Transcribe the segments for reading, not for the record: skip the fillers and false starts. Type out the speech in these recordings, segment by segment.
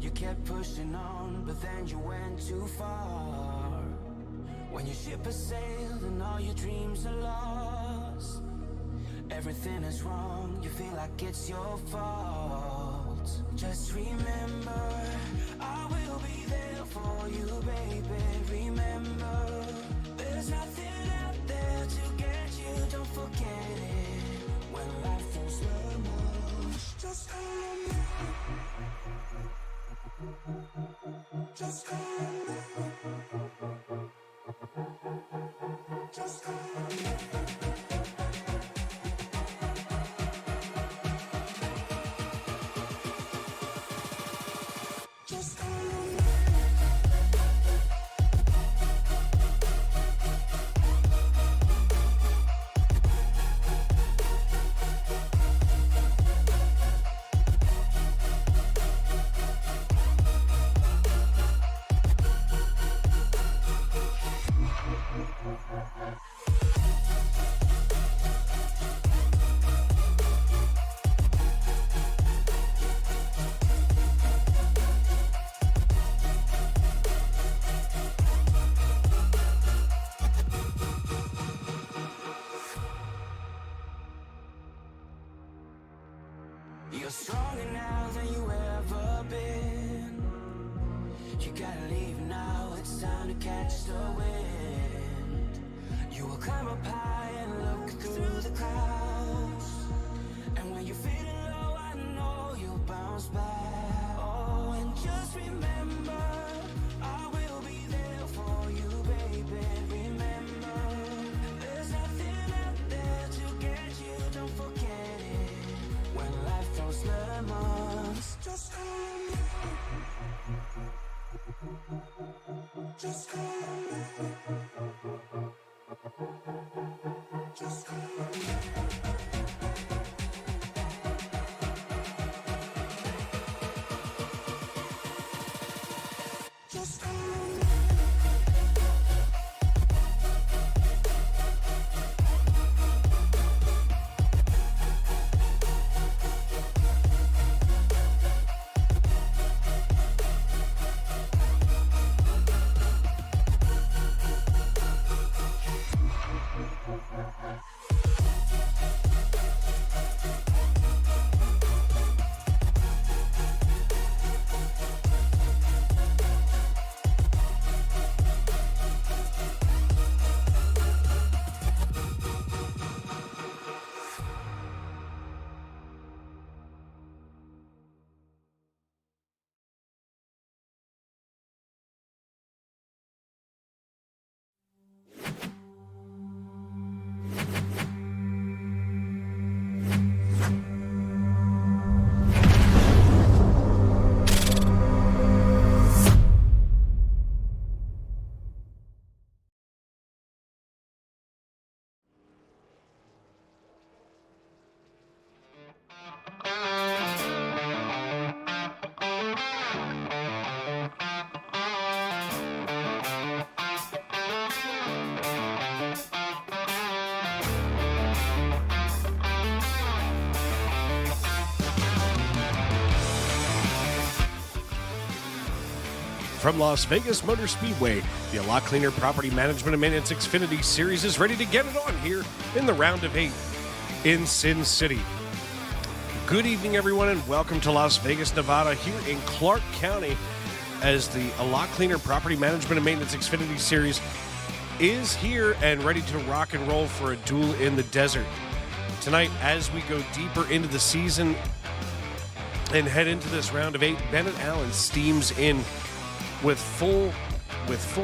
You kept pushing on, but then you went too far. When your ship has sailed and all your dreams are lost, everything is wrong, you feel like it's your fault. Just remember, I will be there for you, baby. Remember, there's nothing out there to get you, don't forget it. When life feels lemons, just call me. Just call me. Just call me. Just call me. You're stronger now than you ever been. You gotta leave now, it's time to catch the wind. You will climb up high and look through the clouds, and when you're feeling low, I know you'll bounce back. Oh, and just remember, I will be there for you, baby. Remember, there's nothing out there to get you, don't forget it. When life throws lemons, just call me. Just call me. Just call me. Just call me. From Las Vegas Motor Speedway, the A Lot Cleaner Property Management and Maintenance Xfinity Series is ready to get it on here in the round of 8 in Sin City. Good evening, everyone, and welcome to Las Vegas, Nevada, here in Clark County, as the A Lot Cleaner Property Management and Maintenance Xfinity Series is here and ready to rock and roll for a duel in the desert. Tonight, as we go deeper into the season and head into this round of 8, Bennett Allen steams in with full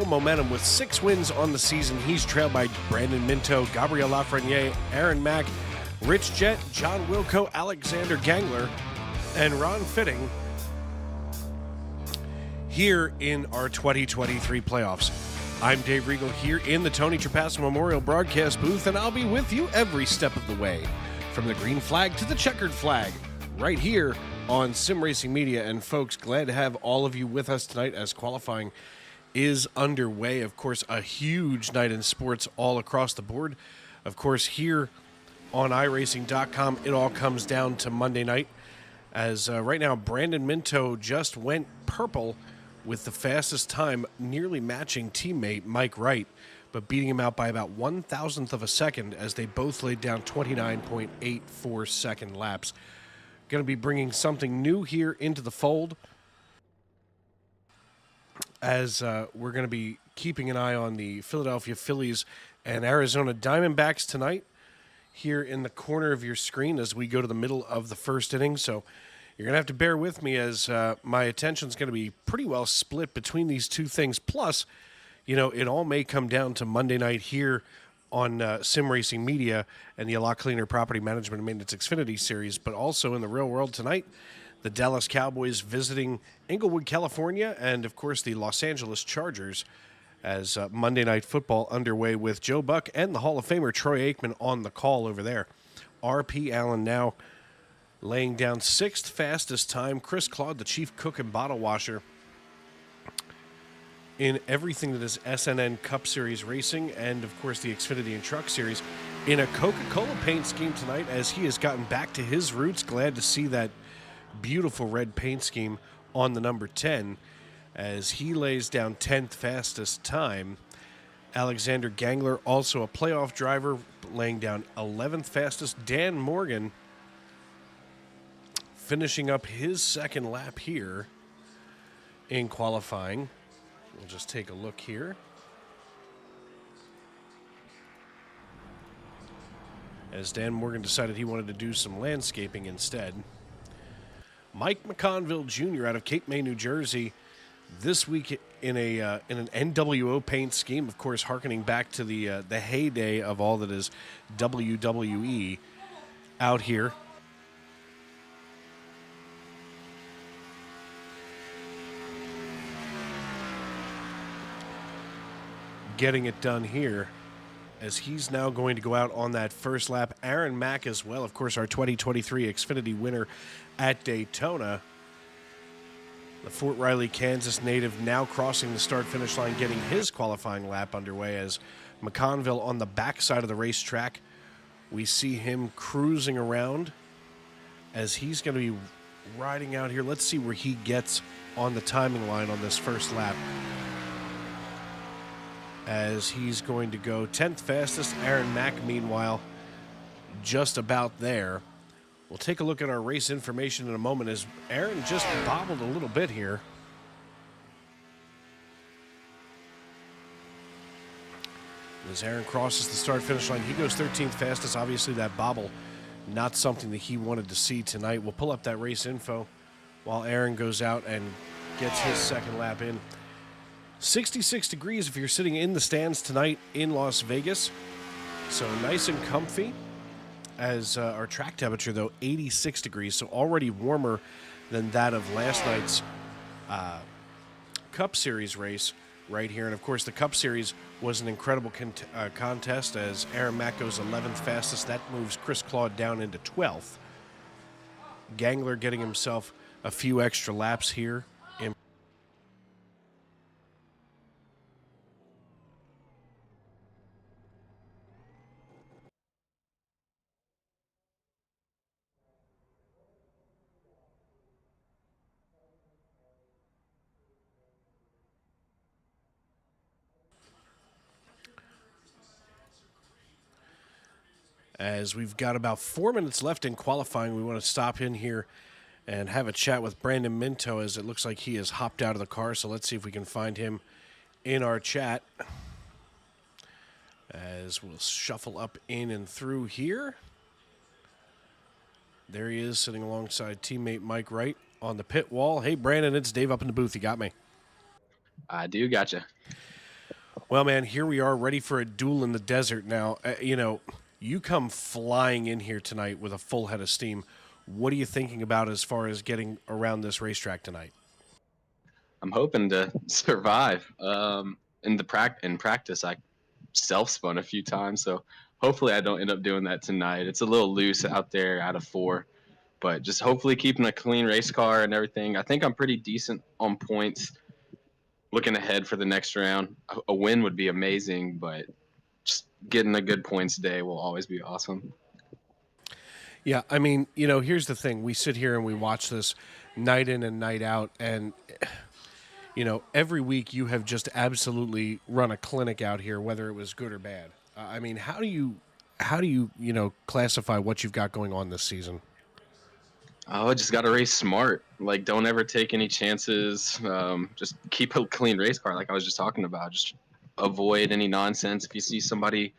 momentum with 6 wins on the season. He's trailed by Brandon Minto, Gabriel Lafreniere, Aaron Mack, Rich Jett, John Wilco, Alexander Gangler, and Ron Fitting here in our 2023 playoffs. I'm Dave Regal here in the Tony Trapasso Memorial Broadcast booth, and I'll be with you every step of the way, from the green flag to the checkered flag, right here on Sim Racing Media. And folks, glad to have all of you with us tonight as qualifying is underway. Of course, a huge night in sports all across the board. Of course, here on iRacing.com, it all comes down to Monday night As right now, Brandon Minto just went purple with the fastest time, nearly matching teammate Mike Wright, but beating him out by about 1,000th of a second as they both laid down 29.84 second laps. Going to be bringing something new here into the fold as we're going to be keeping an eye on the Philadelphia Phillies and Arizona Diamondbacks tonight here in the corner of your screen as we go to the middle of the first inning. So you're going to have to bear with me as my attention's going to be pretty well split between these two things. Plus, it all may come down to Monday night here on Sim Racing Media and the A Lot Cleaner Property Management and Maintenance Xfinity Series, but also in the real world tonight, the Dallas Cowboys visiting Inglewood, California, and, of course, the Los Angeles Chargers as Monday Night Football underway with Joe Buck and the Hall of Famer Troy Aikman on the call over there. R.P. Allen now laying down sixth fastest time. Chris Claude, the chief cook and bottle washer in everything that is SNN Cup Series racing and, of course, the Xfinity and Truck Series in a Coca-Cola paint scheme tonight as he has gotten back to his roots. Glad to see that beautiful red paint scheme on the number 10 as he lays down 10th fastest time. Alexander Gangler, also a playoff driver, laying down 11th fastest. Dan Morgan finishing up his second lap here in qualifying. We'll just take a look here. As Dan Morgan decided he wanted to do some landscaping instead. Mike McConville Jr. out of Cape May, New Jersey, this week in an NWO paint scheme, of course, hearkening back to the heyday of all that is WWE out here. Getting it done here as he's now going to go out on that first lap. Aaron Mack as well, of course, our 2023 Xfinity winner at Daytona. The Fort Riley, Kansas native now crossing the start-finish line, getting his qualifying lap underway as McConville on the backside of the racetrack. We see him cruising around as he's going to be riding out here. Let's see where he gets on the timing line on this first lap. As he's going to go 10th fastest. Aaron Mack, meanwhile, just about there. We'll take a look at our race information in a moment as Aaron just bobbled a little bit here. As Aaron crosses the start-finish line, he goes 13th fastest. Obviously, that bobble, not something that he wanted to see tonight. We'll pull up that race info while Aaron goes out and gets his second lap in. 66 degrees if you're sitting in the stands tonight in Las Vegas. So nice and comfy. As our track temperature, though, 86 degrees. So already warmer than that of last night's Cup Series race right here. And, of course, the Cup Series was an incredible contest as Aaron Mack goes 11th fastest. That moves Chris Claude down into 12th. Gangler getting himself a few extra laps here. As we've got about 4 minutes left in qualifying, we want to stop in here and have a chat with Brandon Minto as it looks like he has hopped out of the car. So let's see if we can find him in our chat. As we'll shuffle up in and through here. There he is sitting alongside teammate Mike Wright on the pit wall. Hey, Brandon, it's Dave up in the booth. You got me? I do. Gotcha. Well, man, here we are ready for a duel in the desert now. You come flying in here tonight with a full head of steam. What are you thinking about as far as getting around this racetrack tonight? I'm hoping to survive. In practice, I self-spun a few times, so hopefully I don't end up doing that tonight. It's a little loose out there out of 4, but just hopefully keeping a clean race car and everything. I think I'm pretty decent on points. Looking ahead for the next round, a win would be amazing, but just getting a good points day will always be awesome. Yeah, I mean, here's the thing. We sit here and we watch this night in and night out, and every week you have just absolutely run a clinic out here, whether it was good or bad. I mean, how do you classify what you've got going on this season? Oh, just got to race smart. Like, don't ever take any chances. Just keep a clean race car, like I was just talking about. Just avoid any nonsense. If you see somebody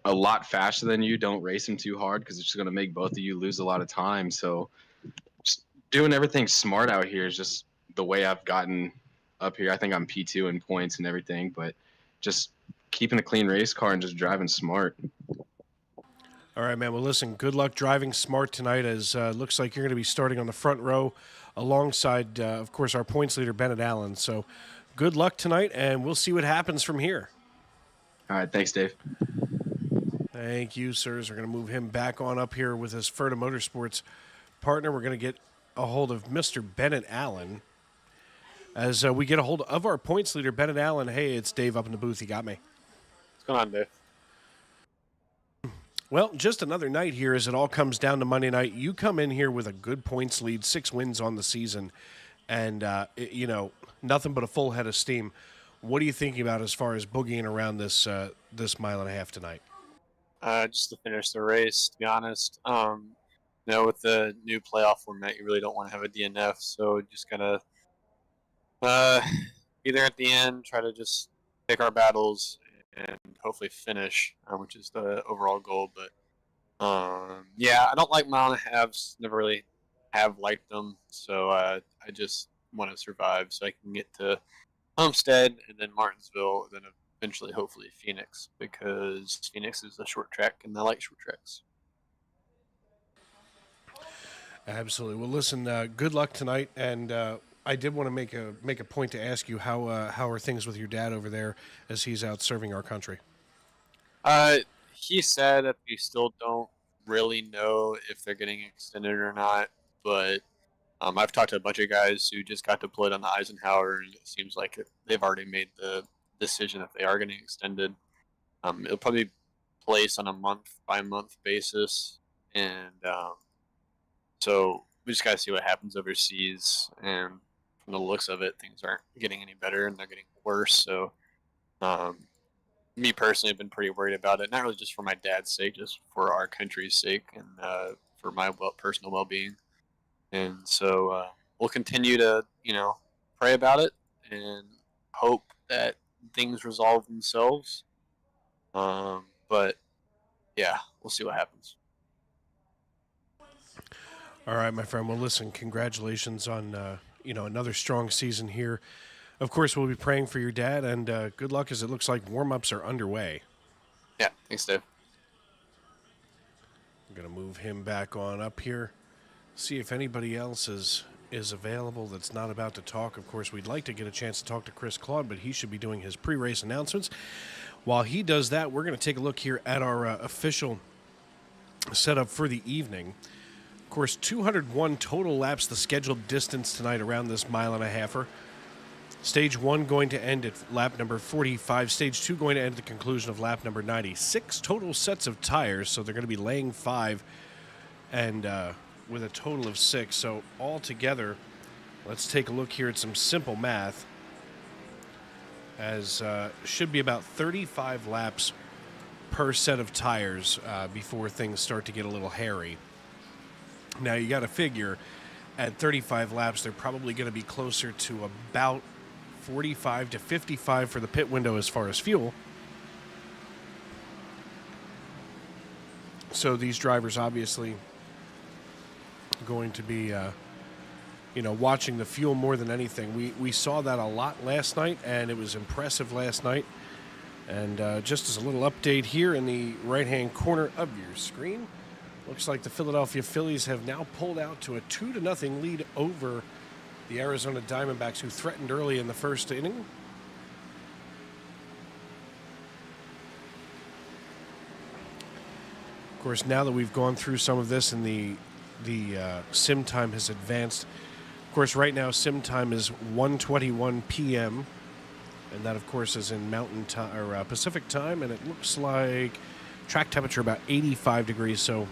a lot faster than you, don't race them too hard because it's just going to make both of you lose a lot of time. So, just doing everything smart out here is just the way I've gotten up here. I think I'm P2 in points and everything, but just keeping a clean race car and just driving smart. All right, man. Well, listen, good luck driving smart tonight as looks like you're going to be starting on the front row alongside, of course, our points leader, Bennett Allen. So good luck tonight, and we'll see what happens from here. All right. Thanks, Dave. Thank you, sirs. We're going to move him back on up here with his Ferta Motorsports partner. We're going to get a hold of Mr. Bennett Allen. As we get a hold of our points leader, Bennett Allen. Hey, it's Dave up in the booth. You got me. What's going on, Dave? Well, just another night here as it all comes down to Monday night. You come in here with a good points lead, 6 wins on the season, and, nothing but a full head of steam. What are you thinking about as far as boogieing around this mile and a half tonight? Just to finish the race, to be honest. With the new playoff format, you really don't want to have a DNF, so just gonna be there at the end, try to just pick our battles and hopefully finish, which is the overall goal. But I don't like mile and a halves. Never really have liked them, so I just want to survive so I can get to Homestead and then Martinsville, and then eventually, hopefully, Phoenix, because Phoenix is a short track, and I like short tracks. Absolutely. Well, listen, good luck tonight, and I did want to make a point to ask you how are things with your dad over there as he's out serving our country? He said that we still don't really know if they're getting extended or not, but I've talked to a bunch of guys who just got deployed on the Eisenhower, and it seems like they've already made the decision if they are getting extended. It'll probably be placed on a month-by-month basis, and so we just got to see what happens overseas. And from the looks of it, things aren't getting any better, and they're getting worse. So me personally, I've been pretty worried about it, not really just for my dad's sake, just for our country's sake and for my personal well-being. And so we'll continue to, pray about it and hope that things resolve themselves. But yeah, we'll see what happens. All right, my friend. Well, listen, congratulations on another strong season here. Of course, we'll be praying for your dad, and good luck as it looks like warm-ups are underway. Yeah, thanks, Dave. I'm going to move him back on up here, see if anybody else is available that's not about to talk. Of course, we'd like to get a chance to talk to Chris Claude, but he should be doing his pre-race announcements. While he does that, we're going to take a look here at our official setup for the evening. Of course, 201 total laps, the scheduled distance tonight around this mile and a halfer. Stage 1 going to end at lap number 45. Stage 2 going to end at the conclusion of lap number 96. Total sets of tires, so they're going to be laying 5 and with a total of 6. So altogether, let's take a look here at some simple math. As should be about 35 laps per set of tires before things start to get a little hairy. Now, you got to figure at 35 laps, they're probably going to be closer to about 45 to 55 for the pit window as far as fuel. So these drivers obviously going to be, watching the fuel more than anything. We saw that a lot last night, and it was impressive last night. And just as a little update here in the right-hand corner of your screen, looks like the Philadelphia Phillies have now pulled out to a 2-0 lead over the Arizona Diamondbacks, who threatened early in the first inning. Of course, now that we've gone through some of this and the sim time has advanced, of course, right now sim time is 1:21 p.m., and that, of course, is in Mountain Time or Pacific Time, and it looks like track temperature about 85 degrees. So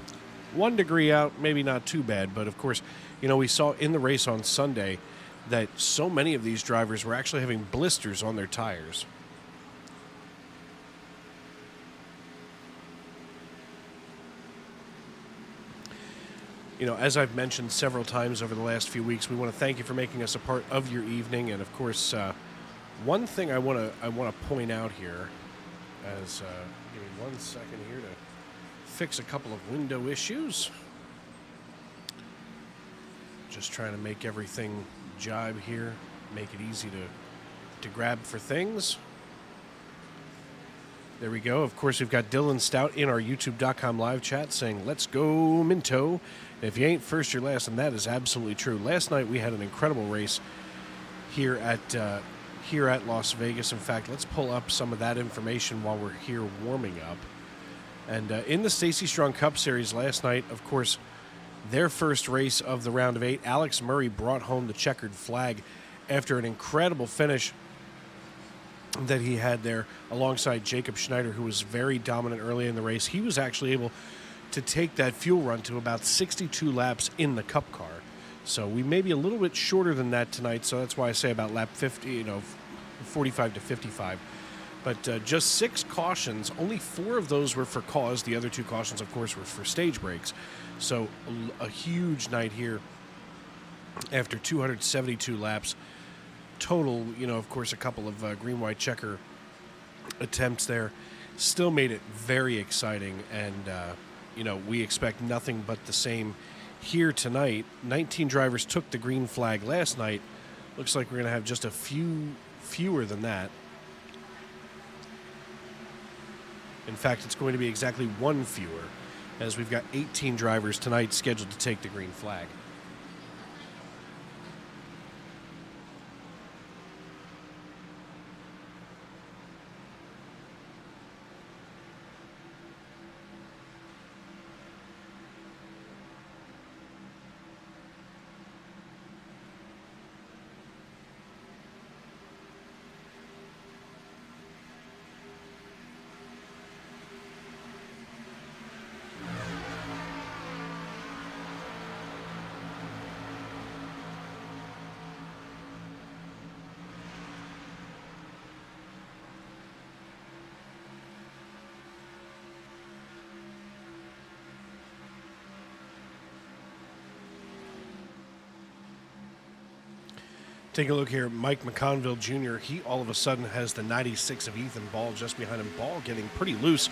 1 degree out, maybe not too bad. But, of course, we saw in the race on Sunday that so many of these drivers were actually having blisters on their tires. As I've mentioned several times over the last few weeks, we want to thank you for making us a part of your evening. And, of course, one thing I want to point out here, give me 1 second here to fix a couple of window issues. Just trying to make everything jibe here, make it easy to grab for things. There we go. Of course, we've got Dylan Stout in our YouTube.com live chat saying, "Let's go, Minto. If you ain't first, you're last," and that is absolutely true. Last night we had an incredible race here at Las Vegas. In fact, let's pull up some of that information while we're here warming up. And in the Stacey Strong Cup Series last night, of course, their first race of the round of 8, Alex Murray brought home the checkered flag after an incredible finish that he had there alongside Jacob Schneider, who was very dominant early in the race. He was actually able to take that fuel run to about 62 laps in the Cup car. So we may be a little bit shorter than that tonight, so that's why I say about lap 50, 45 to 55. But just 6 cautions, only 4 of those were for cause. The other 2 cautions, of course, were for stage breaks. So a huge night here after 272 laps. Total, of course, a couple of green-white checker attempts there. Still made it very exciting, and, we expect nothing but the same here tonight. 19 drivers took the green flag last night. Looks like we're going to have just a fewer than that. In fact, it's going to be exactly 1 fewer, as we've got 18 drivers tonight scheduled to take the green flag. Take a look here. Mike McConville Jr., he all of a sudden has the 96 of Ethan Ball just behind him. Ball getting pretty loose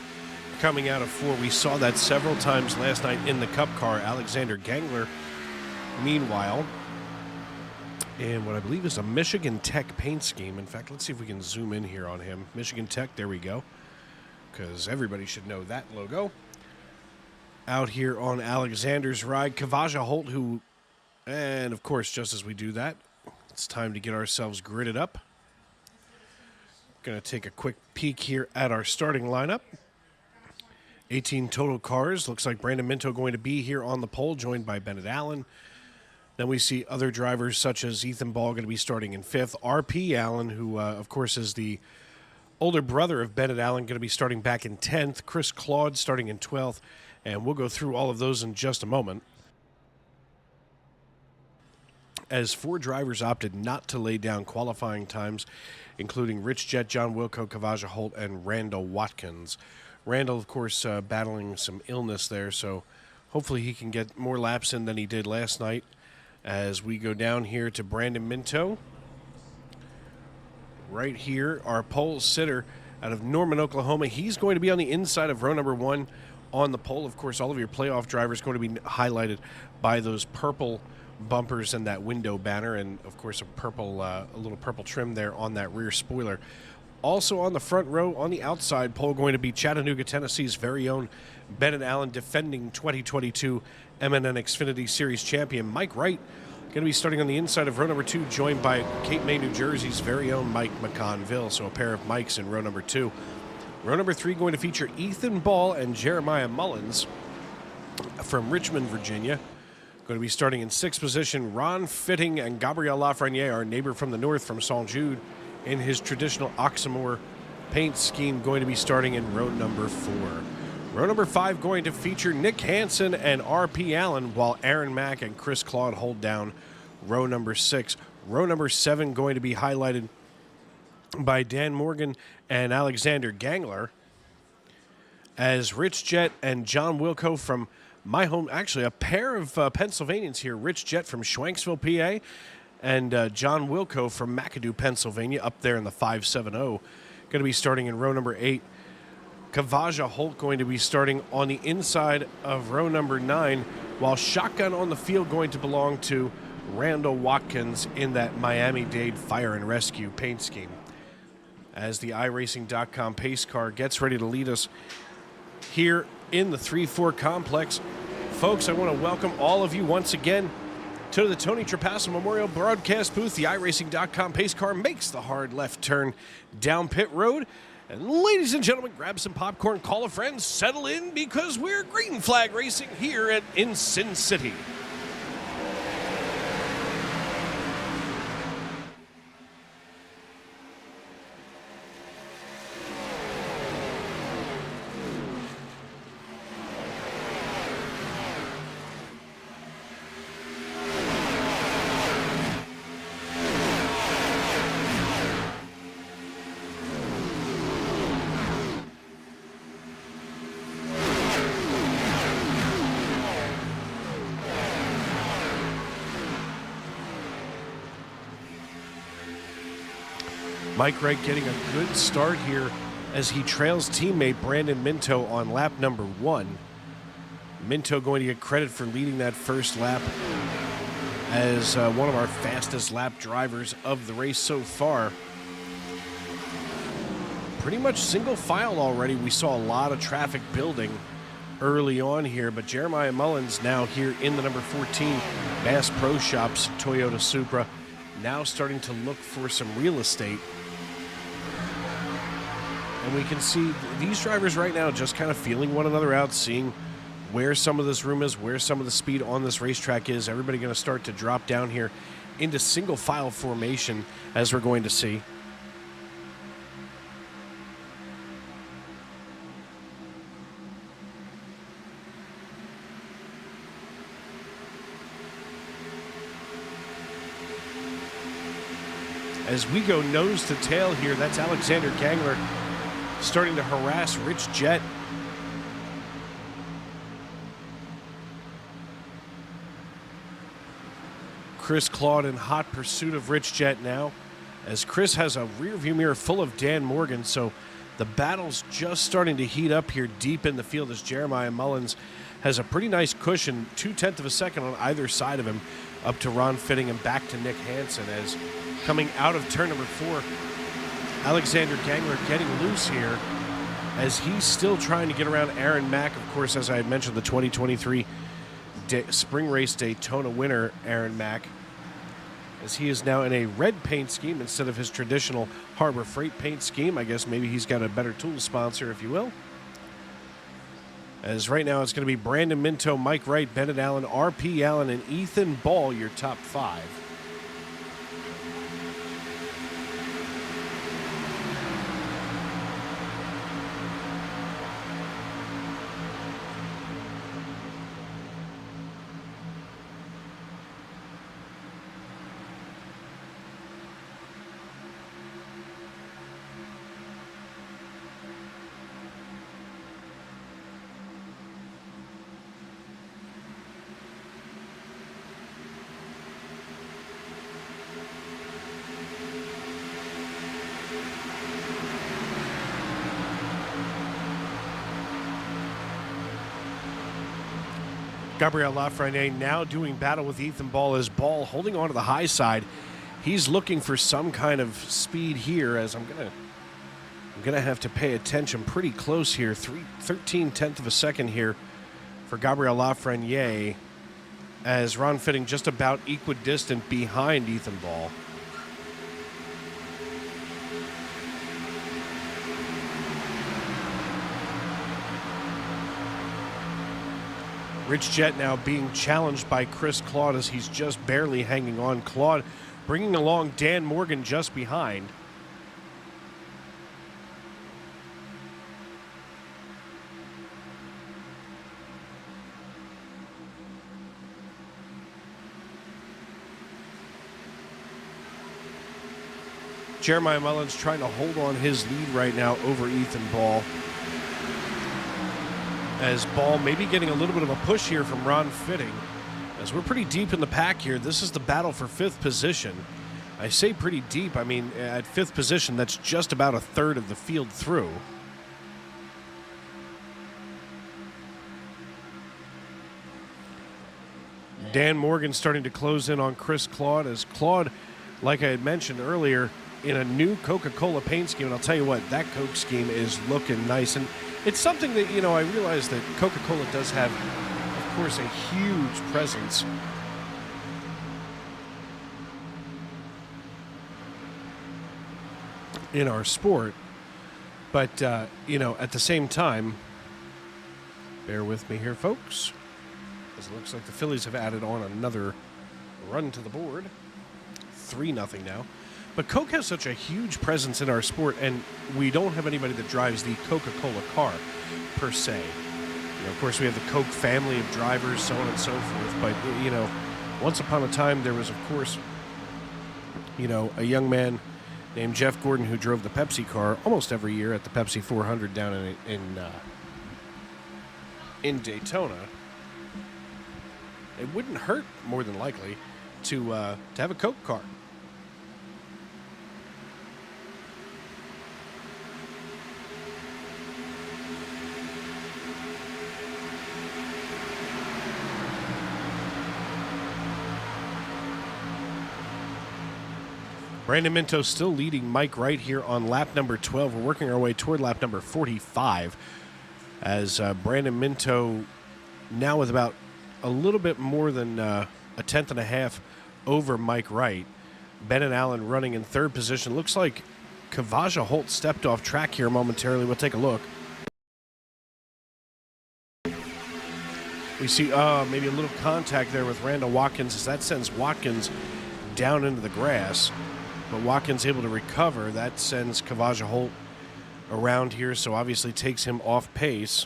coming out of 4. We saw that several times last night in the Cup car. Alexander Gangler, meanwhile, in what I believe is a Michigan Tech paint scheme. In fact, let's see if we can zoom in here on him. Michigan Tech, there we go, because everybody should know that logo. Out here on Alexander's ride, Kavaja Holt, and of course, just as we do that, it's time to get ourselves gridded up. Going to take a quick peek here at our starting lineup. 18 total cars. Looks like Brandon Minto going to be here on the pole, joined by Bennett Allen. Then we see other drivers such as Ethan Ball going to be starting in 5th. R.P. Allen, who, of course, is the older brother of Bennett Allen, going to be starting back in 10th. Chris Claude starting in 12th. And we'll go through all of those in just a moment, as 4 drivers opted not to lay down qualifying times, including Rich Jett, John Wilco, Kavaja Holt, and Randall Watkins. Randall, of course, battling some illness there, so hopefully he can get more laps in than he did last night. As we go down here to Brandon Minto. Right here, our pole sitter out of Norman, Oklahoma. He's going to be on the inside of row number 1 on the pole. Of course, all of your playoff drivers are going to be highlighted by those purple bumpers and that window banner, and of course a little purple trim there on that rear spoiler. Also on the front row on the outside pole going to be Chattanooga, Tennessee's very own Bennett Allen, defending 2022 M&N Xfinity Series champion Mike Wright, going to be starting on the inside of row number 2, joined by Cape May, New Jersey's very own Mike McConville. So a pair of Mikes in row number 2. Row number 3 going to feature Ethan Ball and Jeremiah Mullins from Richmond, Virginia. Going to be starting in 6th position, Ron Fitting and Gabriel Lafreniere, our neighbor from the north from St. Jude, in his traditional Oxmoor paint scheme, going to be starting in row number 4. Row number 5 going to feature Nick Hansen and R.P. Allen, while Aaron Mack and Chris Claude hold down row number 6. Row number 7 going to be highlighted by Dan Morgan and Alexander Gangler, as Rich Jett and John Wilco from my home, actually a pair of Pennsylvanians here, Rich Jett from Schwanksville, PA, and John Wilco from McAdoo, Pennsylvania, up there in the 570. Going to be starting in row number 8. Kavaja Holt going to be starting on the inside of row number 9, while shotgun on the field going to belong to Randall Watkins in that Miami-Dade Fire and Rescue paint scheme. As the iRacing.com pace car gets ready to lead us here in the 3-4 complex. Folks, I want to welcome all of you once again to the Tony Trapasso Memorial Broadcast booth. The iRacing.com pace car makes the hard left turn down pit road. And ladies and gentlemen, grab some popcorn, call a friend, settle in, because we're green flag racing here in Sin City. Mike Wright getting a good start here as he trails teammate Brandon Minto on lap number 1. Minto going to get credit for leading that first lap as one of our fastest lap drivers of the race so far. Pretty much single file already. We saw a lot of traffic building early on here, but Jeremiah Mullins now here in the number 14 Bass Pro Shops Toyota Supra, now starting to look for some real estate. And we can see these drivers right now just kind of feeling one another out, seeing where some of this room is, where some of the speed on this racetrack is. Everybody going to start to drop down here into single file formation, as we're going to see. As we go nose to tail here, that's Alexander Gangler starting to harass Rich Jett. Chris Claude in hot pursuit of Rich Jett now, as Chris has a rear view mirror full of Dan Morgan, so the battle's just starting to heat up here deep in the field, as Jeremiah Mullins has a pretty nice cushion, 0.2 of a second on either side of him, up to Ron Fitting and back to Nick Hansen. As coming out of turn number 4, Alexander Gangler getting loose here as he's still trying to get around Aaron Mack. Of course, as I had mentioned, the 2023 Spring Race Daytona winner, Aaron Mack, as he is now in a red paint scheme instead of his traditional Harbor Freight paint scheme. I guess maybe he's got a better tool sponsor, if you will. As right now it's going to be Brandon Minto, Mike Wright, Bennett Allen, R.P. Allen, and Ethan Ball, your top 5. Gabriel Lafreniere now doing battle with Ethan Ball, as Ball holding on to the high side. He's looking for some kind of speed here, as I'm gonna have to pay attention pretty close here. 13/10 of a second here for Gabriel Lafreniere, as Ron Fitting just about equidistant behind Ethan Ball. Rich Jett now being challenged by Chris Claude, as he's just barely hanging on. Claude bringing along Dan Morgan just behind. Jeremiah Mullins trying to hold on his lead right now over Ethan Ball. As Ball maybe getting a little bit of a push here from Ron Fitting. As we're pretty deep in the pack here, this is the battle for 5th position. I say pretty deep, I mean at 5th position, that's just about a third of the field through. Dan Morgan starting to close in on Chris Claude, as Claude, like I had mentioned earlier, in a new Coca-Cola paint scheme. And I'll tell you what, that Coke scheme is looking nice. And it's something that, you know, I realize that Coca-Cola does have, of course, a huge presence in our sport. But, you know, at the same time, bear with me here, folks, as it looks like the Phillies have added on another run to the board. 3-0 now. But Coke has such a huge presence in our sport, and we don't have anybody that drives the Coca-Cola car, per se. You know, of course, we have the Coke family of drivers, so on and so forth. But, you know, once upon a time, there was, of course, you know, a young man named Jeff Gordon who drove the Pepsi car almost every year at the Pepsi 400 down in Daytona. It wouldn't hurt, more than likely, to have a Coke car. Brandon Minto still leading Mike Wright here on lap number 12. We're working our way toward lap number 45 as Brandon Minto now with about a little bit more than a tenth and a half over Mike Wright. Bennett Allen running in 3rd position. Looks like Kavaja Holt stepped off track here momentarily. We'll take a look. We see maybe a little contact there with Randall Watkins as that sends Watkins down into the grass. But Watkins able to recover. That sends Kavaja Holt around here, so obviously takes him off pace.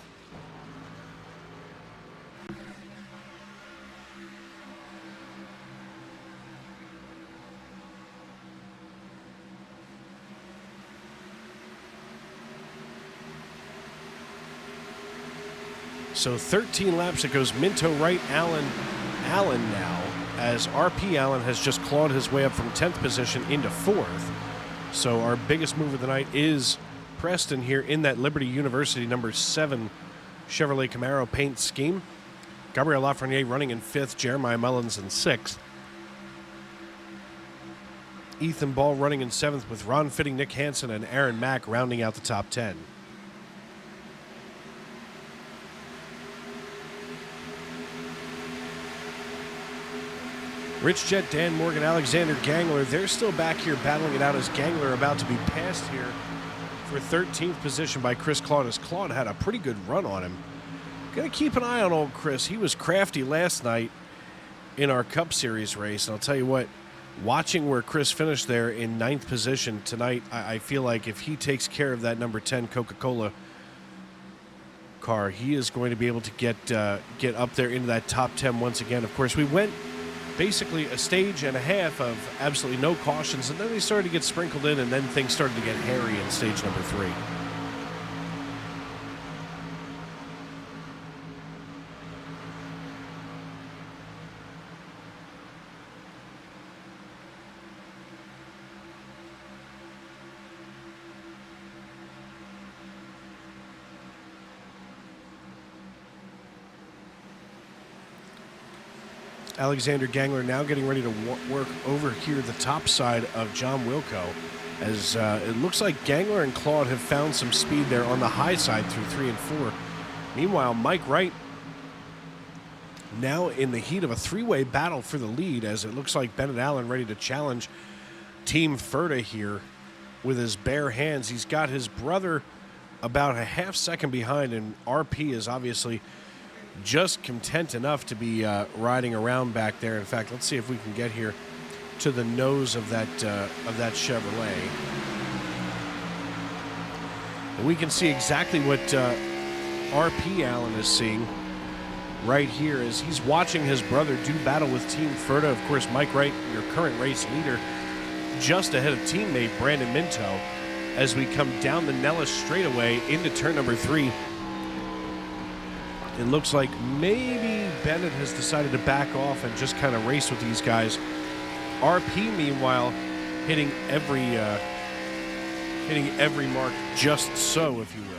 So 13 laps. It goes Minto, Wright, Allen now, as RP Allen has just clawed his way up from 10th position into 4th. So our biggest move of the night is Preston here in that Liberty University number 7 Chevrolet Camaro paint scheme. Gabriel Lafreniere running in 5th, Jeremiah Mullins in 6th. Ethan Ball running in 7th with Ron Fitting, Nick Hansen, and Aaron Mack rounding out the top 10. Rich Jet, Dan Morgan, Alexander Gangler, they're still back here battling it out as Gangler about to be passed here for 13th position by Chris Claude, as Claude had a pretty good run on him. Got to keep an eye on old Chris. He was crafty last night in our Cup Series race, and I'll tell you what, watching where Chris finished there in 9th position tonight, I feel like if he takes care of that number 10 Coca-Cola car, he is going to be able to get up there into that top 10 once again. Of course, we went basically a stage and a half of absolutely no cautions, and then they started to get sprinkled in, and then things started to get hairy in stage number 3. Alexander Gangler now getting ready to work over here the top side of John Wilco, as it looks like Gangler and Claude have found some speed there on the high side through 3 and 4. Meanwhile, Mike Wright now in the heat of a 3-way battle for the lead, as it looks like Bennett Allen ready to challenge Team Ferda here with his bare hands. He's got his brother about a half second behind, and RP is obviously just content enough to be riding around back there. In fact, let's see if we can get here to the nose of that Chevrolet, and we can see exactly what RP Allen is seeing right here as he's watching his brother do battle with Team Ferda. Of course, Mike Wright, your current race leader, just ahead of teammate Brandon Minto as we come down the Nellis straightaway into turn number 3. It looks like maybe Bennett has decided to back off and just kind of race with these guys. RP, meanwhile, hitting every mark just so, if you will.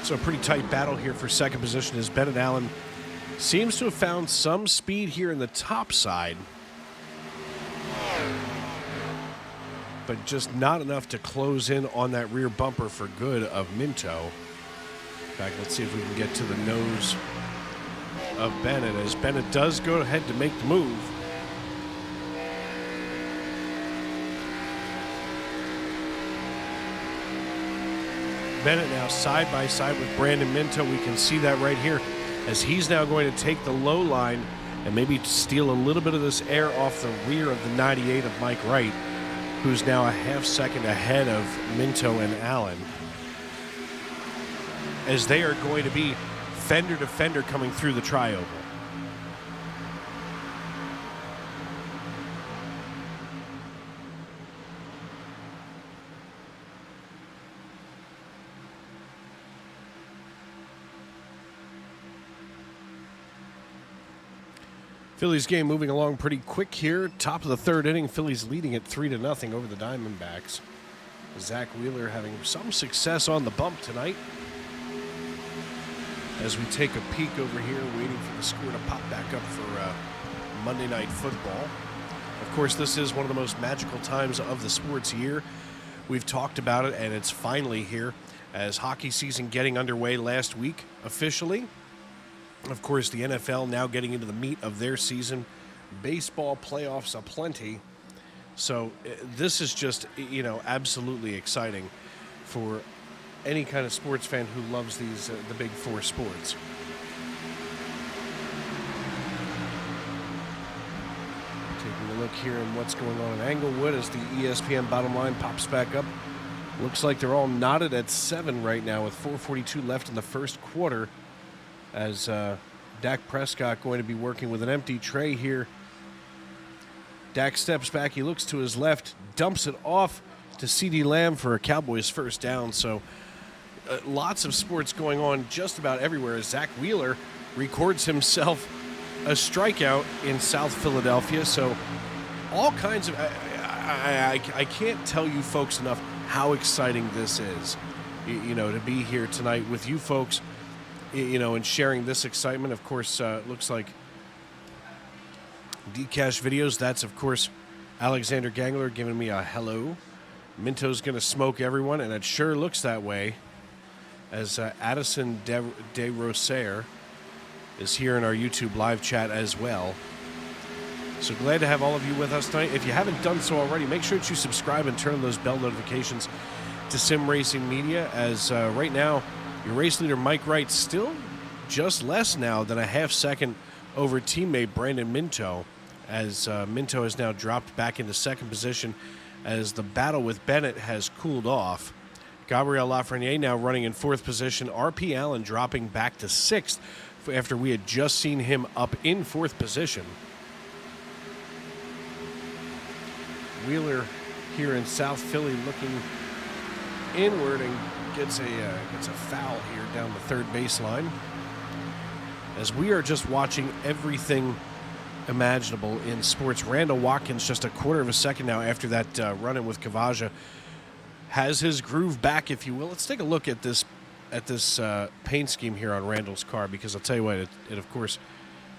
So a pretty tight battle here for second position as Bennett Allen seems to have found some speed here in the top side, but just not enough to close in on that rear bumper for good of Minto. In fact, let's see if we can get to the nose of Bennett as Bennett does go ahead to make the move. Bennett now side by side with Brandon Minto. We can see that right here as he's now going to take the low line and maybe steal a little bit of this air off the rear of the 98 of Mike Wright, who's now a half second ahead of Minto and Allen, as they are going to be fender to fender coming through the tri-oval. Phillies game moving along pretty quick here. Top of the third inning, Phillies leading at 3-0 over the Diamondbacks. Zach Wheeler having some success on the bump tonight. As we take a peek over here, waiting for the score to pop back up for Monday Night Football. Of course, this is one of the most magical times of the sports year. We've talked about it, and it's finally here as hockey season getting underway last week officially. Of course, the NFL now getting into the meat of their season. Baseball playoffs aplenty. So this is just, absolutely exciting for any kind of sports fan who loves these the big four sports. Taking a look here at what's going on in Englewood as the ESPN bottom line pops back up. Looks like they're all knotted at 7 right now with 4:42 left in the first quarter, as Dak Prescott going to be working with an empty tray here. Dak steps back, he looks to his left, dumps it off to CeeDee Lamb for a Cowboys first down. So lots of sports going on just about everywhere as Zach Wheeler records himself a strikeout in South Philadelphia. So all kinds of, I can't tell you folks enough how exciting this is, to be here tonight with you folks, and sharing this excitement. Of course, looks like Dcash Videos. That's, of course, Alexander Gangler giving me a hello. Minto's going to smoke everyone, and it sure looks that way, as Addison De Rosaire is here in our YouTube live chat as well. So glad to have all of you with us tonight. If you haven't done so already, make sure that you subscribe and turn on those bell notifications to Sim Racing Media, as right now, your race leader, Mike Wright, still just less now than a half second over teammate Brandon Minto, as Minto has now dropped back into second position as the battle with Bennett has cooled off. Gabriel Lafreniere now running in fourth position. RP Allen dropping back to sixth after we had just seen him up in fourth position. Wheeler here in South Philly looking inward and gets a foul here down the third baseline, as we are just watching everything imaginable in sports. Randall Watkins, just a quarter of a second now after that run-in with Kavaja, has his groove back, if you will. Let's take a look at this paint scheme here on Randall's car, because I'll tell you what, it of course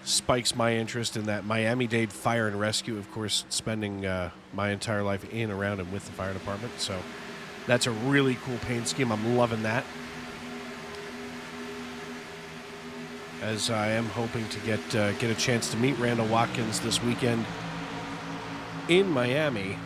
spikes my interest in that Miami-Dade Fire and Rescue, of course, spending my entire life in, around, and with the fire department. So that's a really cool paint scheme. I'm loving that, as I am hoping to get a chance to meet Randall Watkins this weekend in Miami.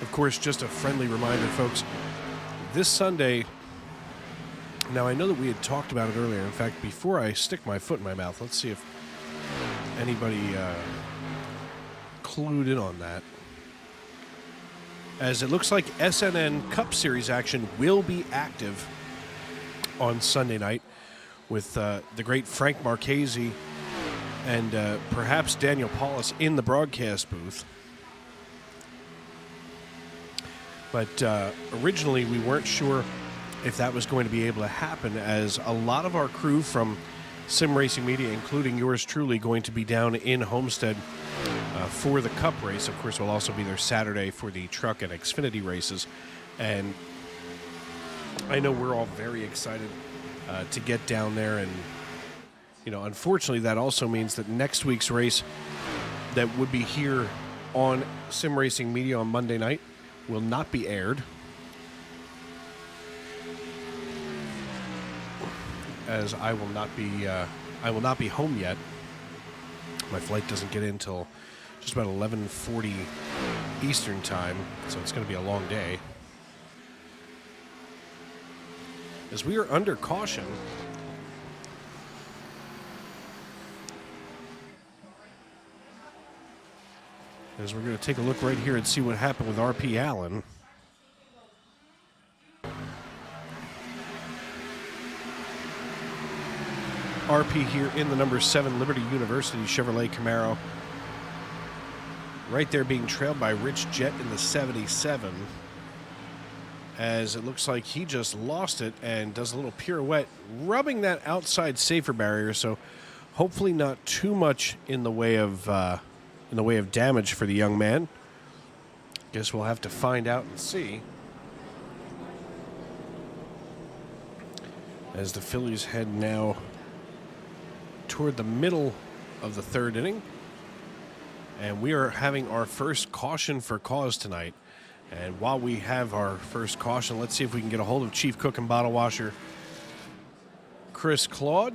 Of course, just a friendly reminder, folks, this Sunday, now I know that we had talked about it earlier. In fact, before I stick my foot in my mouth, let's see if anybody clued in on that. As it looks like SNN Cup Series action will be active on Sunday night with the great Frank Marchese and perhaps Daniel Paulus in the broadcast booth. But originally we weren't sure if that was going to be able to happen, as a lot of our crew from Sim Racing Media, including yours truly, going to be down in Homestead for the Cup race. Of course, we'll also be there Saturday for the truck and Xfinity races. And I know we're all very excited to get down there. And, you know, unfortunately, that also means that next week's race that would be here on Sim Racing Media on Monday night will not be aired, as I will not be home yet. My flight doesn't get in until just about 11:40 Eastern time, so it's going to be a long day. As we are under caution, as we're going to take a look right here and see what happened with RP Allen. RP here in the number 7 Liberty University Chevrolet Camaro. Right there being trailed by Rich Jett in the 77. As it looks like he just lost it and does a little pirouette, rubbing that outside safer barrier. So hopefully not too much in the way of damage for the young man. Guess we'll have to find out and see. As the Phillies head now toward the middle of the third inning. And we are having our first caution for cause tonight. And while we have our first caution, let's see if we can get a hold of Chief Cook and Bottle Washer Chris Claude.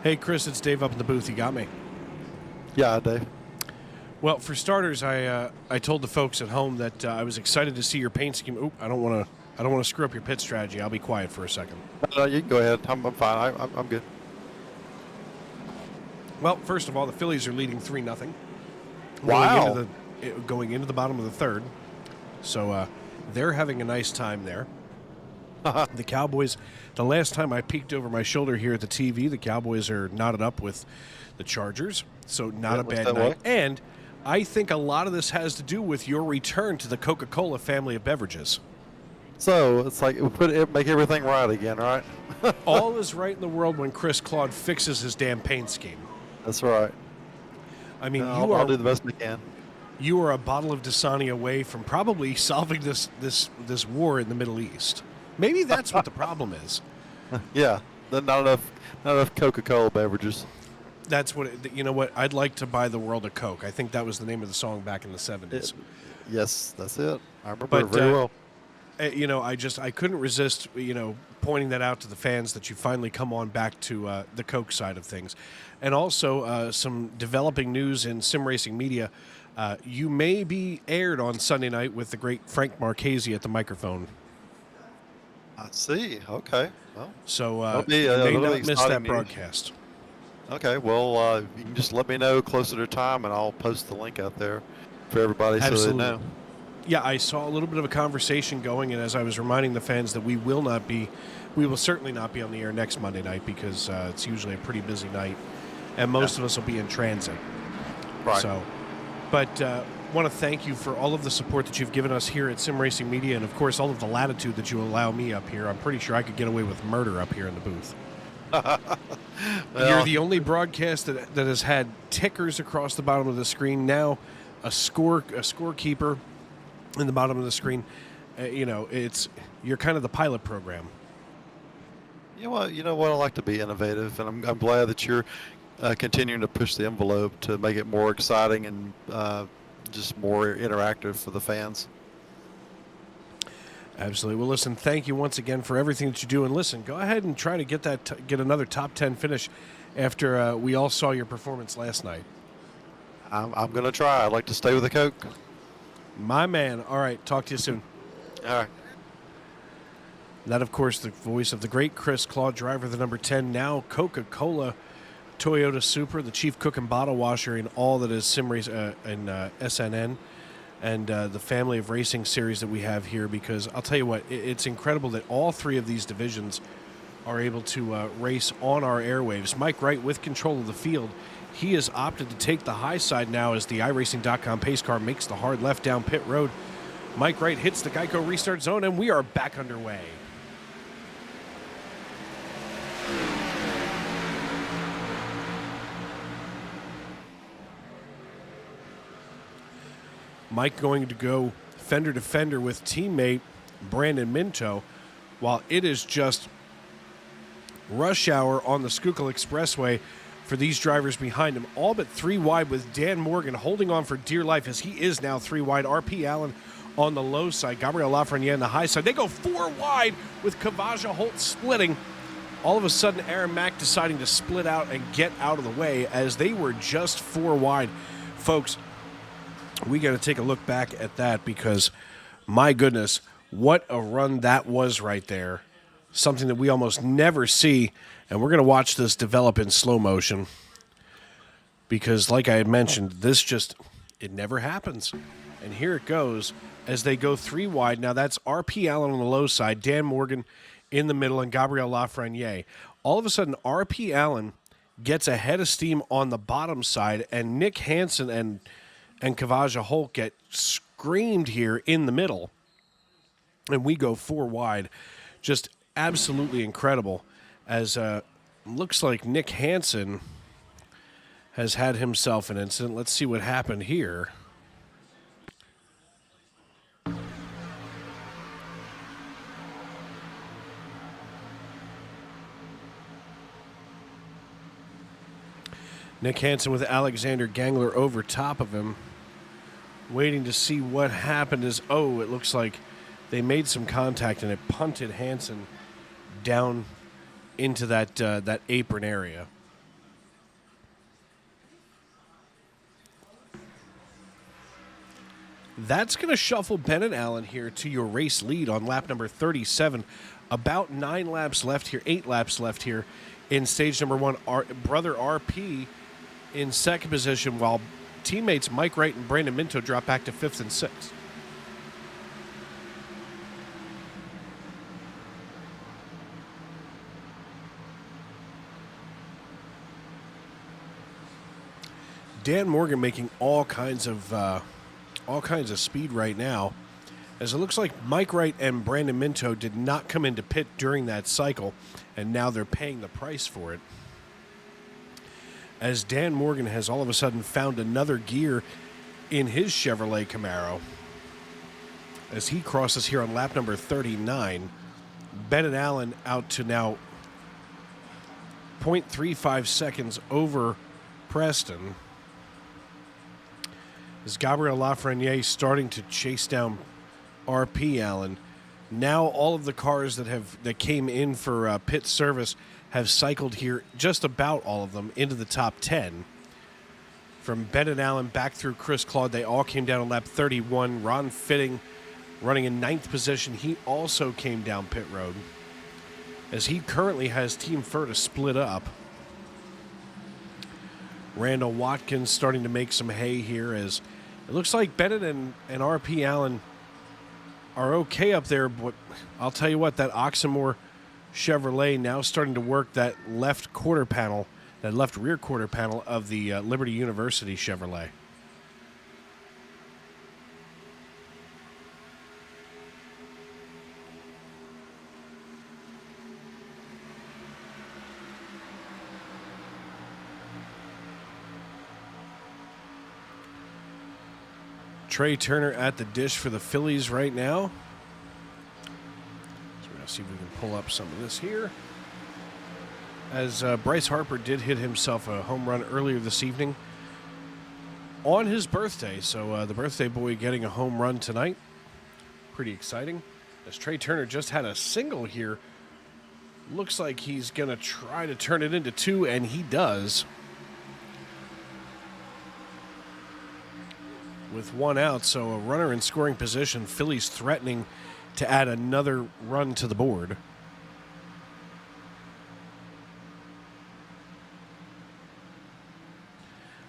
Hey, Chris, it's Dave up in the booth. You got me? Yeah, Dave. Well, for starters, I told the folks at home that I was excited to see your paint scheme. Oop, I don't want to screw up your pit strategy. I'll be quiet for a second. No, you can go ahead. I'm fine. I'm good. Well, first of all, the Phillies are leading 3-0. Wow. Going into the bottom of the third. So they're having a nice time there. The Cowboys, the last time I peeked over my shoulder here at the TV, the Cowboys are knotted up with the Chargers. So not a bad night. And I think a lot of this has to do with your return to the Coca-Cola family of beverages. So it's like make everything right again, right? All is right in the world when Chris Claude fixes his damn paint scheme. That's right. I mean, I'll do the best I can. You are a bottle of Dasani away from probably solving this war in the Middle East. Maybe that's what the problem is. Yeah, not enough Coca-Cola beverages. That's what you know. What I'd like to buy the world a Coke. I think that was the name of the song back in the 70s. Yes, that's it. I remember it very well. You know, I couldn't resist, pointing that out to the fans that you finally come on back to the Coke side of things. And also some developing news in Sim Racing Media. You may be aired on Sunday night with the great Frank Marchese at the microphone. I see. Okay. Well, so you may not miss that broadcast. Okay. Well, you can just let me know closer to time, and I'll post the link out there for everybody so they know. Yeah, I saw a little bit of a conversation going, and as I was reminding the fans that we will certainly not be on the air next Monday night because it's usually a pretty busy night, and most of us will be in transit. Right. So, but want to thank you for all of the support that you've given us here at Sim Racing Media, and of course all of the latitude that you allow me up here. I'm pretty sure I could get away with murder up here in the booth. You're the only broadcast that has had tickers across the bottom of the screen. Now, a scorekeeper in the bottom of the screen. You're kind of the pilot program. You know what? I like to be innovative, and I'm glad that you're continuing to push the envelope to make it more exciting and just more interactive for the fans. Absolutely. Well, listen, thank you once again for everything that you do. And listen, go ahead and try to get another top 10 finish after we all saw your performance last night. I'm going to try. I'd like to stay with the Coke. My man. All right. Talk to you soon. All right. That, of course, the voice of the great Chris Claude, driver of the number 10, now Coca-Cola Toyota Supra, the chief cook and bottle washer in all that is sim race in SNN and the family of racing series that we have here. Because I'll tell you what, it's incredible that all three of these divisions are able to race on our airwaves. Mike Wright with control of the field. He has opted to take the high side now as the iRacing.com pace car makes the hard left down pit road. Mike Wright hits the Geico restart zone, and we are back underway. Mike going to go fender to fender with teammate Brandon Minto, while it is just rush hour on the Schuylkill Expressway for these drivers behind him. All but 3 wide with Dan Morgan holding on for dear life as he is now 3 wide. RP Allen on the low side. Gabriel Lafreniere on the high side. They go 4 wide with Kavaja Holt splitting. All of a sudden, Aaron Mack deciding to split out and get out of the way as they were just 4 wide. Folks, we got to take a look back at that because, my goodness, what a run that was right there. Something that we almost never see, and we're going to watch this develop in slow motion because, like I had mentioned, it never happens. And here it goes as they go 3 wide. Now that's RP Allen on the low side, Dan Morgan in the middle, and Gabriel Lafreniere. All of a sudden, RP Allen gets ahead of steam on the bottom side, and Nick Hansen and Kavaja Holt get screamed here in the middle, and we go 4 wide. Just absolutely incredible, as looks like Nick Hansen has had himself an incident. Let's see what happened here. Nick Hansen with Alexander Gangler over top of him, waiting to see what happened. It looks like they made some contact and it punted Hansen down into that apron area. That's going to shuffle Bennett Allen here to your race lead on lap number 37. About 8 laps left here in stage number 1. Brother RP in second position, while teammates Mike Wright and Brandon Minto drop back to 5th and 6th. Dan Morgan making all kinds of speed right now, as it looks like Mike Wright and Brandon Minto did not come into pit during that cycle, and now they're paying the price for it. As Dan Morgan has all of a sudden found another gear in his Chevrolet Camaro, as he crosses here on lap number 39. Bennett Allen out to now 0.35 seconds over Preston. As Gabriel Lafreniere starting to chase down RP Allen. Now all of the cars that came in for pit service have cycled here, just about all of them, into the top 10. From Bennett Allen back through Chris Claude, they all came down on lap 31. Ron Fitting running in 9th position. He also came down pit road, as he currently has Team Ferta split up. Randall Watkins starting to make some hay here, as it looks like Bennett and RP Allen are okay up there, but I'll tell you what, that Oxmoor Chevrolet now starting to work that left rear quarter panel of the Liberty University Chevrolet. Trey Turner at the dish for the Phillies right now. So we're going to see if we can pull up some of this here. As Bryce Harper did hit himself a home run earlier this evening on his birthday. So the birthday boy getting a home run tonight. Pretty exciting. As Trey Turner just had a single here. Looks like he's going to try to turn it into 2, and he does. With 1 out, so a runner in scoring position. Phillies threatening to add another run to the board.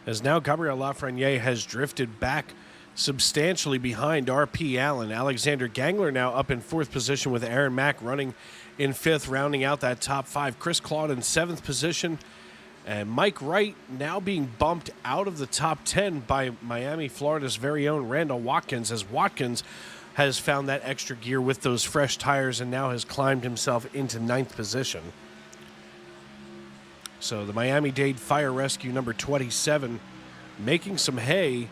As now Gabriel Lafreniere has drifted back substantially behind R.P. Allen. Alexander Gangler now up in 4th position with Aaron Mack running in 5th, rounding out that top 5. Chris Claude in 7th position. And Mike Wright now being bumped out of the top 10 by Miami, Florida's very own Randall Watkins, as Watkins has found that extra gear with those fresh tires and now has climbed himself into 9th position. So the Miami-Dade Fire Rescue number 27 making some hay.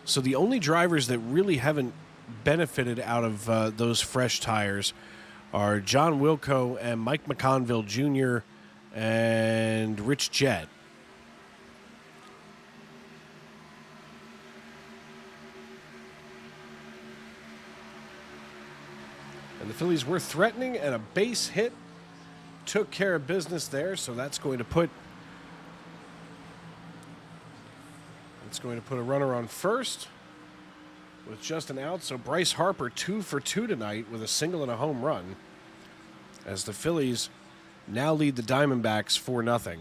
So the only drivers that really haven't benefited out of those fresh tires are John Wilco and Mike McConville Jr. and Rich Jett. And the Phillies were threatening, and a base hit took care of business there, so that's going to put a runner on first with just an out. So Bryce Harper 2 for 2 tonight with a single and a home run, as the Phillies now lead the Diamondbacks 4-0.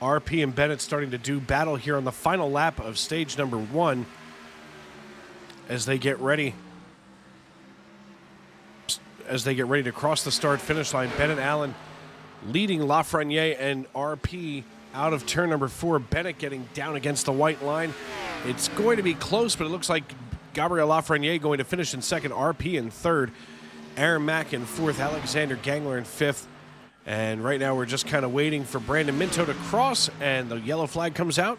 RP and Bennett starting to do battle here on the final lap of stage number 1 as they get ready to cross the start-finish line. Bennett Allen leading Lafreniere and RP out of turn number 4. Bennett getting down against the white line. It's going to be close, but it looks like Gabriel Lafreniere going to finish in 2nd, RP in 3rd, Aaron Mack in 4th, Alexander Gangler in 5th. And right now we're just kind of waiting for Brandon Minto to cross, and the yellow flag comes out.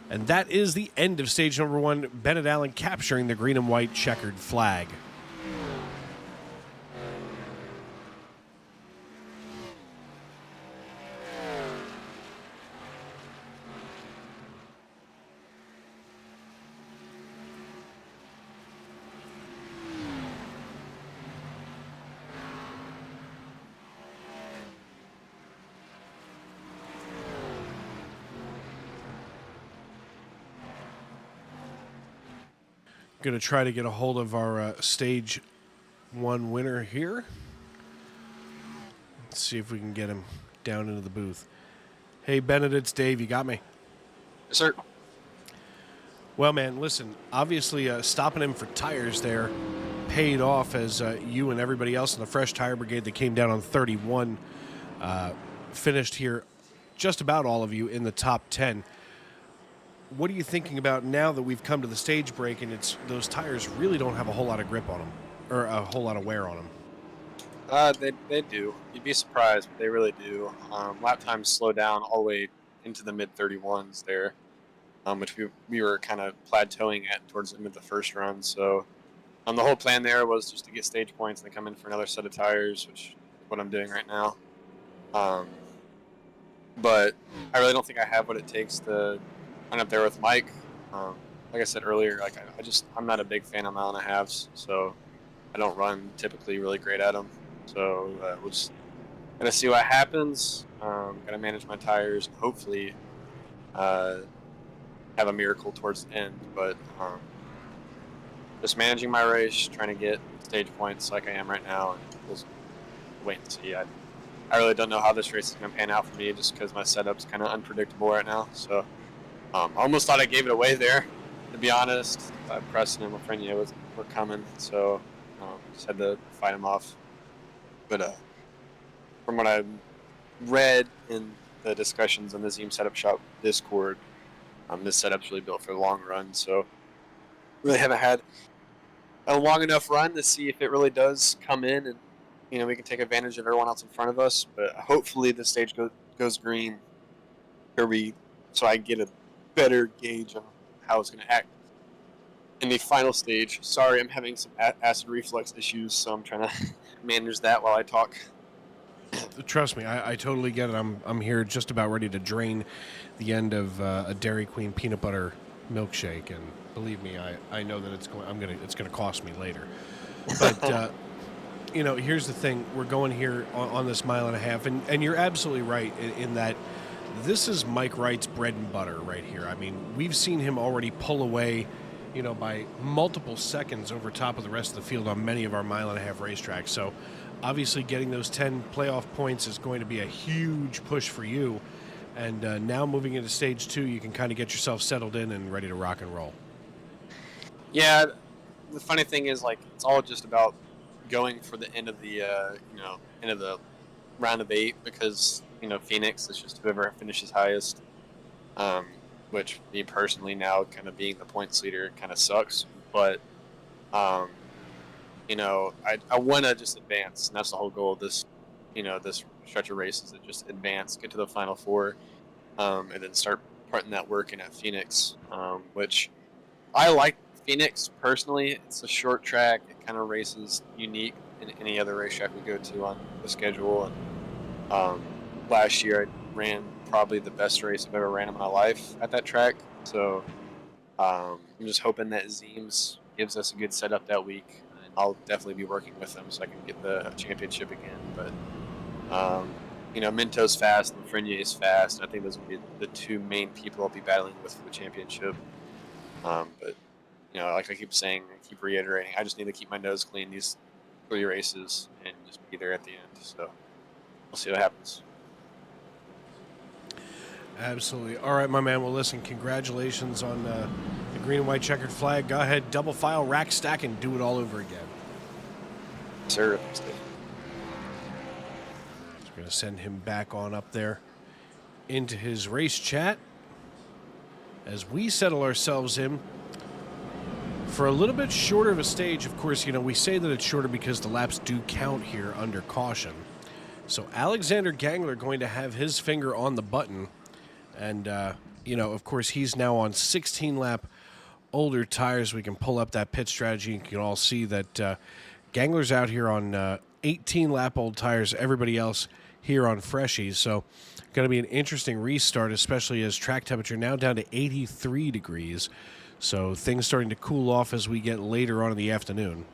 And that is the end of stage number 1. Bennett Allen capturing the green and white checkered flag. Going to try to get a hold of our stage 1 winner here. Let's see if we can get him down into the booth. Hey, Bennett, it's Dave. You got me? Yes, sir. Well, man, listen, obviously stopping him for tires there paid off, as you and everybody else in the Fresh Tire Brigade that came down on 31 finished here, just about all of you in the top 10. What are you thinking about now that we've come to the stage break and those tires really don't have a whole lot of grip on them, or a whole lot of wear on them? They do. You'd be surprised, but they really do. Lap times slow down all the way into the mid-31s there, which we were kind of plateauing at towards the end of the first run. So the whole plan there was just to get stage points and then come in for another set of tires, which is what I'm doing right now. But I really don't think I have what it takes to run up there with Mike. Like I said earlier, I'm not a big fan of 1.5 miles, so I don't run typically really great at them. So we're just gonna see what happens. Gotta manage my tires and hopefully have a miracle towards the end. But just managing my race, trying to get stage points like I am right now, and we'll wait and see. I really don't know how this race is gonna pan out for me, just because my setup's kind of unpredictable right now. So I almost thought I gave it away there, to be honest. Preston and Lafreniere were coming, so just had to fight them off. But from what I read in the discussions on the Zeem Setup Shop Discord, this setup's really built for the long run, so really haven't had a long enough run to see if it really does come in and we can take advantage of everyone else in front of us. But hopefully the stage goes green, so I get a better gauge of how it's going to act in the final stage. Sorry, I'm having some acid reflux issues, so I'm trying to manage that while I talk. Trust me, I totally get it. I'm here just about ready to drain the end of a Dairy Queen peanut butter milkshake, and believe me, I know that it's gonna cost me later. But here's the thing: we're going here on this mile and a half, and you're absolutely right in that this is Mike Wright's bread and butter right here. I mean, we've seen him already pull away, by multiple seconds over top of the rest of the field on many of our mile and a half racetracks. So obviously getting those 10 playoff points is going to be a huge push for you. And now moving into stage 2, you can kind of get yourself settled in and ready to rock and roll. Yeah, the funny thing is, like, it's all just about going for the end of the end of the round of 8, because Phoenix is just whoever finishes highest. Which, me personally, now kind of being the points leader kind of sucks, but I want to just advance, and that's the whole goal of this this stretch of races, to just advance, get to the final 4, and then start putting that work in at Phoenix, which I like. Phoenix personally, it's a short track. It kind of races unique in any other racetrack we go to on the schedule. And last year I ran probably the best race I've ever ran in my life at that track. So I'm just hoping that Zeems gives us a good setup that week. And I'll definitely be working with them so I can get the championship again. But Minto's fast and Frenier is fast. And I think those will be the 2 main people I'll be battling with for the championship. But like I keep saying, I keep reiterating, I just need to keep my nose clean these 3 races and just be there at the end. So we'll see what happens. Absolutely. All right, my man. Well, listen, congratulations on the green and white checkered flag. Go ahead, double file, rack stack, and do it all over again. Sir. So we're going to send him back on up there into his race chat as we settle ourselves in for a little bit shorter of a stage. Of course, we say that it's shorter because the laps do count here under caution. So Alexander Gangler going to have his finger on the button. And, of course, he's now on 16-lap older tires. We can pull up that pit strategy. You can all see that Gangler's out here on 18-lap old tires. Everybody else here on freshies. So going to be an interesting restart, especially as track temperature now down to 83 degrees. So things starting to cool off as we get later on in the afternoon.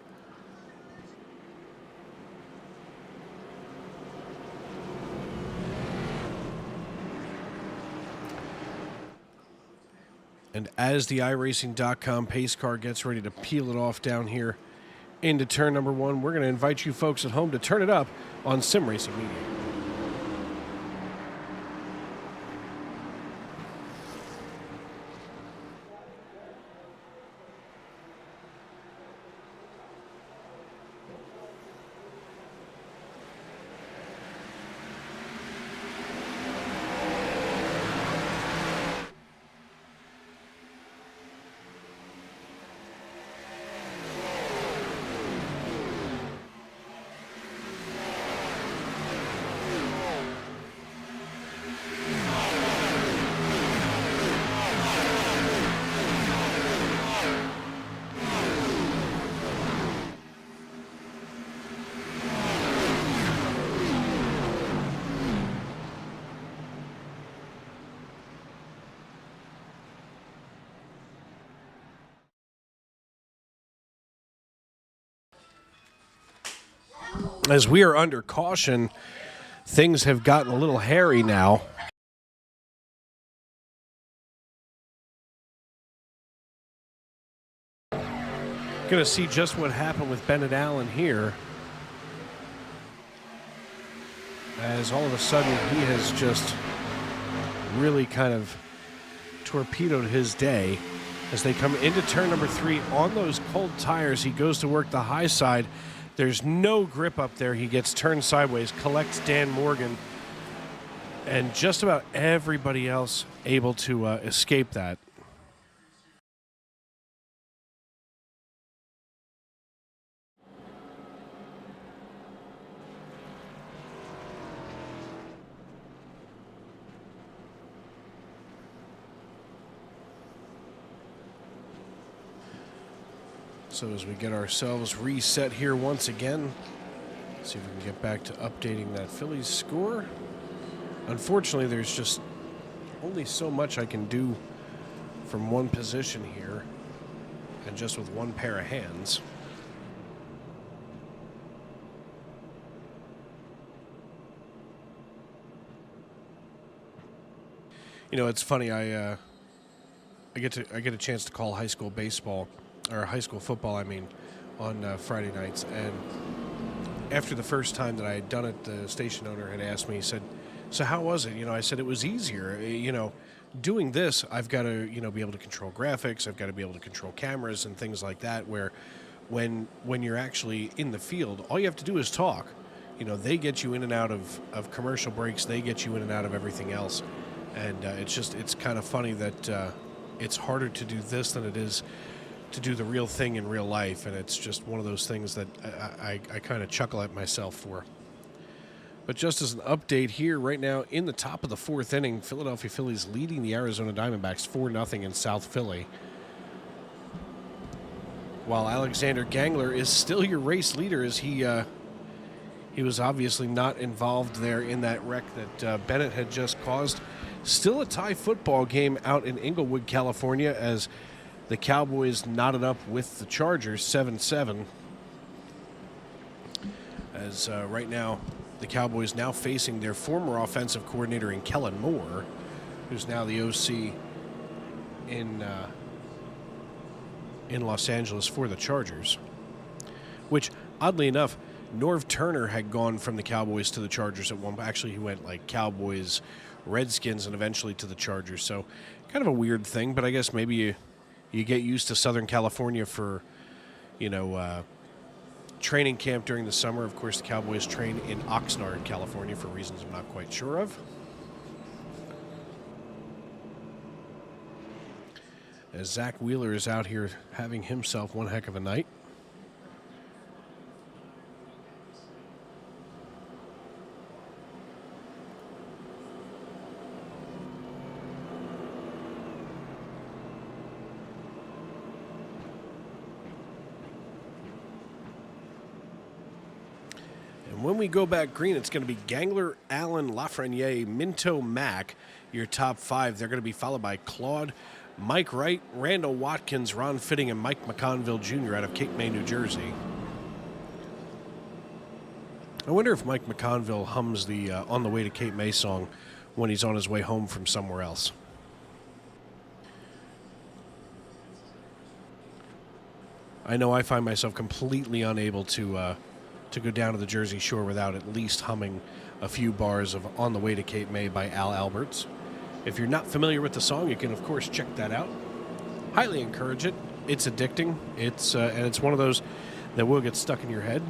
And as the iRacing.com pace car gets ready to peel it off down here into turn number 1, we're going to invite you folks at home to turn it up on Sim Racing Media. As we are under caution, things have gotten a little hairy now. Going to see just what happened with Bennett Allen here, as all of a sudden he has just really kind of torpedoed his day. As they come into turn number 3 on those cold tires, he goes to work the high side. There's no grip up there. He gets turned sideways, collects Dan Morgan, and just about everybody else able to escape that. So as we get ourselves reset here once again, See if we can get back to updating that Phillies score. Unfortunately, there's just only so much I can do from one position here, and just with one pair of hands. You know, it's funny. I get a chance to call high school baseball, or high school football, I mean, on Friday nights. And after the first time that I had done it, the station owner had asked me. He said, "So how was it?" You know, I said it was easier. You know, doing this, I've got to be able to control graphics. I've got to be able to control cameras and things like that. Where when you're actually in the field, all you have to do is talk. You know, they get you in and out of commercial breaks. They get you in and out of everything else. And it's kind of funny that it's harder to do this than it is to do the real thing in real life. And it's just one of those things that I kind of chuckle at myself for. But just as an update here, right now in the top of the fourth inning, Philadelphia Phillies leading the Arizona Diamondbacks 4-0 in South Philly. While Alexander Gangler is still your race leader, as he was obviously not involved there in that wreck that Bennett had just caused. Still a tie football game out in Inglewood, California, as the Cowboys knotted up with the Chargers 7-7. As right now, the Cowboys now facing their former offensive coordinator in Kellen Moore, who's now the OC in Los Angeles for the Chargers. Which, oddly enough, Norv Turner had gone from the Cowboys to the Chargers at one. Actually, he went like Cowboys, Redskins, and eventually to the Chargers. So, kind of a weird thing, but I guess maybe you get used to Southern California for, training camp during the summer. Of course, the Cowboys train in Oxnard, California, for reasons I'm not quite sure of. As Zach Wheeler is out here having himself one heck of a night. When we go back green, it's going to be Gangler, Allen, Lafreniere, Minto, Mack, your top five. They're going to be followed by Claude, Mike Wright, Randall Watkins, Ron Fitting, and Mike McConville Jr. out of Cape May, New Jersey. I wonder if Mike McConville hums the On the Way to Cape May song when he's on his way home from somewhere else. I know I find myself completely unable to go down to the Jersey Shore without at least humming a few bars of On the Way to Cape May by Al Alberts. If you're not familiar with the song, you can, of course, check that out. Highly encourage it. It's addicting. And it's one of those that will get stuck in your head.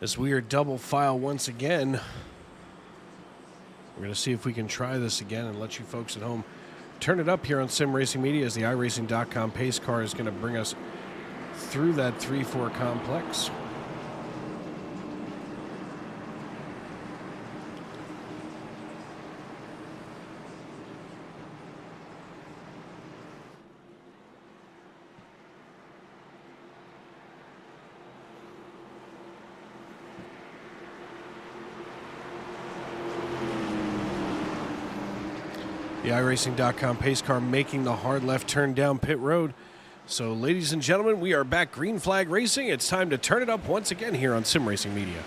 As we are double file once again, we're going to see if we can try this again and let you folks at home turn it up here on Sim Racing Media, as the iRacing.com pace car is going to bring us through that 3-4 complex. The iRacing.com pace car making the hard left turn down pit road. So, ladies and gentlemen, we are back green flag racing. It's time to turn it up once again here on Sim Racing Media.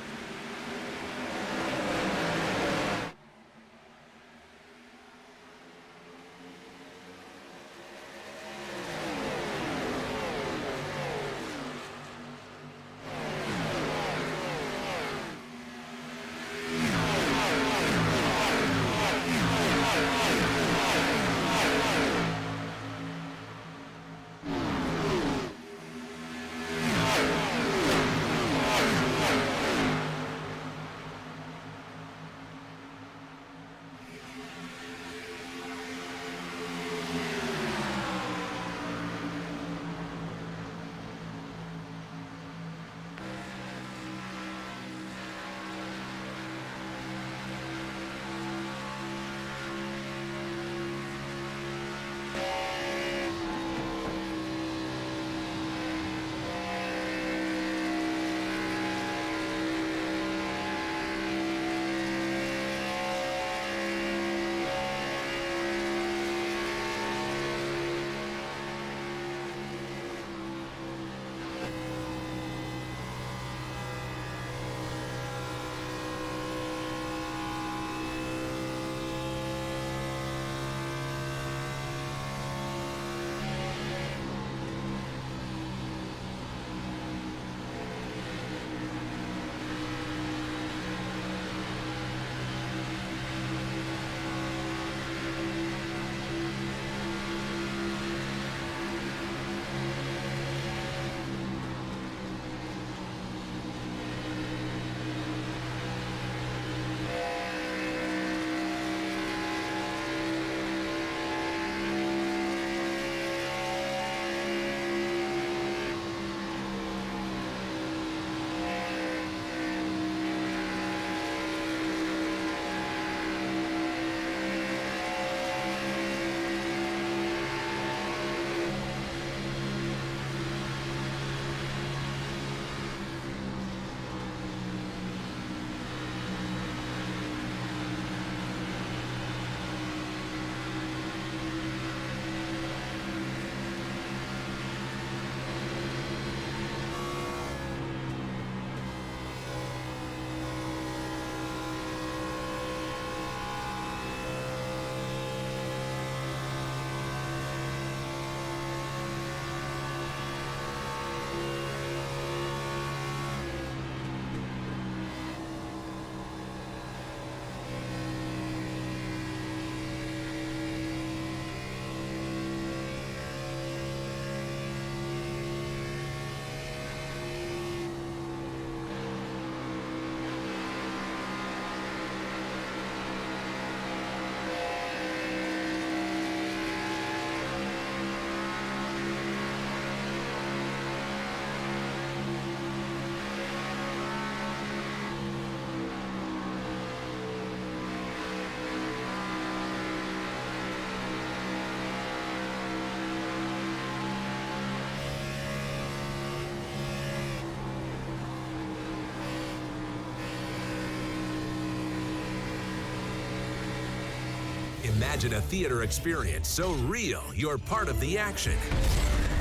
Imagine a theater experience so real you're part of the action.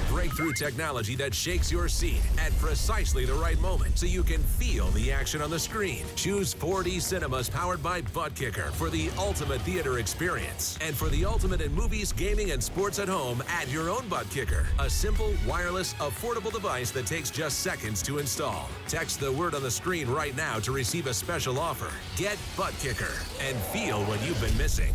Breakthrough technology that shakes your seat at precisely the right moment so you can feel the action on the screen. Choose 4D cinemas powered by Butt Kicker for the ultimate theater experience. And for the ultimate in movies, gaming, and sports at home, add your own Butt Kicker. A simple, wireless, affordable device that takes just seconds to install. Text the word on the screen right now to receive a special offer. Get Butt Kicker and feel what you've been missing.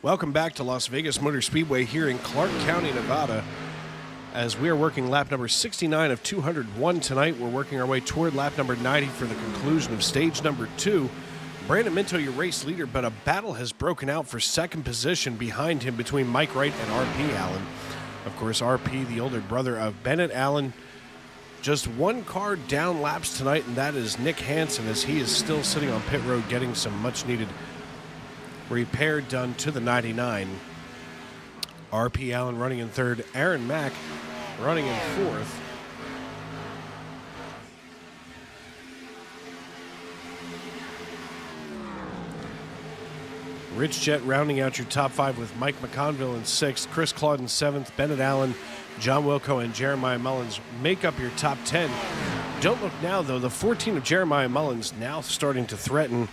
Welcome back to Las Vegas Motor Speedway here in Clark County, Nevada. As we are working lap number 69 of 201 tonight, we're working our way toward lap number 90 for the conclusion of stage number 2. Brandon Minto, your race leader, but a battle has broken out for second position behind him between Mike Wright and RP Allen. Of course, RP, the older brother of Bennett Allen, just one car down laps tonight, and that is Nick Hansen, as he is still sitting on pit road getting some much-needed repair done to the 99. RP Allen running in third, Aaron Mack running in fourth. Rich Jet rounding out your top 5 with Mike McConville in sixth, Chris Claude in seventh, Bennett Allen, John Wilco, and Jeremiah Mullins make up your top 10. Don't look now, though. The 14 of Jeremiah Mullins now starting to threaten.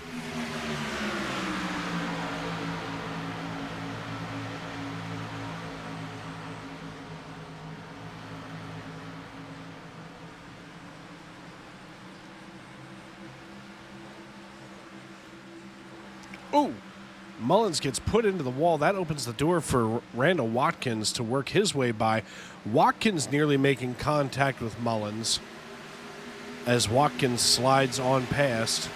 Ooh! Mullins gets put into the wall. That opens the door for Randall Watkins to work his way by. Watkins nearly making contact with Mullins as Watkins slides on past.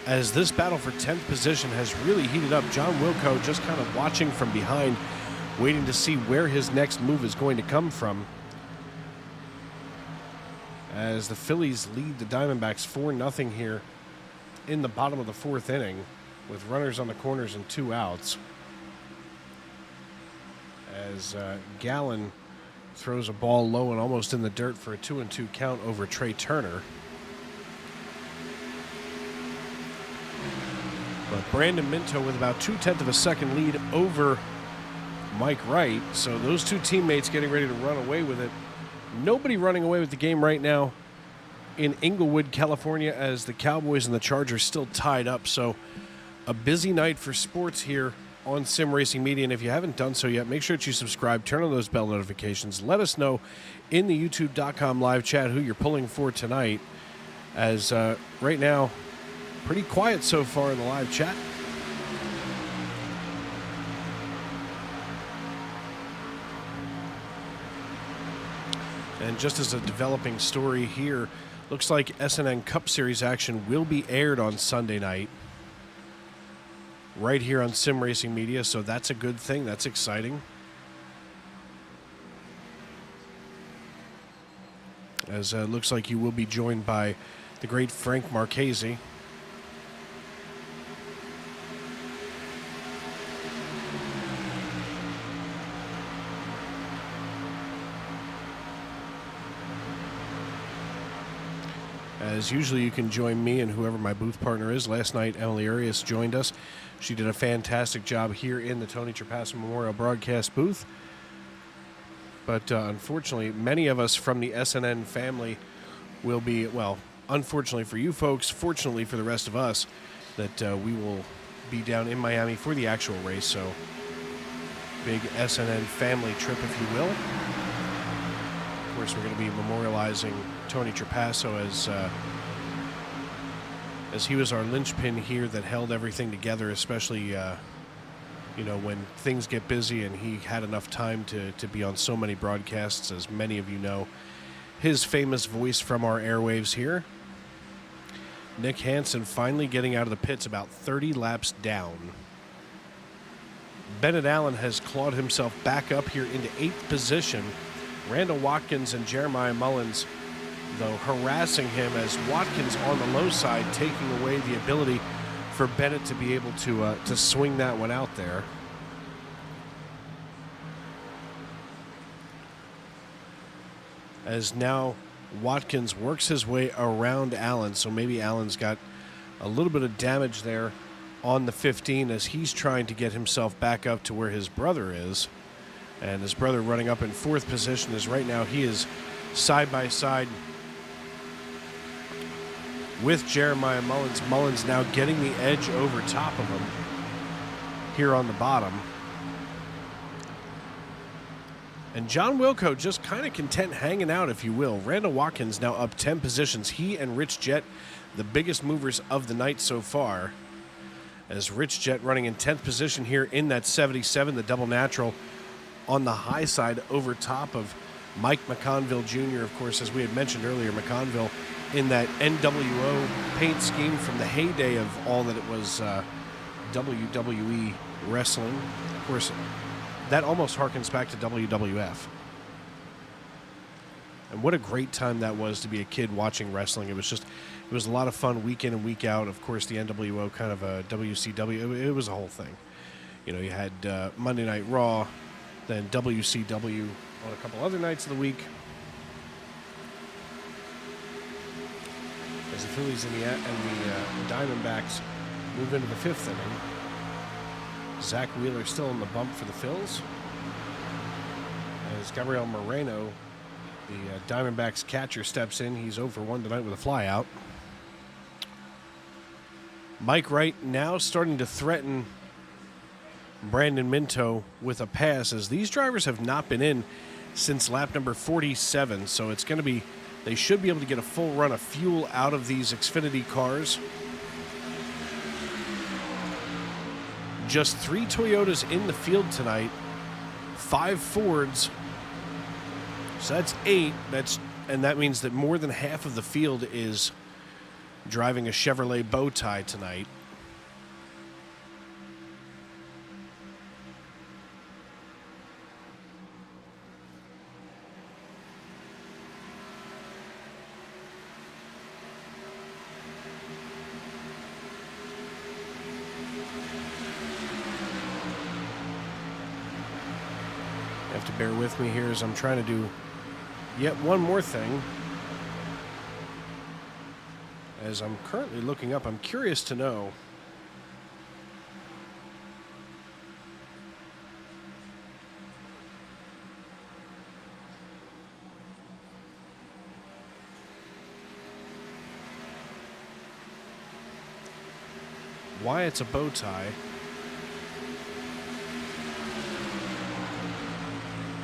As this battle for 10th position has really heated up, John Wilco just kind of watching from behind, waiting to see where his next move is going to come from. as the Phillies lead the Diamondbacks 4-0 here in the bottom of the fourth inning with runners on the corners and 2 outs. As Gallen throws a ball low and almost in the dirt for a 2-2 count over Trey Turner. But Brandon Minto with about 2/10 of a second lead over Mike Wright. So those two teammates getting ready to run away with it. Nobody running away with the game right now in Inglewood, California, as the Cowboys and the Chargers still tied up. So a busy night for sports here on Sim Racing Media. And if you haven't done so yet, make sure that you subscribe, turn on those bell notifications. Let us know in the youtube.com live chat who you're pulling for tonight, as right now, pretty quiet so far in the live chat. And just as a developing story here, looks like SNN Cup Series action will be aired on Sunday night right here on Sim Racing Media, so that's a good thing. That's exciting. As it looks like you will be joined by the great Frank Marchese. As usually, you can join me and whoever my booth partner is. Last night, Emily Arias joined us. She did a fantastic job here in the Tony Trapasso Memorial broadcast booth. But unfortunately, many of us from the SNN family will be, well, unfortunately for you folks, fortunately for the rest of us, that we will be down in Miami for the actual race. So, big SNN family trip, if you will. Of course, we're going to be memorializing Tony Trapasso as he was our linchpin here that held everything together, especially you know, when things get busy, and he had enough time to be on so many broadcasts, as many of you know. His famous voice from our airwaves here. Nick Hansen finally getting out of the pits about 30 laps down. Bennett Allen has clawed himself back up here into 8th position. Randall Watkins and Jeremiah Mullins, though, harassing him, as Watkins on the low side, taking away the ability for Bennett to be able to swing that one out there. As now Watkins works his way around Allen, so maybe Allen's got a little bit of damage there on the 15 as he's trying to get himself back up to where his brother is. And his brother running up in 4th position, as right now he is side by side with Jeremiah Mullins. Mullins now getting the edge over top of him here on the bottom. And John Wilco just kind of content hanging out, if you will. Randall Watkins now up 10 positions. He and Rich Jett, the biggest movers of the night so far, as Rich Jett running in 10th position here in that 77, the double natural, on the high side over top of Mike McConville Jr. Of course, as we had mentioned earlier, McConville in that NWO paint scheme from the heyday of all that it was WWE wrestling. Of course, that almost harkens back to WWF. And what a great time that was to be a kid watching wrestling. It was a lot of fun week in and week out. Of course, the NWO kind of a WCW, it was a whole thing. You know, you had Monday Night Raw, then WCW on a couple other nights of the week. As the Phillies and the Diamondbacks move into the 5th inning. Zach Wheeler still in the bump for the Phils. As Gabriel Moreno, the Diamondbacks catcher, steps in. He's 0 for 1 tonight with a flyout. Mike Wright now starting to threaten Brandon Minto with a pass, as these drivers have not been in since lap number 47. So it's going to be, they should be able to get a full run of fuel out of these Xfinity cars. Just 3 Toyotas in the field tonight, 5 Fords. So that's 8. And that means that more than half of the field is driving a Chevrolet bow tie tonight. You have to bear with me here as I'm trying to do yet one more thing. As I'm currently looking up, I'm curious to know why it's a bow tie.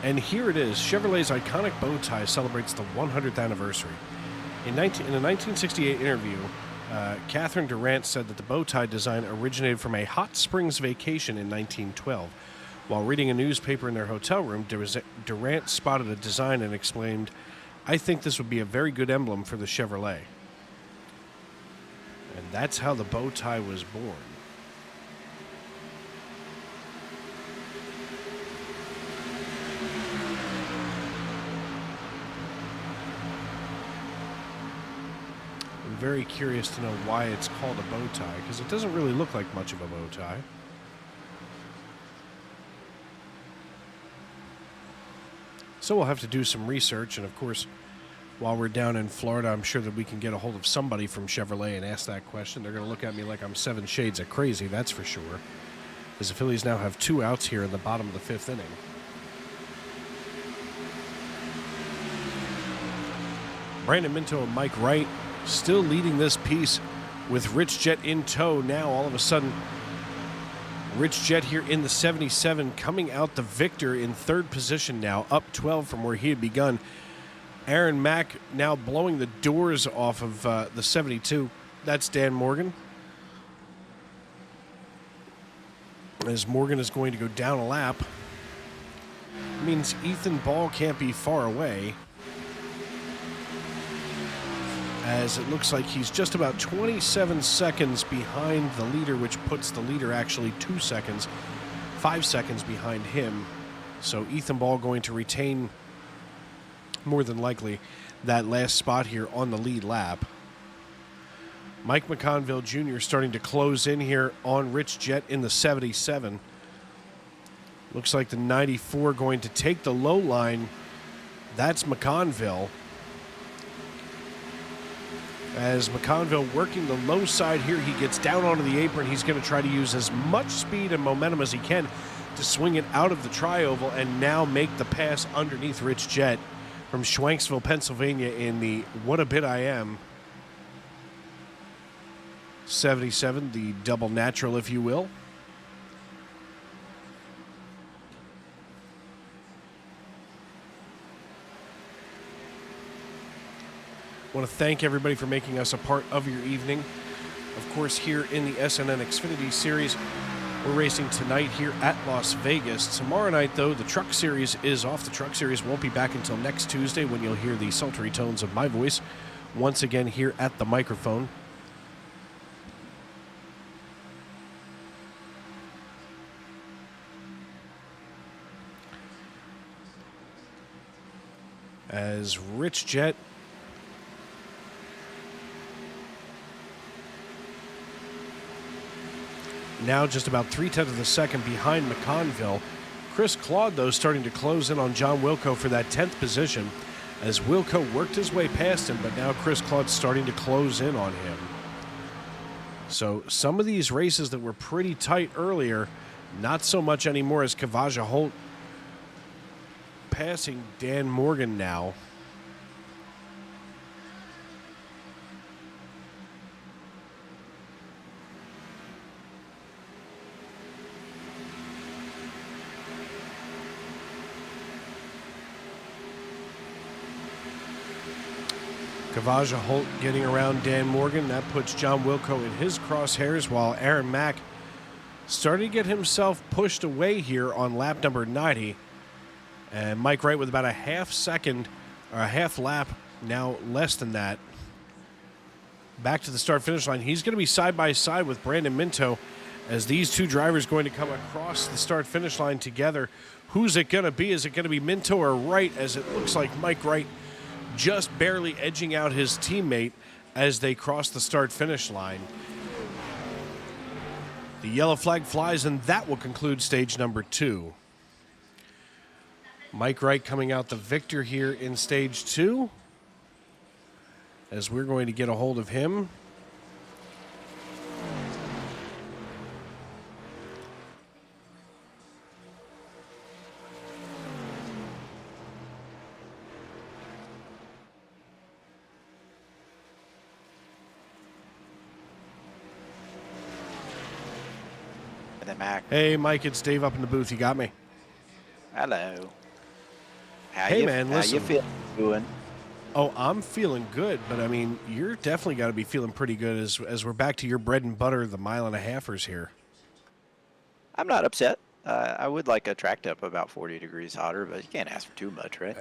And here it is. Chevrolet's iconic bow tie celebrates the 100th anniversary. In a 1968 interview, Catherine Durant said that the bow tie design originated from a hot springs vacation in 1912. While reading a newspaper in their hotel room, Durant spotted a design and exclaimed, "I think this would be a very good emblem for the Chevrolet." And that's how the bow tie was born. I'm very curious to know why it's called a bow tie, because it doesn't really look like much of a bow tie. So we'll have to do some research, and of course, while we're down in Florida, I'm sure that we can get a hold of somebody from Chevrolet and ask that question. They're going to look at me like I'm 7 shades of crazy, that's for sure. As the Phillies now have 2 outs here in the bottom of the 5th inning. Brandon Minto and Mike Wright still leading this piece with Rich Jett in tow. Now, all of a sudden, Rich Jett here in the 77 coming out the victor in 3rd position now, up 12 from where he had begun. Aaron Mack now blowing the doors off of the 72. That's Dan Morgan. As Morgan is going to go down a lap. It means Ethan Ball can't be far away, as it looks like he's just about 27 seconds behind the leader, which puts the leader actually 5 seconds behind him. So Ethan Ball going to retain, more than likely, that last spot here on the lead lap. Mike McConville Jr. starting to close in here on Rich Jett in the 77. Looks like the 94 going to take the low line. That's McConville. As McConville working the low side here, he gets down onto the apron. He's going to try to use as much speed and momentum as he can to swing it out of the tri-oval and now make the pass underneath Rich Jett from Schwanksville, Pennsylvania in the What a Bit I Am 77, the double natural, if you will. I want to thank everybody for making us a part of your evening. Of course, here in the SNN Xfinity Series, we're racing tonight here at Las Vegas. Tomorrow night, though, the Truck Series is off. The Truck Series won't be back until next Tuesday, when you'll hear the sultry tones of my voice once again here at the microphone. As Rich Jett now just about 3/10 of the second behind McConville. Chris Claude, though, starting to close in on John Wilco for that 10th position, as Wilco worked his way past him, but now Chris Claude's starting to close in on him. So some of these races that were pretty tight earlier, not so much anymore, as Kavaja Holt passing Dan Morgan now. Kavaja Holt getting around Dan Morgan. That puts John Wilco in his crosshairs, while Aaron Mack starting to get himself pushed away here on lap number 90. And Mike Wright with about a half second, or a half lap, now less than that, back to the start-finish line. He's going to be side by side with Brandon Minto, as these two drivers going to come across the start-finish line together. Who's it going to be? Is it going to be Minto or Wright? As it looks like Mike Wright just barely edging out his teammate as they cross the start-finish line. The yellow flag flies, and that will conclude stage number 2. Mike Wright coming out the victor here in stage 2, as we're going to get a hold of him. Mac. Hey, Mike, it's Dave up in the booth. You got me? Hello. Hey, man, listen. How you doing? Oh, I'm feeling good, but I mean, you're definitely got to be feeling pretty good as we're back to your bread and butter, the mile and a halfers here. I'm not upset. I would like a track temp about 40 degrees hotter, but you can't ask for too much, right?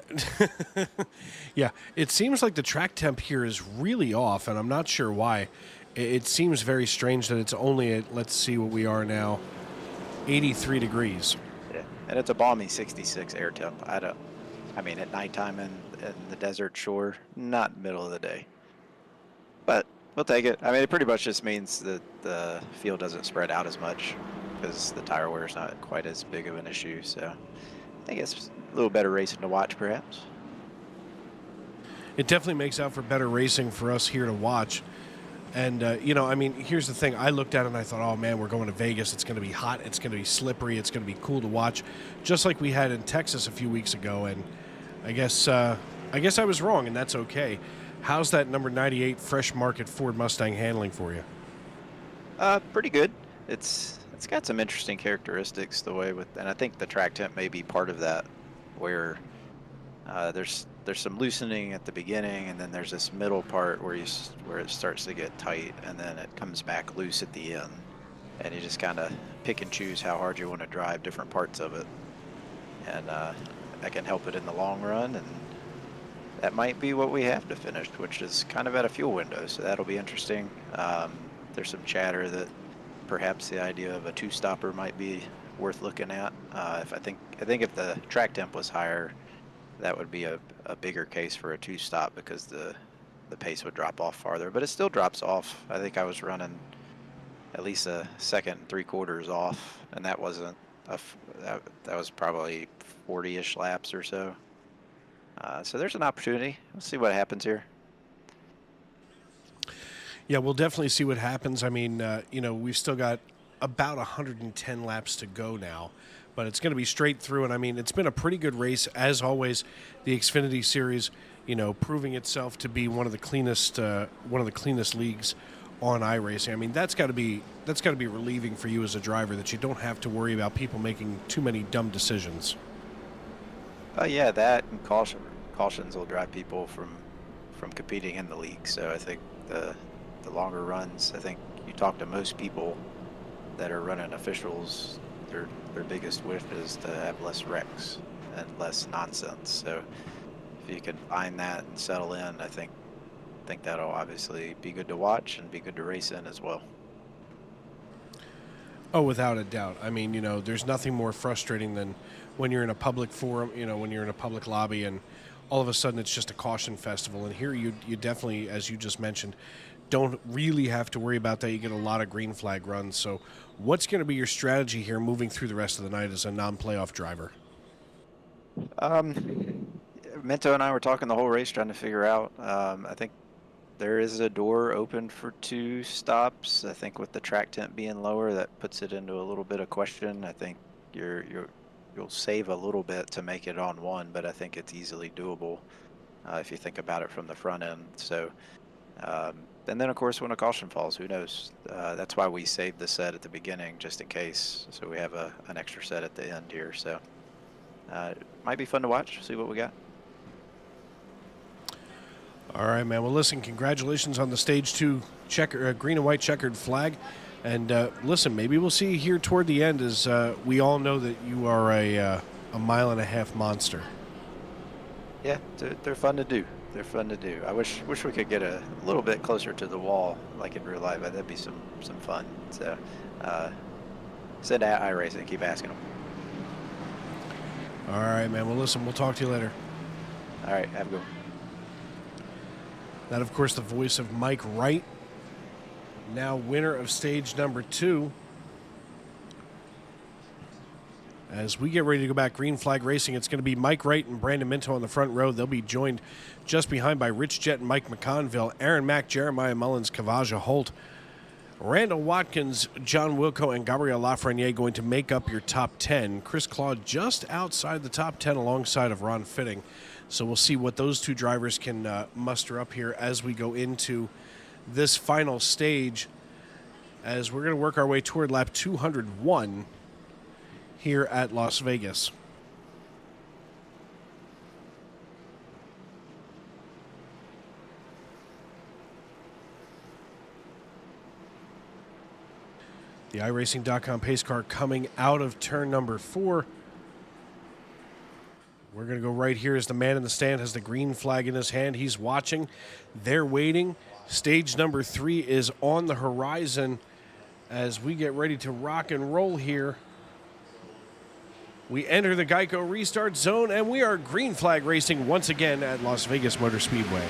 Yeah, it seems like the track temp here is really off, and I'm not sure why. It seems very strange that it's only at, let's see what we are now, 83 degrees. Yeah, and it's a balmy 66 air temp. I mean, at nighttime in the desert, sure, not middle of the day. But we'll take it. I mean, it pretty much just means that the field doesn't spread out as much because the tire wear is not quite as big of an issue. So I think it's a little better racing to watch, perhaps. It definitely makes out for better racing for us here to watch. And, you know, I mean, here's the thing. I looked at it and I thought, oh, man, we're going to Vegas. It's going to be hot. It's going to be slippery. It's going to be cool to watch, just like we had in Texas a few weeks ago. And I guess I was wrong, and that's okay. How's that number 98 Fresh Market Ford Mustang handling for you? Pretty good. It's got some interesting characteristics and I think the track temp may be part of that, where there's some loosening at the beginning, and then there's this middle part where it starts to get tight, and then it comes back loose at the end, and you just kind of pick and choose how hard you want to drive different parts of it, and that can help it in the long run, and that might be what we have to finish, which is kind of at a fuel window, so that'll be interesting. There's some chatter that perhaps the idea of a two-stopper might be worth looking at. I think if the track temp was higher, that would be a bigger case for a two-stop, because the pace would drop off farther. But it still drops off. I think I was running at least a second and 3/4 off, and that wasn't that was probably 40-ish laps or so. So there's an opportunity. Let's see what happens here. Yeah, we'll definitely see what happens. I mean, you know, we've still got about 110 laps to go now, but it's going to be straight through. And I mean, it's been a pretty good race as always. The Xfinity Series, you know, proving itself to be one of the cleanest leagues on iRacing. I mean, that's got to be relieving for you as a driver, that you don't have to worry about people making too many dumb decisions. Yeah, that and cautions will drive people from competing in the league. So I think the longer runs, I think you talk to most people that are running officials, their biggest wish is to have less wrecks and less nonsense. So if you can find that and settle in, I think that'll obviously be good to watch and be good to race in as well. Oh, without a doubt. I mean, you know, there's nothing more frustrating than when you're in a public forum, you know, when you're in a public lobby and all of a sudden it's just a caution festival. And here you definitely, as you just mentioned, don't really have to worry about that. You get a lot of green flag runs. So what's going to be your strategy here moving through the rest of the night as a non-playoff driver? Minto and I were talking the whole race, trying to figure out. I think there is a door open for two stops. I think with the track temp being lower, that puts it into a little bit of question. I think you'll save a little bit to make it on one, but I think it's easily doable if you think about it from the front end. So, and then of course when a caution falls, who knows? That's why we saved the set at the beginning, just in case. So we have an extra set at the end here. So it might be fun to watch. See what we got. All right, man. Well, listen, congratulations on the Stage 2 green and white checkered flag. And listen, maybe we'll see you here toward the end, as we all know that you are a mile-and-a-half monster. Yeah, they're fun to do. They're fun to do. I wish we could get a little bit closer to the wall, like in real life. That'd be some fun. So send out iRacing. Keep asking them. All right, man. Well, listen, we'll talk to you later. All right, have a good one. That, of course, the voice of Mike Wright, now winner of stage number 2. As we get ready to go back, green flag racing, it's going to be Mike Wright and Brandon Minto on the front row. They'll be joined just behind by Rich Jett and Mike McConville, Aaron Mack, Jeremiah Mullins, Kavaja Holt, Randall Watkins, John Wilco, and Gabriel Lafreniere going to make up your top 10. Chris Claude just outside the top 10 alongside of Ron Fitting. So we'll see what those two drivers can muster up here as we go into this final stage, as we're going to work our way toward lap 201 here at Las Vegas. The iRacing.com pace car coming out of turn number 4. We're going to go right here as the man in the stand has the green flag in his hand. He's watching. They're waiting. Stage number 3 is on the horizon as we get ready to rock and roll here. We enter the Geico restart zone, and we are green flag racing once again at Las Vegas Motor Speedway.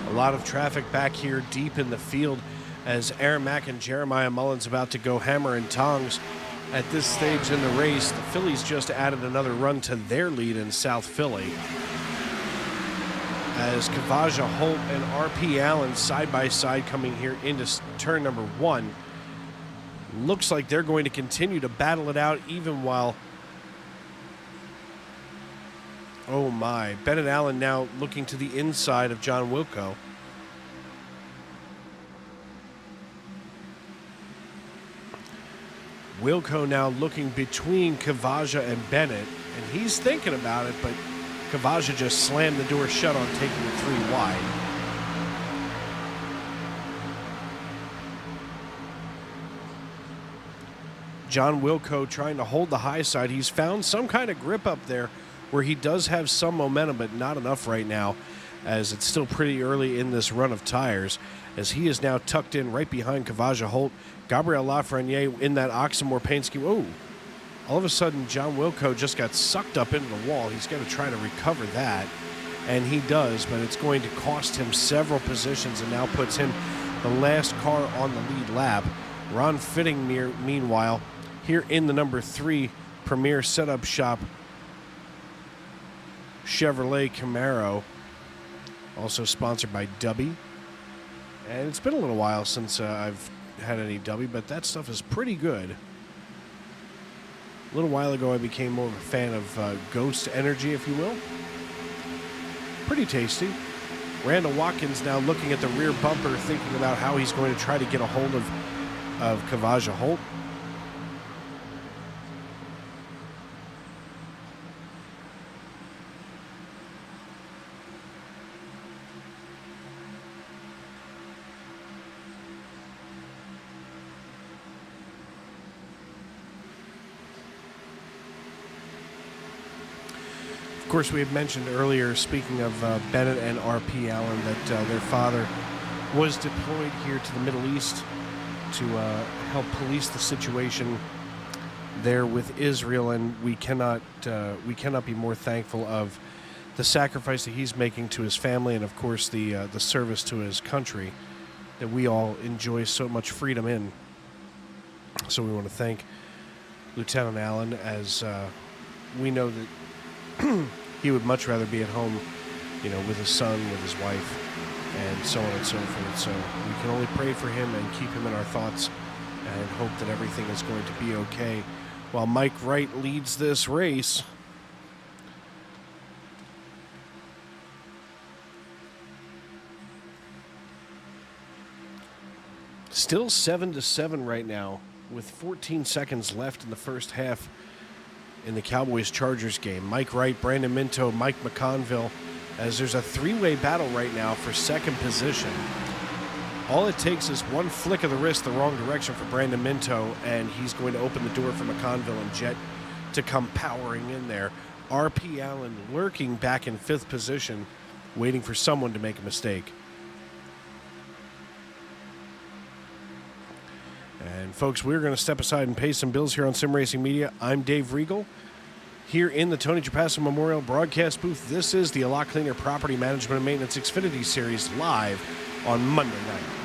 A lot of traffic back here deep in the field as Aaron Mack and Jeremiah Mullins about to go hammer and tongs at this stage in the race. The Phillies just added another run to their lead in South Philly, as Kavaja Holt and R.P. Allen side by side coming here into turn number 1. Looks like they're going to continue to battle it out even while, oh my, Bennett Allen now looking to the inside of John Wilco. Wilco now looking between Kavaja and Bennett, and he's thinking about it, but Kavaja just slammed the door shut on taking it 3 wide. John Wilco trying to hold the high side. He's found some kind of grip up there where he does have some momentum, but not enough right now, as it's still pretty early in this run of tires, as he is now tucked in right behind Kavaja Holt. Gabriel Lafreniere in that Oxmoor paint scheme. Oh, all of a sudden, John Wilco just got sucked up into the wall. He's got to try to recover that, and he does, but it's going to cost him several positions and now puts him the last car on the lead lap. Ron Fitting, meanwhile, here in the number 3 Premier Setup Shop Chevrolet Camaro, also sponsored by Dubby. And it's been a little while since I've had any Dubby, but that stuff is pretty good. A little while ago, I became more of a fan of Ghost Energy, if you will. Pretty tasty. Randall Watkins now looking at the rear bumper, thinking about how he's going to try to get a hold of Kavaja Holt. Of course, we had mentioned earlier, speaking of Bennett and R.P. Allen, that their father was deployed here to the Middle East to help police the situation there with Israel, and we cannot be more thankful of the sacrifice that he's making to his family, and of course the service to his country that we all enjoy so much freedom in. So we want to thank Lieutenant Allen, as we know that he would much rather be at home, with his son, with his wife, and so on and so forth. So we can only pray for him and keep him in our thoughts and hope that everything is going to be okay. While Mike Wright leads this race, still 7-7 right now, with 14 seconds left in the first half in the Cowboys-Chargers game. Mike Wright, Brandon Minto, Mike McConville, as there's a 3-way battle right now for second position. All it takes is one flick of the wrist the wrong direction for Brandon Minto, and he's going to open the door for McConville and Jett to come powering in there. R.P. Allen lurking back in 5th position, waiting for someone to make a mistake. And folks, we're going to step aside and pay some bills here on Sim Racing Media. I'm Dave Regal. Here in the Tony Trapasso Memorial Broadcast Booth, this is the A Lot Cleaner Property Management and Maintenance Xfinity Series live on Monday night.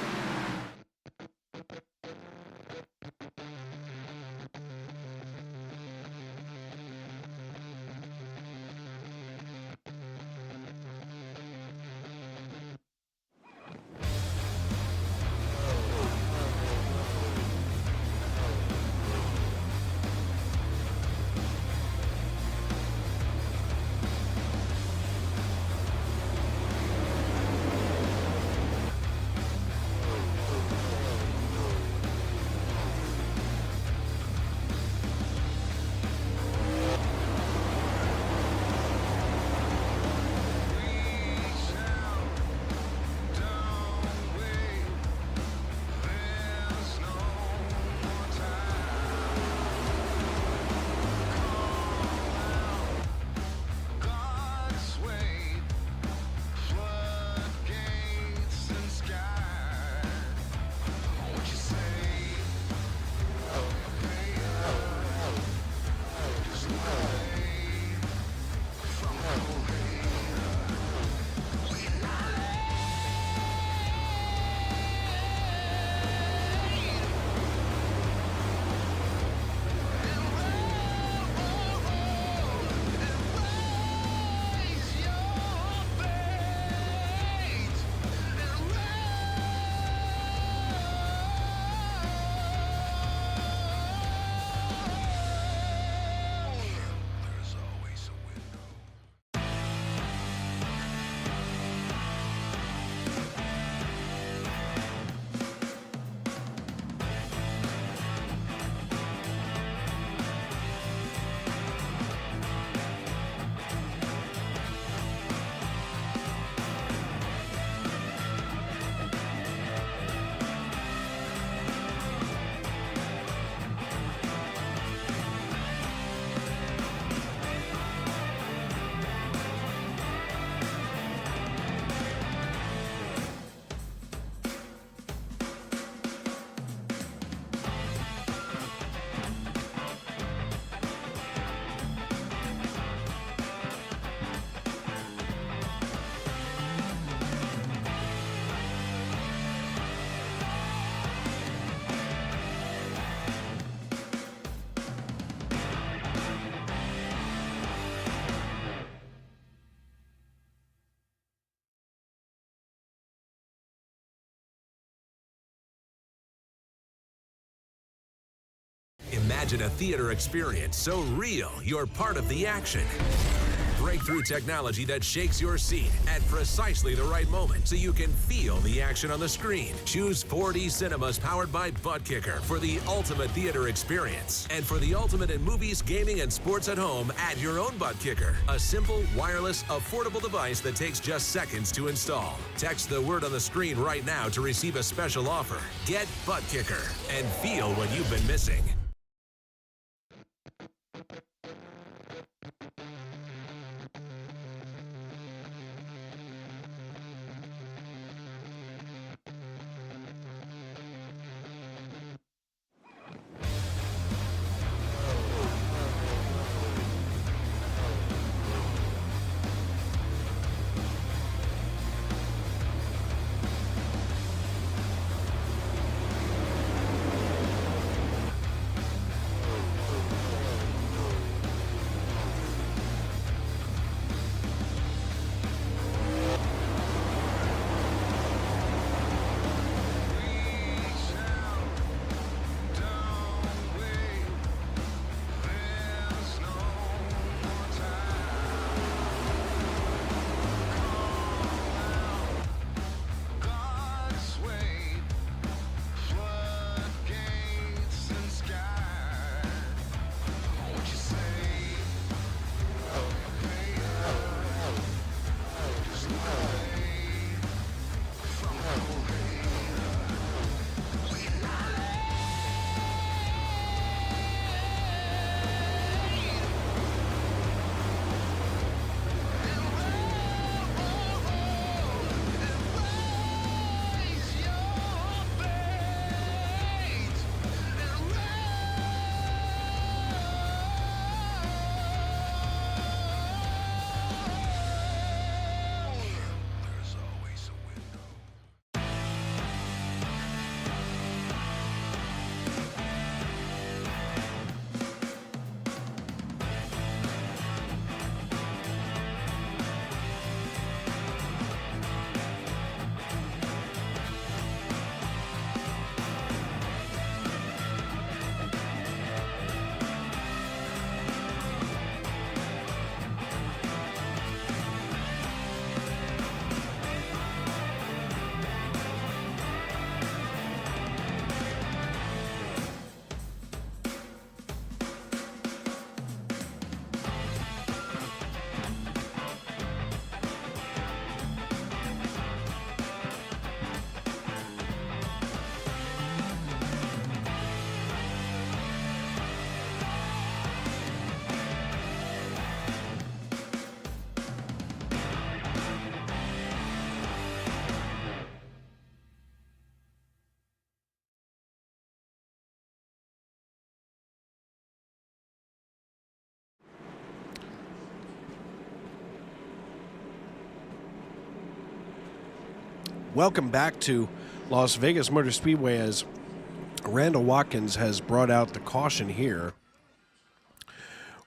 Imagine a theater experience so real you're part of the action. Breakthrough technology that shakes your seat at precisely the right moment so you can feel the action on the screen. Choose 4D cinemas powered by Butt Kicker for the ultimate theater experience. And for the ultimate in movies, gaming, and sports at home, add your own Butt Kicker. A simple, wireless, affordable device that takes just seconds to install. Text the word on the screen right now to receive a special offer. Get Butt Kicker and feel what you've been missing. Welcome back to Las Vegas Motor Speedway as Randall Watkins has brought out the caution here.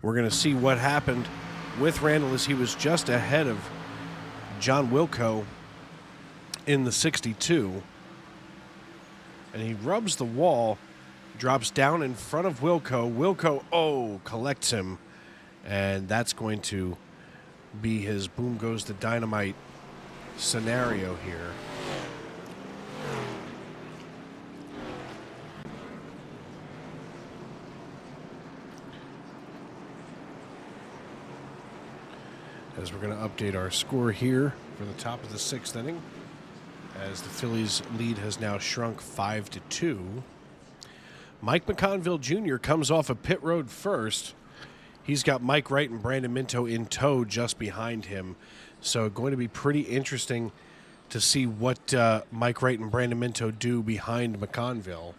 We're going to see what happened with Randall as he was just ahead of John Wilco in the 62. And he rubs the wall, drops down in front of Wilco. Wilco, collects him. And that's going to be his boom goes the dynamite scenario here. As we're going to update our score here for the top of the 6th inning, as the Phillies' lead has now shrunk 5-2. Mike McConville Jr. comes off of pit road first. He's got Mike Wright and Brandon Minto in tow just behind him. So going to be pretty interesting to see what Mike Wright and Brandon Minto do behind McConville.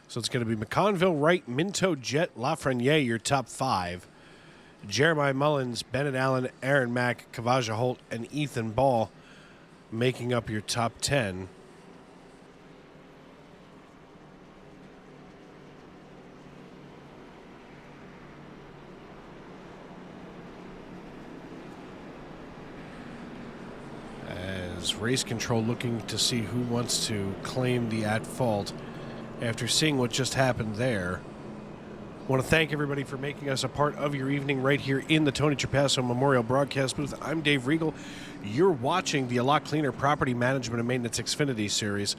So it's going to be McConville, Wright, Minto, Jet, Lafreniere, your top 5. Jeremiah Mullins, Bennett Allen, Aaron Mack, Kavaja Holt, and Ethan Ball making up your top 10. As race control looking to see who wants to claim the at fault after seeing what just happened there. I want to thank everybody for making us a part of your evening right here in the Tony Trapasso Memorial Broadcast Booth. I'm Dave Regal. You're watching the A Lot Cleaner Property Management and Maintenance Xfinity Series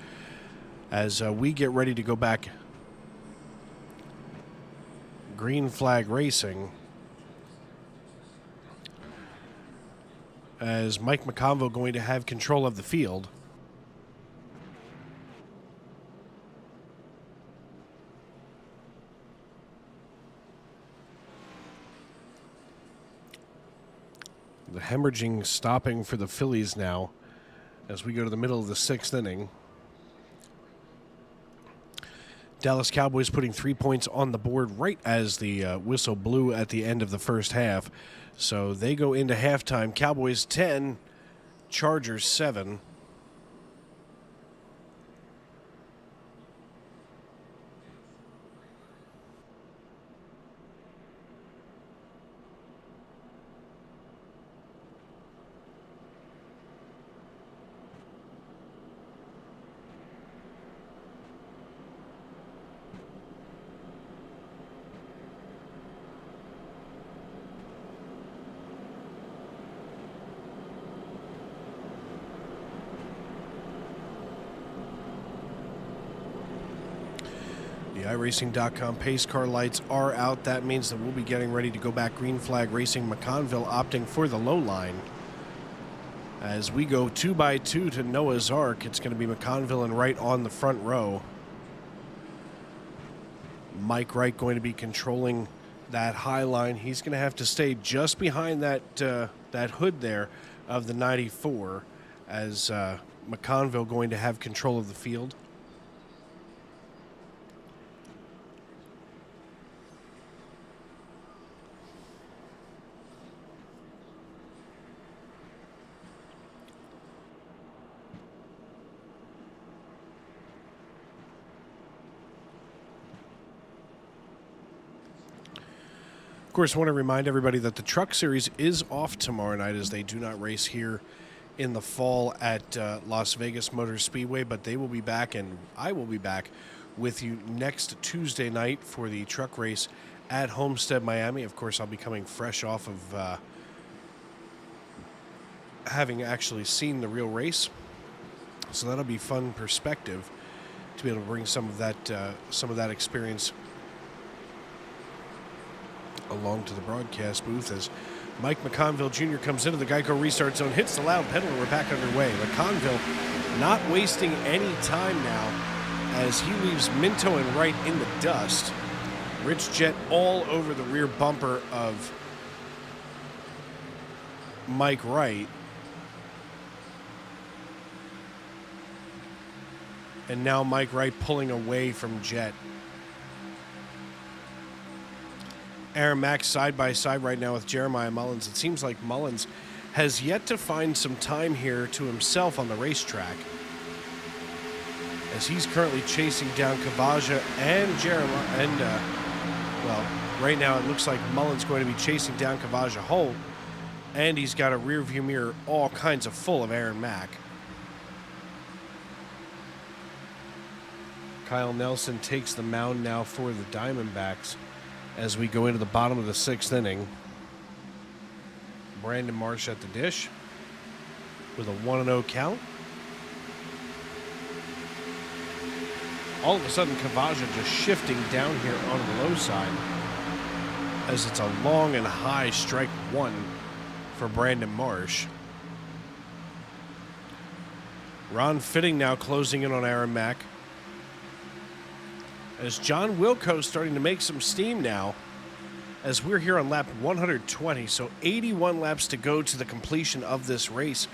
as we get ready to go back green flag racing. As Mike McConville going to have control of the field. The hemorrhaging stopping for the Phillies now as we go to the middle of the 6th inning. Dallas Cowboys putting 3 points on the board right as the whistle blew at the end of the first half. So they go into halftime. Cowboys 10, Chargers 7. The iRacing.com pace car lights are out. That means that we'll be getting ready to go back green flag racing. McConville opting for the low line. As we go 2x2 to Noah's Ark, it's going to be McConville and Wright on the front row. Mike Wright going to be controlling that high line. He's going to have to stay just behind that hood there of the 94 as McConville going to have control of the field. Of course, I want to remind everybody that the Truck Series is off tomorrow night as they do not race here in the fall at Las Vegas Motor Speedway, but they will be back and I will be back with you next Tuesday night for the truck race at Homestead, Miami. Of course, I'll be coming fresh off of having actually seen the real race, so that'll be fun perspective to be able to bring some of that experience along to the broadcast booth as Mike McConville Jr. comes into the Geico restart zone, hits the loud pedal, and we're back underway. McConville not wasting any time now as he leaves Minto and Wright in the dust. Rich Jet all over the rear bumper of Mike Wright. And now Mike Wright pulling away from Jet. Aaron Mack side by side right now with Jeremiah Mullins. It seems like Mullins has yet to find some time here to himself on the racetrack, as he's currently chasing down Kavaja and Jeremiah. And, well, right now it looks like Mullins going to be chasing down Kavaja Holt, and he's got a rear view mirror all kinds of full of Aaron Mack. Kyle Nelson takes the mound now for the Diamondbacks as we go into the bottom of the 6th inning. Brandon Marsh at the dish with a 1-0 count. All of a sudden, Kavaja just shifting down here on the low side, as it's a long and high strike one for Brandon Marsh. Ron Fitting now closing in on Aaron Mack, as John Wilco starting to make some steam now, as we're here on lap 120, so 81 laps to go to the completion of this race.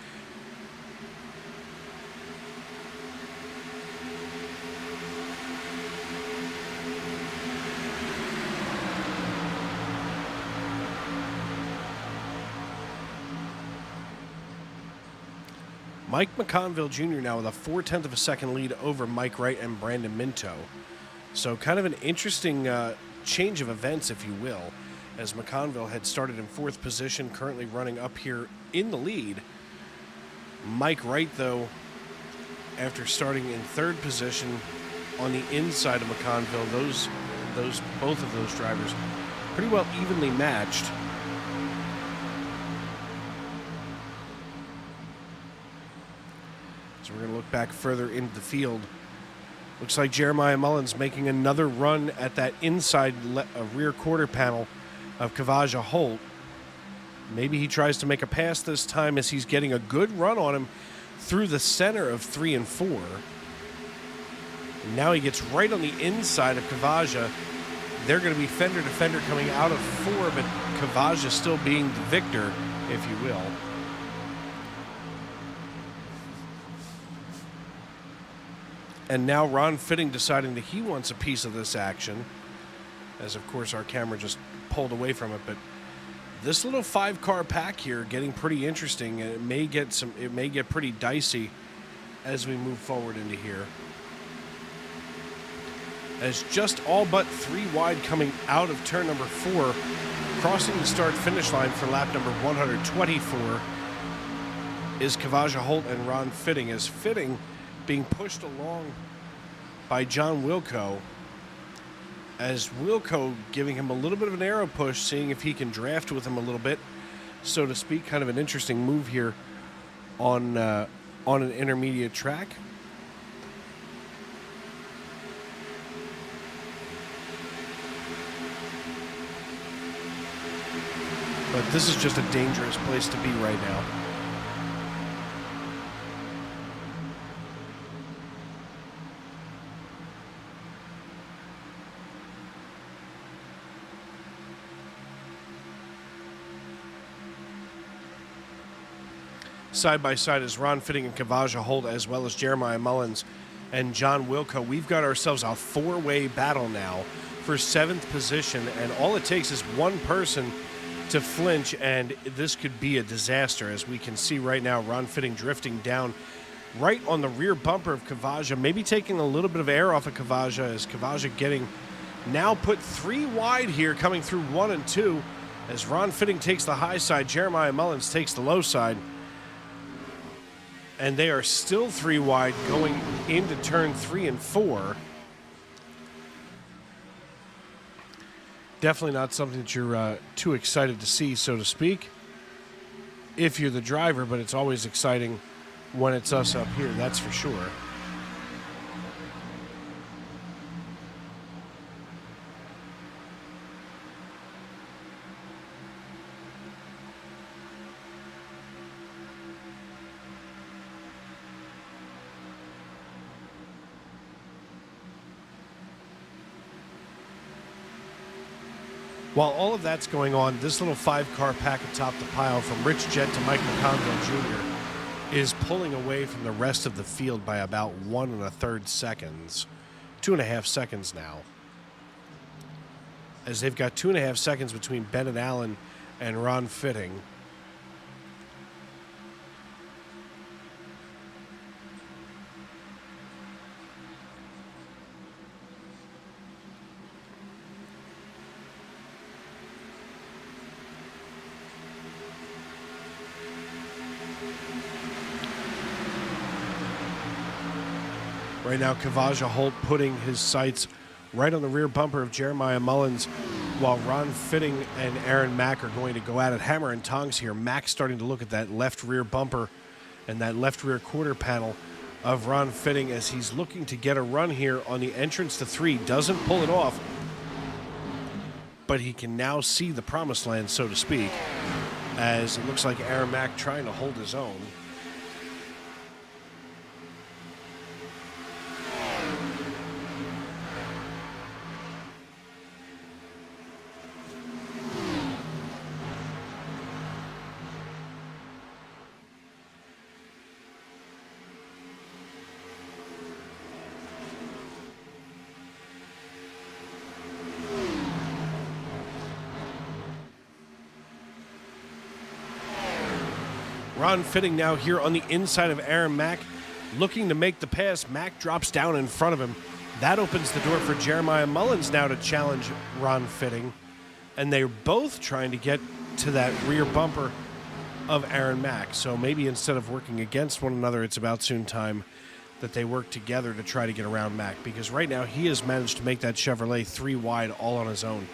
Mike McConville Jr. now with a 4/10 of a second lead over Mike Wright and Brandon Minto. So kind of an interesting change of events, if you will, as McConville had started in 4th position, currently running up here in the lead. Mike Wright, though, after starting in 3rd position on the inside of McConville, both of those drivers pretty well evenly matched. So we're going to look back further into the field. Looks like Jeremiah Mullins making another run at that inside rear quarter panel of Kavaja Holt. Maybe he tries to make a pass this time, as he's getting a good run on him through the center of 3 and 4. And now he gets right on the inside of Kavaja. They're going to be fender to fender coming out of 4, but Kavaja still being the victor, if you will. And now Ron Fitting deciding that he wants a piece of this action, as of course our camera just pulled away from it. But this little 5-car pack here getting pretty interesting, and it may get pretty dicey as we move forward into here. As just all but 3 wide coming out of turn number 4, crossing the start-finish line for lap number 124 is Kavaja Holt and Ron Fitting, as Fitting being pushed along by John Wilco, as Wilco giving him a little bit of an arrow push, seeing if he can draft with him a little bit, so to speak. Kind of an interesting move here on an intermediate track. But this is just a dangerous place to be right now. Side by side is Ron Fitting and Kavaja Holt, as well as Jeremiah Mullins and John Wilco. We've got ourselves a 4-way battle now for 7th position, and all it takes is one person to flinch, and this could be a disaster. As we can see right now, Ron Fitting drifting down right on the rear bumper of Kavaja, maybe taking a little bit of air off of Kavaja, as Kavaja getting now put 3 wide here, coming through 1 and 2, as Ron Fitting takes the high side, Jeremiah Mullins takes the low side. And they are still 3 wide going into turn 3 and 4. Definitely not something that you're too excited to see, so to speak, if you're the driver, but it's always exciting when it's us up here, that's for sure. While all of that's going on, this little 5-car pack atop the pile from Rich Jett to Mike McConville Jr. is pulling away from the rest of the field by about 1 1/3 seconds. 2.5 seconds now. as they've got 2.5 seconds between Bennett Allen and Ron Fitting. Right now, Kavaja Holt putting his sights right on the rear bumper of Jeremiah Mullins, while Ron Fitting and Aaron Mack are going to go at it hammer and tongs here. Mack starting to look at that left rear bumper and that left rear quarter panel of Ron Fitting as he's looking to get a run here on the entrance to 3. Doesn't pull it off, but he can now see the promised land, so to speak, as it looks like Aaron Mack trying to hold his own. Ron Fitting now here on the inside of Aaron Mack, looking to make the pass. Mack drops down in front of him. That opens the door for Jeremiah Mullins now to challenge Ron Fitting. And they're both trying to get to that rear bumper of Aaron Mack. So maybe instead of working against one another, it's about soon time that they work together to try to get around Mack. Because right now he has managed to make that Chevrolet 3 wide all on his own.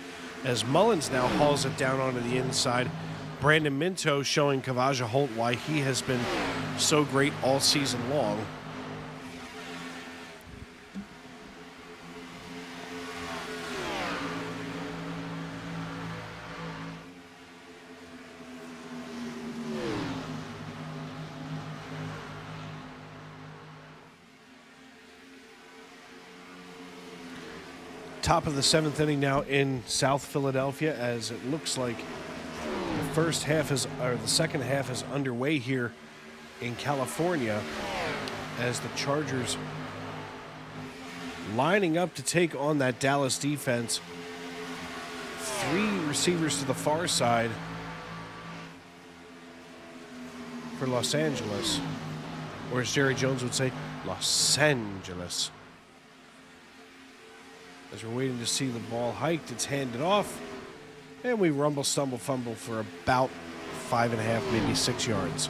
As Mullins now hauls it down onto the inside, Brandon Minto showing Kavaja Holt why he has been so great all season long. Top of the 7th inning now in South Philadelphia, as it looks like the second half is underway here in California, as the Chargers lining up to take on that Dallas defense. 3 receivers to the far side for Los Angeles, or as Jerry Jones would say, Los Angeles. As we're waiting to see the ball hiked, it's handed off. And we rumble, stumble, fumble for about 5.5, maybe 6 yards.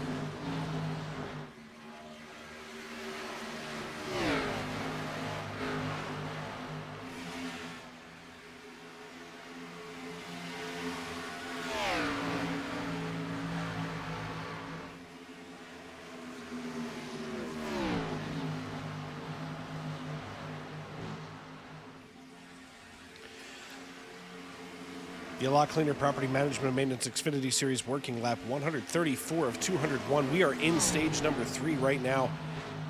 The Lot Cleaner Property Management and Maintenance Xfinity Series working lap 134 of 201. We are in stage number 3 right now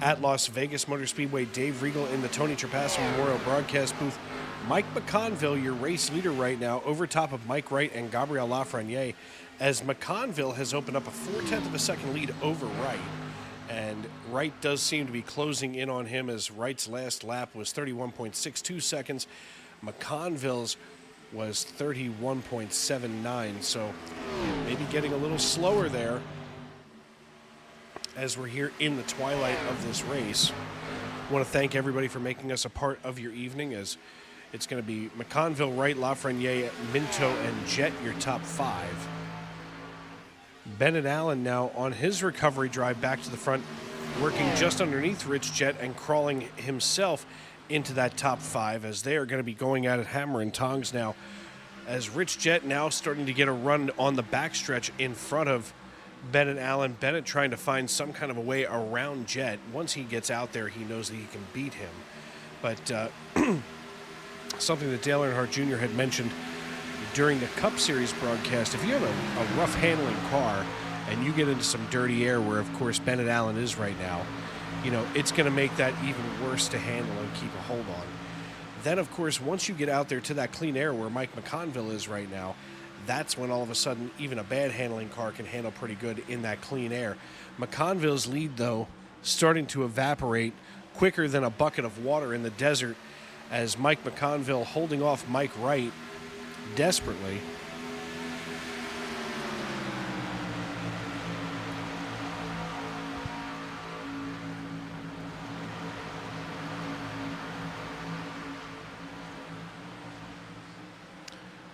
at Las Vegas Motor Speedway. Dave Regal in the Tony Trapasso Memorial Broadcast booth. Mike McConville, your race leader right now, over top of Mike Wright and Gabriel Lafreniere, as McConville has opened up a 0.4 of a second lead over Wright. And Wright does seem to be closing in on him, as Wright's last lap was 31.62 seconds. McConville's was 31.79, so maybe getting a little slower there as we're here in the twilight of this race. I want to thank everybody for making us a part of your evening, as it's going to be McConville, Wright, Lafreniere, Minto, and Jet, your top 5. Bennett Allen now on his recovery drive back to the front, working just underneath Rich Jet and crawling himself into that top 5, as they are going to be going at it hammer and tongs now, as Rich Jet now starting to get a run on the backstretch in front of Bennett Allen. Bennett trying to find some kind of a way around Jet. Once he gets out there, he knows that he can beat him. But something that Dale Earnhardt Jr. had mentioned during the Cup Series broadcast, if you have a rough handling car and you get into some dirty air, where of course Bennett Allen is right now, you know, it's going to make that even worse to handle and keep a hold on. Then, of course, once you get out there to that clean air where Mike McConville is right now, that's when all of a sudden even a bad handling car can handle pretty good in that clean air. McConville's lead, though, starting to evaporate quicker than a bucket of water in the desert, as Mike McConville holding off Mike Wright desperately.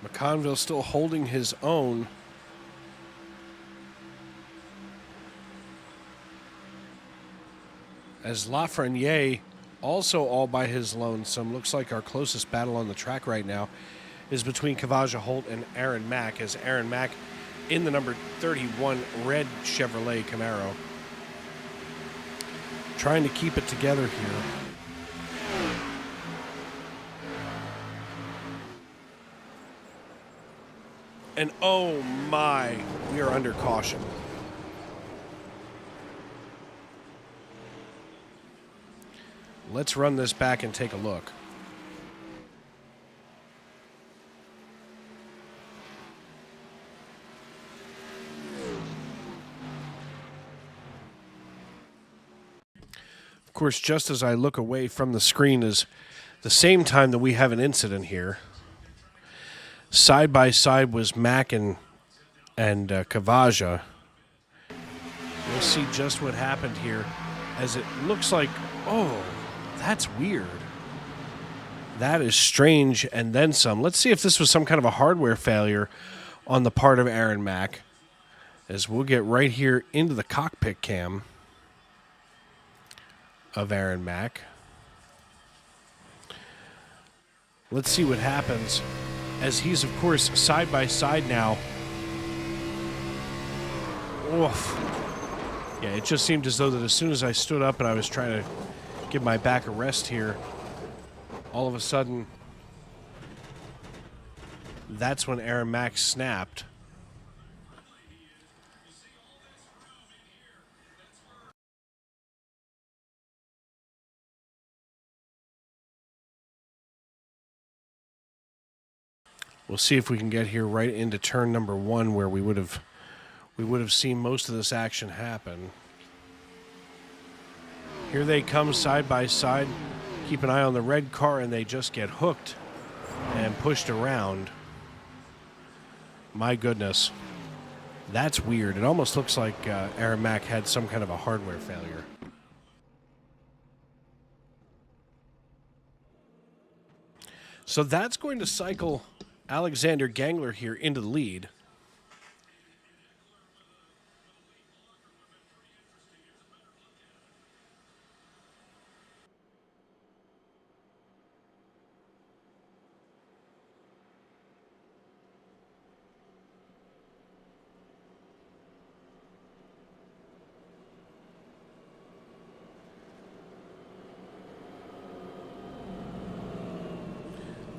McConville still holding his own. As Lafreniere also all by his lonesome. Looks like our closest battle on the track right now is between Kavaja Holt and Aaron Mack, as Aaron Mack in the number 31 red Chevrolet Camaro, trying to keep it together here. And oh my, we are under caution. Let's run this back and take a look. Of course, just as I look away from the screen is the same time that we have an incident here. Side by side was Mack and Kavaja. We'll see just what happened here, as it looks like, oh, that's weird. That is strange and then some. Let's see if this was some kind of a hardware failure on the part of Aaron Mack, as we'll get right here into the cockpit cam of Aaron Mack. Let's see what happens, as he's, of course, side by side now. Oof. Yeah, it just seemed as though that as soon as I stood up and I was trying to give my back a rest here, all of a sudden, that's when Aaron Mack snapped. We'll see if we can get here right into turn number 1, where we would have seen most of this action happen. Here they come side by side. Keep an eye on the red car, and they just get hooked and pushed around. My goodness. That's weird. It almost looks like Aaron Mack had some kind of a hardware failure. So that's going to cycle Alexander Gangler here into the lead.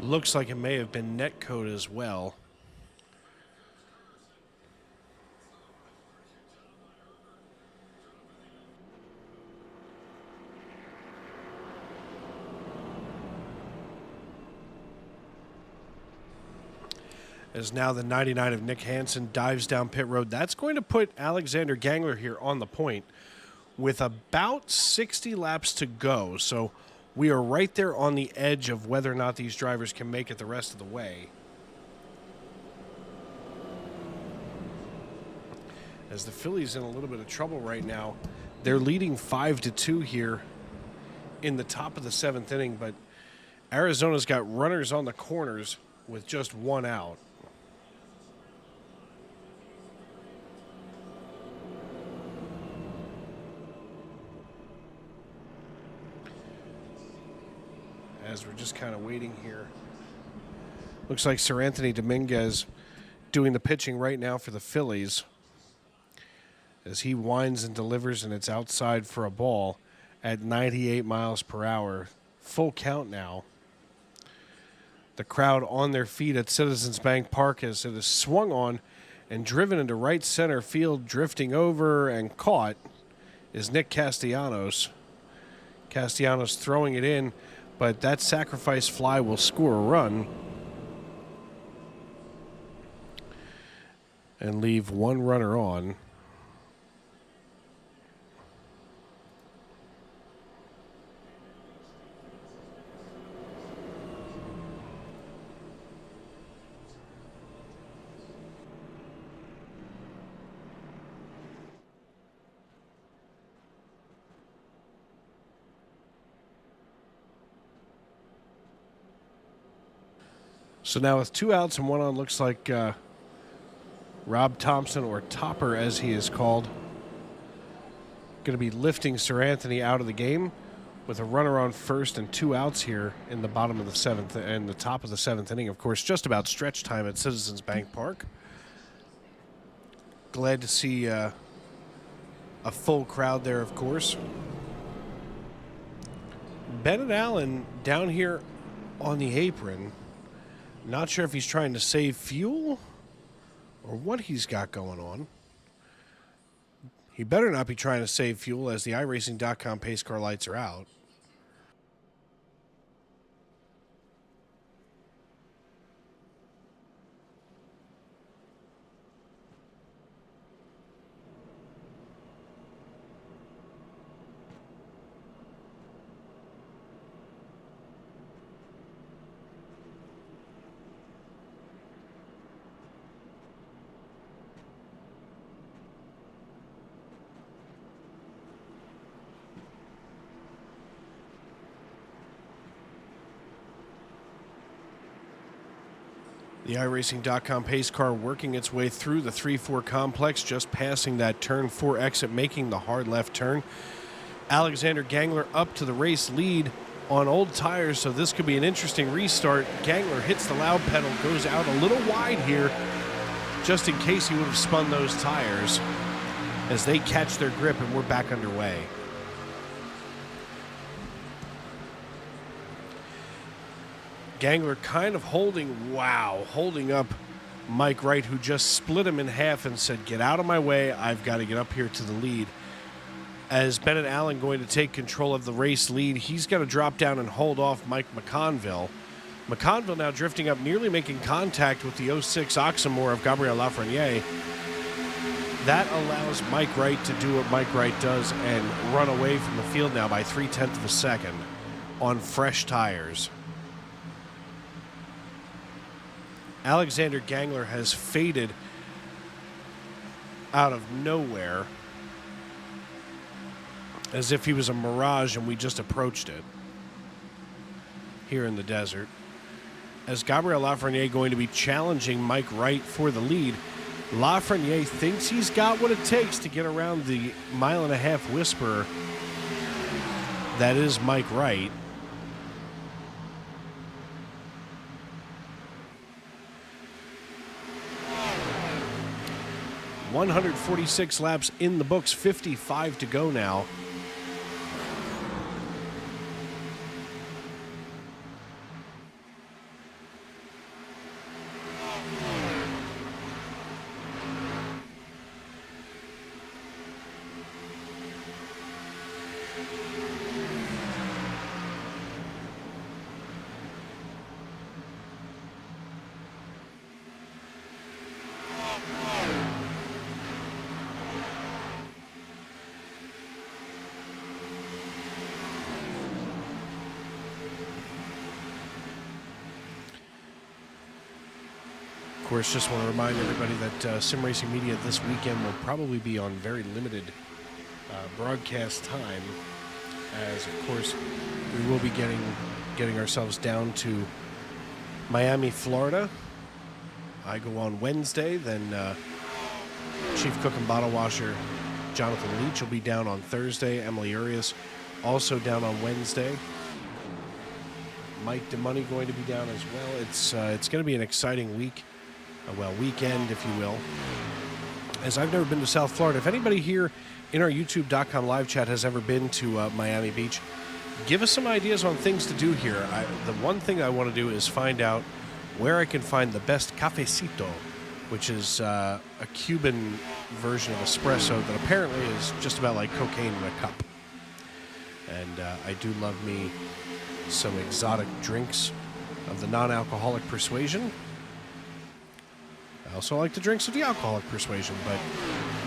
Looks like it may have been netcode as well. As now the 99 of Nick Hansen dives down pit road. That's going to put Alexander Gangler here on the point with about 60 laps to go. So we are right there on the edge of whether or not these drivers can make it the rest of the way. As the Phillies in a little bit of trouble right now. They're leading 5-2 here in the top of the 7th inning, but Arizona's got runners on the corners with just one out. As we're just kind of waiting here. Looks like Sir Anthony Dominguez doing the pitching right now for the Phillies, as he winds and delivers, and it's outside for a ball at 98 miles per hour. Full count now. The crowd on their feet at Citizens Bank Park as it is swung on and driven into right center field. Drifting over and caught is Nick Castellanos. Castellanos throwing it in, but that sacrifice fly will score a run and leave one runner on. So now with 2 outs and 1 on, looks like Rob Thompson, or Topper as he is called, going to be lifting Sir Anthony out of the game with a runner on first and 2 outs here in the bottom of the 7th and the top of the 7th inning. Of course, just about stretch time at Citizens Bank Park. Glad to see a full crowd there, of course. Bennett Allen down here on the apron. Not sure if he's trying to save fuel or what he's got going on. He better not be trying to save fuel, as the iRacing.com pace car lights are out. The iRacing.com pace car working its way through the 3-4 complex, just passing that turn 4 exit, making the hard left turn. Alexander Gangler up to the race lead on old tires, so this could be an interesting restart. Gangler hits the loud pedal, goes out a little wide here, just in case he would have spun those tires, as they catch their grip and we're back underway. Gangler kind of holding up Mike Wright, who just split him in half and said, "Get out of my way, I've got to get up here to the lead." As Bennett Allen going to take control of the race lead, he's got to drop down and hold off Mike McConville. McConville now drifting up, nearly making contact with the 06 Oxmoor of Gabriel Lafreniere. That allows Mike Wright to do what Mike Wright does and run away from the field now by 0.3 of a second on fresh tires. Alexander Gangler has faded out of nowhere, as if he was a mirage and we just approached it here in the desert. As Gabriel Lafreniere going to be challenging Mike Wright for the lead. Lafreniere thinks he's got what it takes to get around the 1.5-mile whisperer that is Mike Wright. .146 laps in the books, 55 to go now. Of course, just want to remind everybody that Sim Racing Media this weekend will probably be on very limited broadcast time, as of course we will be getting ourselves down to Miami, Florida. I go on Wednesday, then Chief Cook and Bottle Washer Jonathan Leach will be down on Thursday. Emily Urias also down on Wednesday. Mike DeMoney going to be down as well. It's going to be an exciting week. Weekend, if you will. As I've never been to South Florida. If anybody here in our YouTube.com live chat has ever been to Miami Beach, give us some ideas on things to do here. The one thing I want to do is find out where I can find the best cafecito, which is a Cuban version of espresso that apparently is just about like cocaine in a cup. And I do love me some exotic drinks of the non-alcoholic persuasion. I also like the drinks of the alcoholic persuasion, but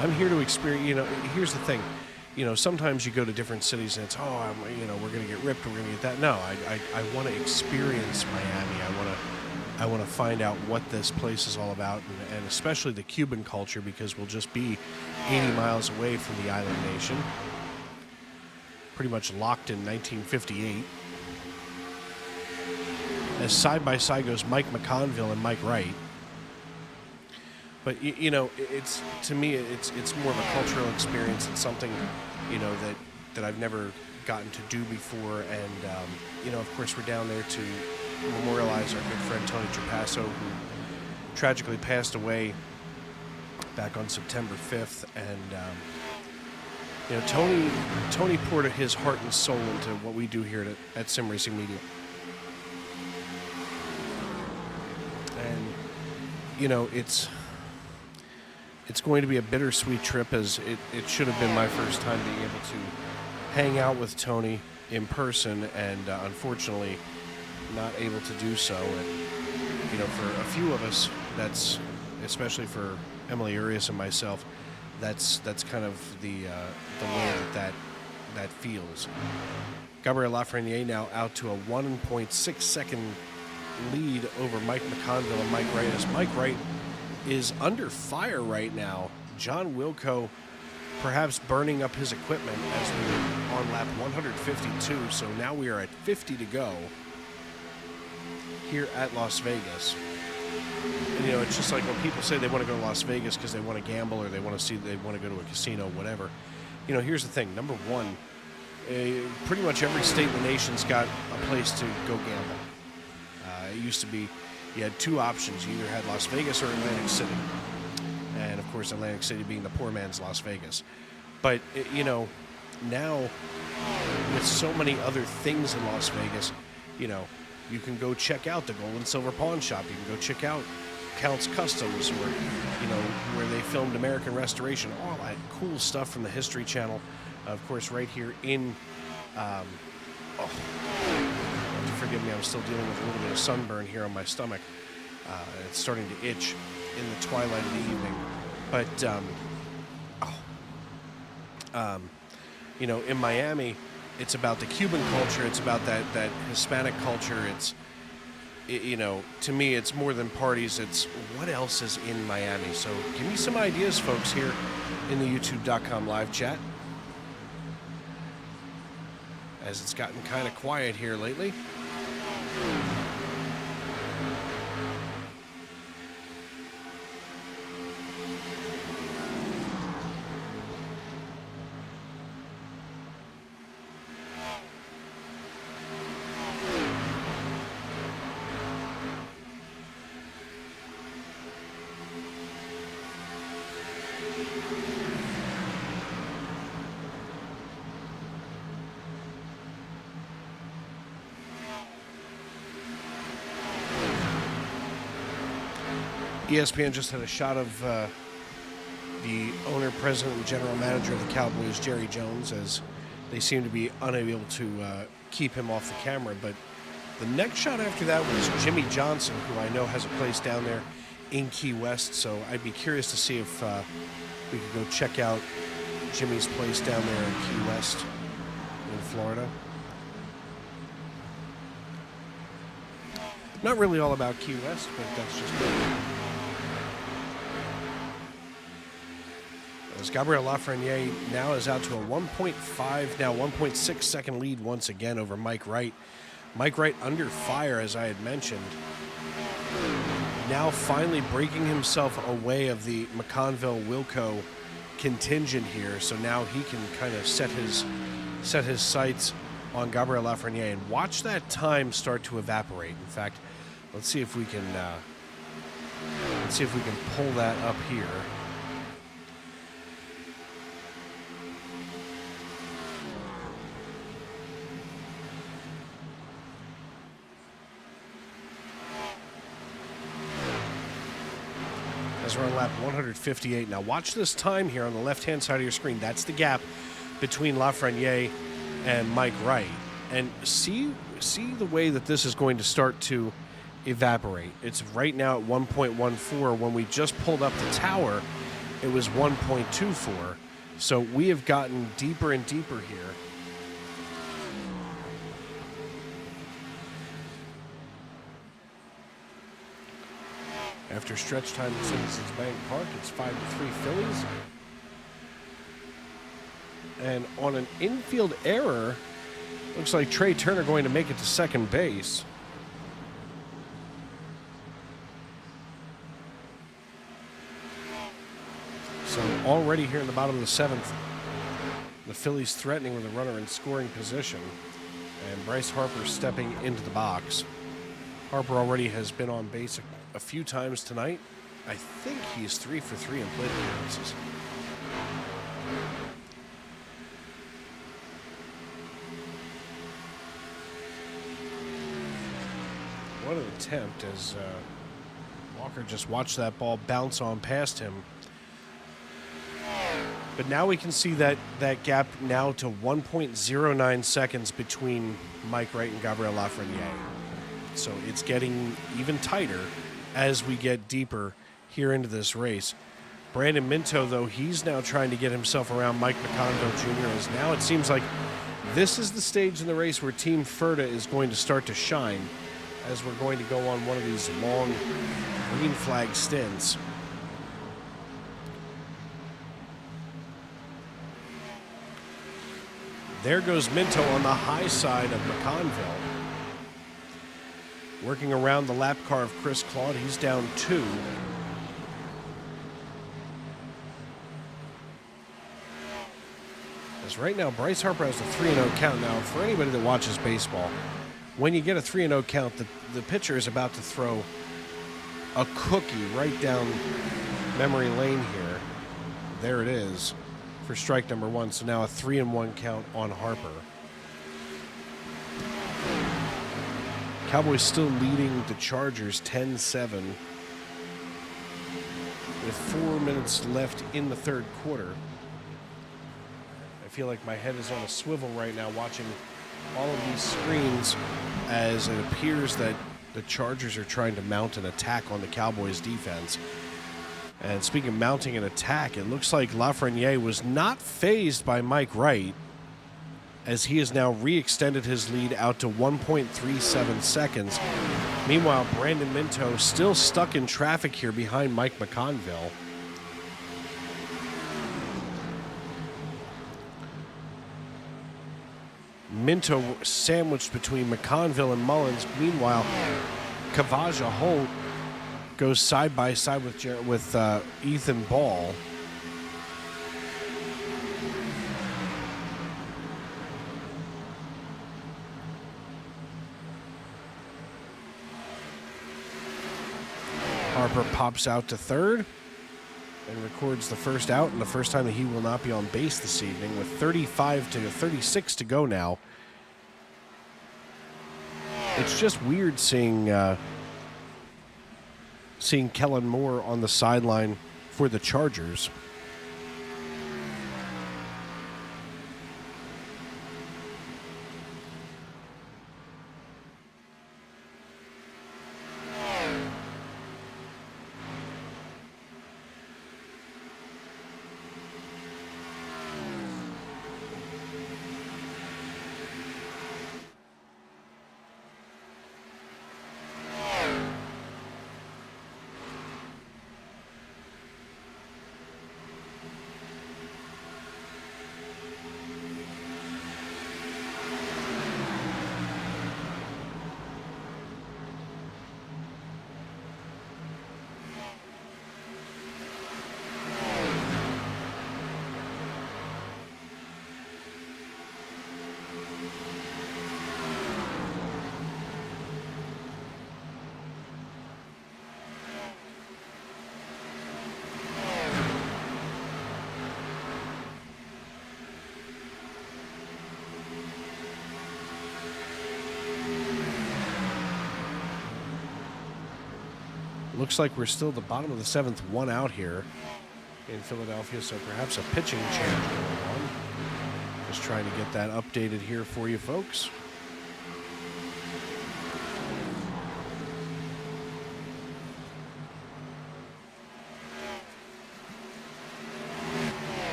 I'm here to experience, here's the thing. Sometimes you go to different cities and it's, we're going to get ripped, we're going to get that. No, I want to experience Miami. I want to find out what this place is all about, and especially the Cuban culture, because we'll just be 80 miles away from the island nation. Pretty much locked in 1958. as side by side goes Mike McConville and Mike Wright. But it's, to me, it's more of a cultural experience. It's something, that I've never gotten to do before. And of course, we're down there to memorialize our good friend Tony Trapasso, who tragically passed away back on September 5th. And Tony poured his heart and soul into what we do here at Sim Racing Media. And it's going to be a bittersweet trip, as it should have been my first time being able to hang out with Tony in person, and unfortunately not able to do so. And for a few of us, that's, especially for Emily Urias and myself, that's kind of the way that feels. Gabriel Lafreniere now out to a 1.6 second lead over Mike McConville and Mike Wright, as Mike Wright is under fire right now. John Wilco perhaps burning up his equipment as we're on lap 152. So now we are at 50 to go here at Las Vegas. And, it's just like when people say they want to go to Las Vegas because they want to gamble, or they want to go to a casino, whatever. Here's the thing. Number one, pretty much every state in the nation's got a place to go gamble. It used to be you had two options. You either had Las Vegas or Atlantic City. And, of course, Atlantic City being the poor man's Las Vegas. But, now with so many other things in Las Vegas, you can go check out the Gold and Silver Pawn Shop. You can go check out Count's Customs, where they filmed American Restoration. All that cool stuff from the History Channel. Of course, right here in... forgive me, I'm still dealing with a little bit of sunburn here on my stomach. It's starting to itch in the twilight of the evening. But, in Miami, it's about the Cuban culture. It's about that Hispanic culture. To me, it's more than parties. It's what else is in Miami. So give me some ideas, folks, here in the YouTube.com live chat, as it's gotten kind of quiet here lately. ESPN just had a shot of the owner, president, and general manager of the Cowboys, Jerry Jones, as they seem to be unable to keep him off the camera. But the next shot after that was Jimmy Johnson, who I know has a place down there in Key West. So I'd be curious to see if we could go check out Jimmy's place down there in Key West in Florida. Not really all about Key West, but that's just me. As Gabriel Lafreniere now is out to a 1.6 second lead once again over Mike Wright. Mike Wright under fire, as I had mentioned. Now finally breaking himself away of the McConville-Wilco contingent here. So now he can kind of set his sights on Gabriel Lafreniere, and watch that time start to evaporate. In fact, let's see if we can pull that up here. As we're on lap 158. Now watch this time here on the left-hand side of your screen. That's the gap between Lafreniere and Mike Wright. And see the way that this is going to start to evaporate. It's right now at 1.14. When we just pulled up the tower, it was 1.24. So we have gotten deeper and deeper here. After stretch time at Citizens Bank Park, it's 5-3 Phillies. And on an infield error, looks like Trey Turner going to make it to second base. already here in the bottom of the 7th. The Phillies threatening with a runner in scoring position. And Bryce Harper stepping into the box. Harper already has been on base a few times tonight. I think he's 3 for 3 in plate appearances. What an attempt as Walker just watched that ball bounce on past him. But now we can see that gap now to 1.09 seconds between Mike Wright and Gabriel Lafreniere. So it's getting even tighter as we get deeper here into this race. Brandon Minto, though, he's now trying to get himself around Mike McConville Jr. as now it seems like this is the stage in the race where Team Ferda is going to start to shine as we're going to go on one of these long green flag stints. There goes Minto on the high side of McConville. Working around the lap car of Chris Claude. He's down 2. As right now, Bryce Harper has a 3-0 count. Now, for anybody that watches baseball, when you get a 3-0 count, the pitcher is about to throw a cookie right down memory lane here. There it is for strike number 1. So now a 3-1 count on Harper. Cowboys still leading the Chargers 10-7 with 4 minutes left in the third quarter. I feel like my head is on a swivel right now watching all of these screens as it appears that the Chargers are trying to mount an attack on the Cowboys defense. And speaking of mounting an attack, it looks like Lafreniere was not fazed by Mike Wright as he has now re-extended his lead out to 1.37 seconds. Meanwhile, Brandon Minto still stuck in traffic here behind Mike McConville. Minto sandwiched between McConville and Mullins. Meanwhile, Kavaja Holt goes side by side with Ethan Ball. Harper pops out to third and records the first out, and the first time that he will not be on base this evening with 36 to go now. It's just weird seeing Kellen Moore on the sideline for the Chargers. Looks like we're still at the bottom of the 7th, 1 out here in Philadelphia, so perhaps a pitching change going on. Just trying to get that updated here for you folks.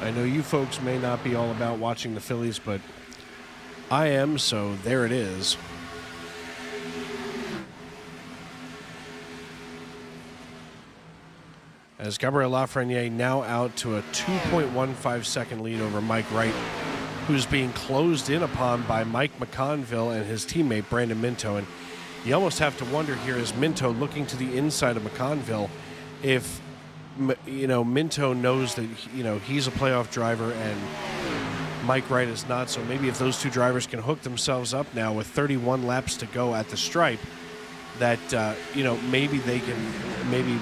I know you folks may not be all about watching the Phillies, but I am, so there it is. As Gabriel Lafreniere now out to a 2.15 second lead over Mike Wright, who's being closed in upon by Mike McConville and his teammate Brandon Minto. And you almost have to wonder here, is Minto looking to the inside of McConville if Minto knows that he's a playoff driver and Mike Wright is not. So maybe if those two drivers can hook themselves up now with 31 laps to go at the stripe, that maybe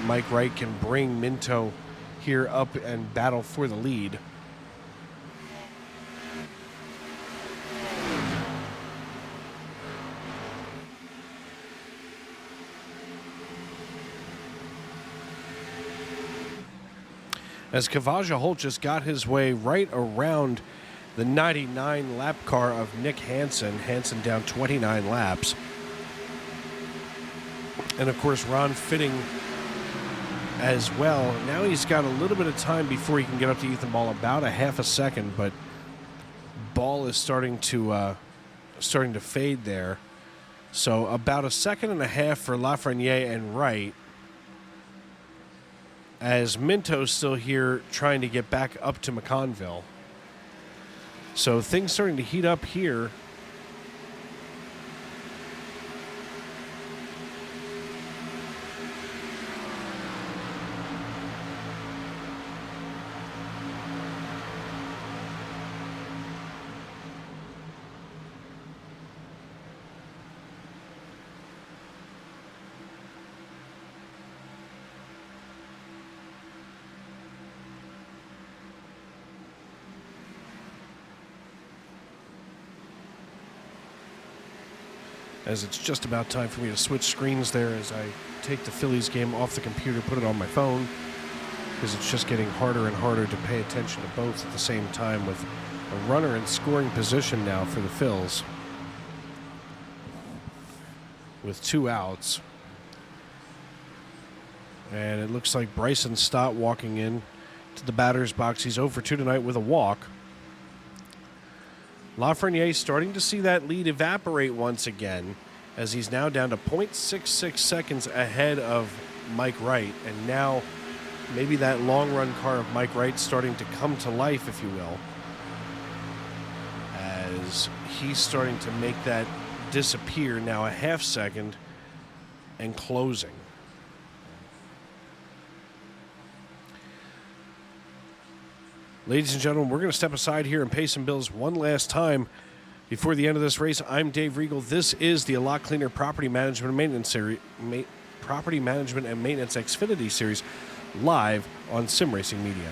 Mike Wright can bring Minto here up and battle for the lead. As Kavaja Holt just got his way right around the 99 lap car of Nick Hansen. Hansen down 29 laps. And of course, Ron Fitting as well. Now he's got a little bit of time before he can get up to Ethan Ball, about a half a second, but Ball is starting to fade there. So about a second and a half for Lafreniere and Wright, as Minto's still here trying to get back up to McConville. So things starting to heat up here. As it's just about time for me to switch screens there as I take the Phillies game off the computer, put it on my phone, because it's just getting harder and harder to pay attention to both at the same time, with a runner in scoring position now for the Phils with 2 outs. And it looks like Bryson Stott walking in to the batter's box. He's 0 for 2 tonight with a walk. Lafreniere starting to see that lead evaporate once again, as he's now down to 0.66 seconds ahead of Mike Wright. And now maybe that long run car of Mike Wright starting to come to life, if you will, as he's starting to make that disappear, now a half second and closing. Ladies and gentlemen, we're going to step aside here and pay some bills one last time before the end of this race. I'm Dave Riegel. This is the A Lot Cleaner Property Management and Maintenance Series, Property Management and Maintenance Xfinity Series, live on Sim Racing Media.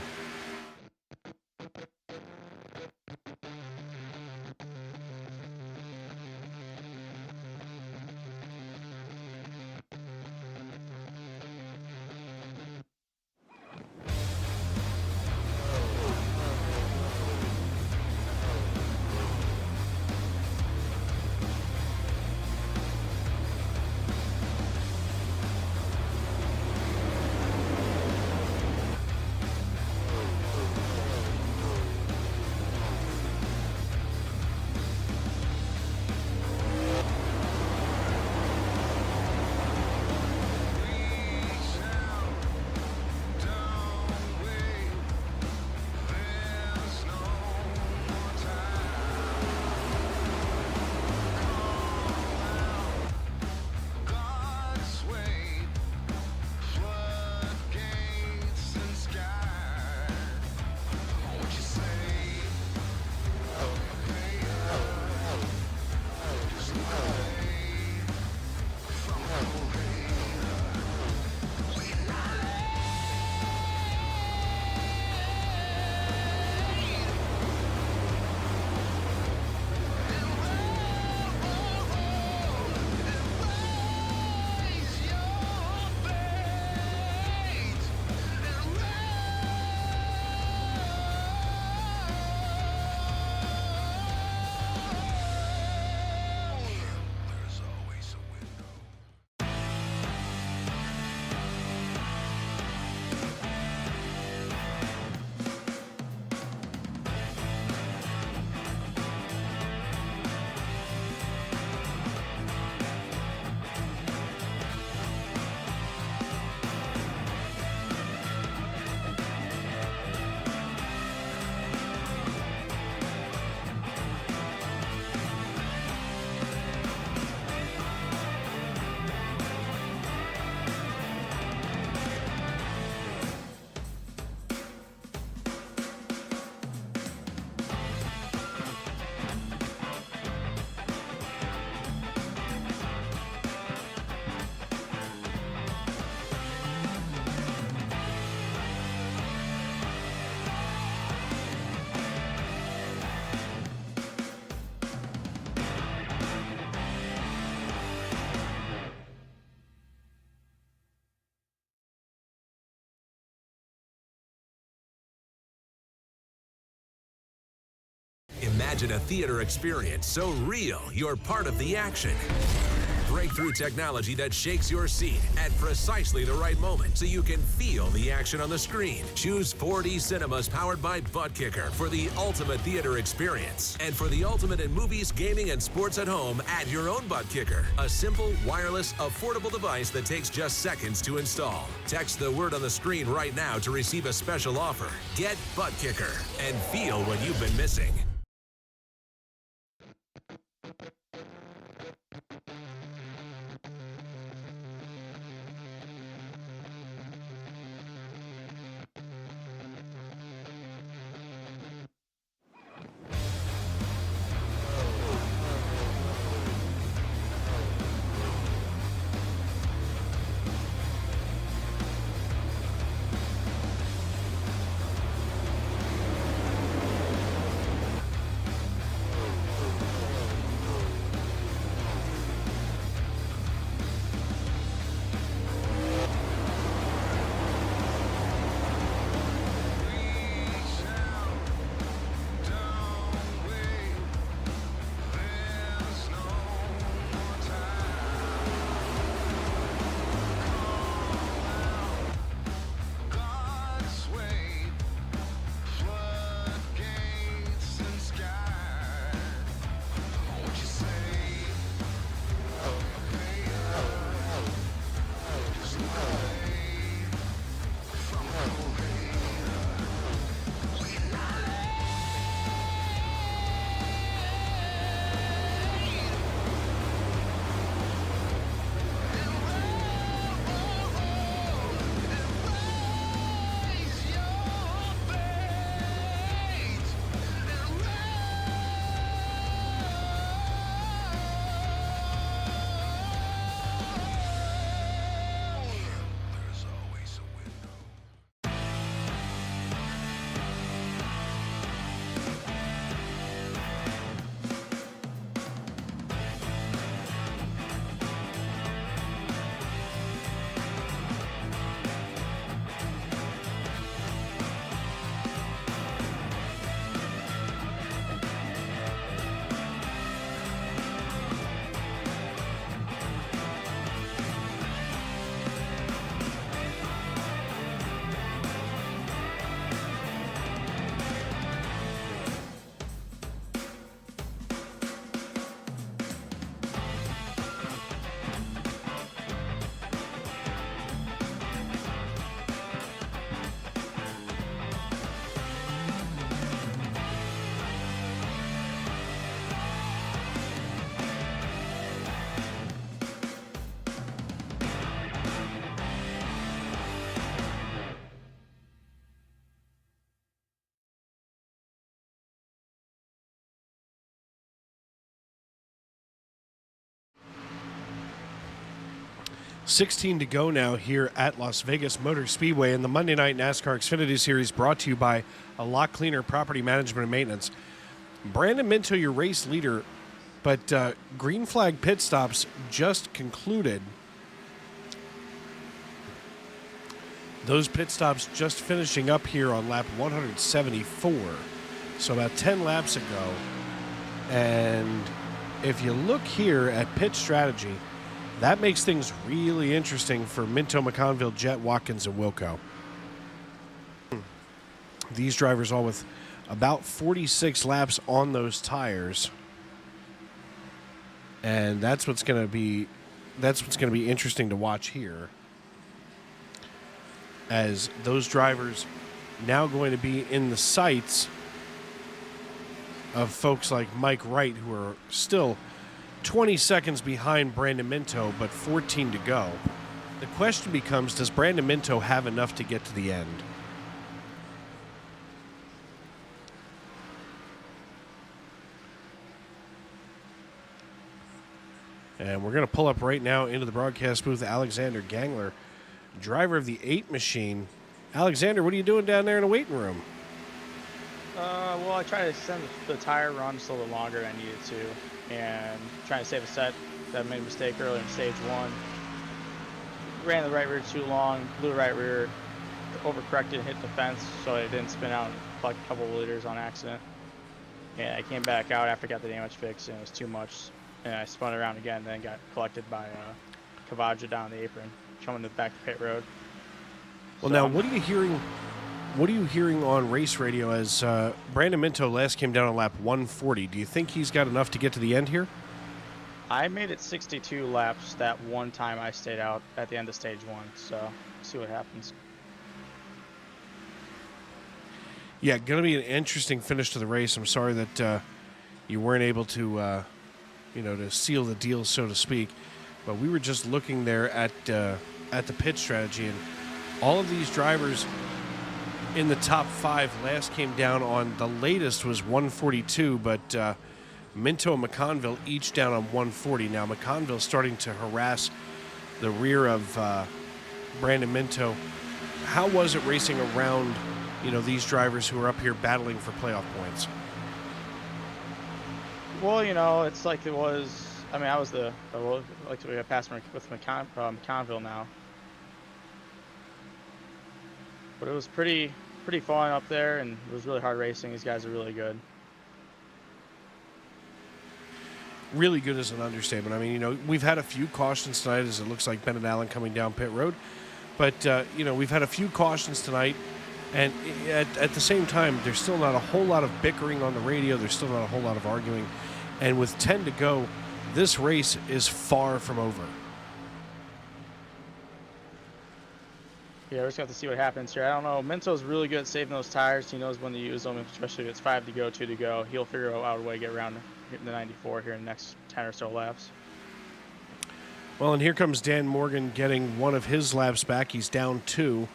Imagine a theater experience so real you're part of the action. Breakthrough technology that shakes your seat at precisely the right moment so you can feel the action on the screen. Choose 4D Cinemas powered by Butt Kicker for the ultimate theater experience. And for the ultimate in movies, gaming, and sports at home, add your own Butt Kicker. A simple, wireless, affordable device that takes just seconds to install. Text the word on the screen right now to receive a special offer. Get Butt Kicker and feel what you've been missing. $16 to go now here at Las Vegas Motor Speedway in the Monday Night NASCAR Xfinity Series, brought to you by A Lot Cleaner Property Management and Maintenance. Brandon Minto, your race leader, but green flag pit stops just concluded. Those pit stops just finishing up here on lap 174, so about 10 laps ago. And if you look here at pit strategy, that makes things really interesting for Minto, McConville, Jet, Watkins, and Wilco. These drivers all with about 46 laps on those tires. And that's what's going to be interesting to watch here, as those drivers now going to be in the sights of folks like Mike Wright, who are still 20 seconds behind Brandon Minto, but 14 to go. The question becomes, does Brandon Minto have enough to get to the end? And we're going to pull up right now into the broadcast booth Alexander Gangler, driver of the 8 machine. Alexander, what are you doing down there in the waiting room? Well, I tried to extend the tire run just a little longer than I needed to, and trying to save a set that made a mistake earlier in stage 1. Ran the right rear too long, blew the right rear, overcorrected and hit the fence, so I didn't spin out like a couple of liters on accident. And I came back out after I got the damage fixed, and it was too much. And I spun around again, and then got collected by Kavaja down the apron, coming back to pit road. Well, So now, I'm- what are you hearing? What are you hearing on race radio as Brandon Minto last came down on lap 140? Do you think he's got enough to get to the end here? I made it 62 laps that one time I stayed out at the end of stage 1, so see what happens. Yeah, going to be an interesting finish to the race. I'm sorry that you weren't able to, to seal the deal, so to speak. But we were just looking there at the pit strategy, and all of these drivers in the top 5 last came down on the latest was 142, but Minto and McConville each down on 140. Now McConville starting to harass the rear of Brandon Minto. How was it racing around, these drivers who are up here battling for playoff points? Well, it's like it was. I mean, I was like we got past with McConville now, but it was pretty fun up there, and it was really hard racing. These guys are really good. Really good is an understatement. I mean, we've had a few cautions tonight, as it looks like Bennett Allen coming down pit road, but we've had a few cautions tonight. And at the same time, there's still not a whole lot of bickering on the radio. There's still not a whole lot of arguing. And with 10 to go, this race is far from over. Yeah, we're just going to have to see what happens here. I don't know. Minto's really good at saving those tires. He knows when to use them, especially if it's 5 to go, 2 to go. He'll figure out a way to get around the 94 here in the next 10 or so laps. Well, and here comes Dan Morgan getting one of his laps back. He's down 2.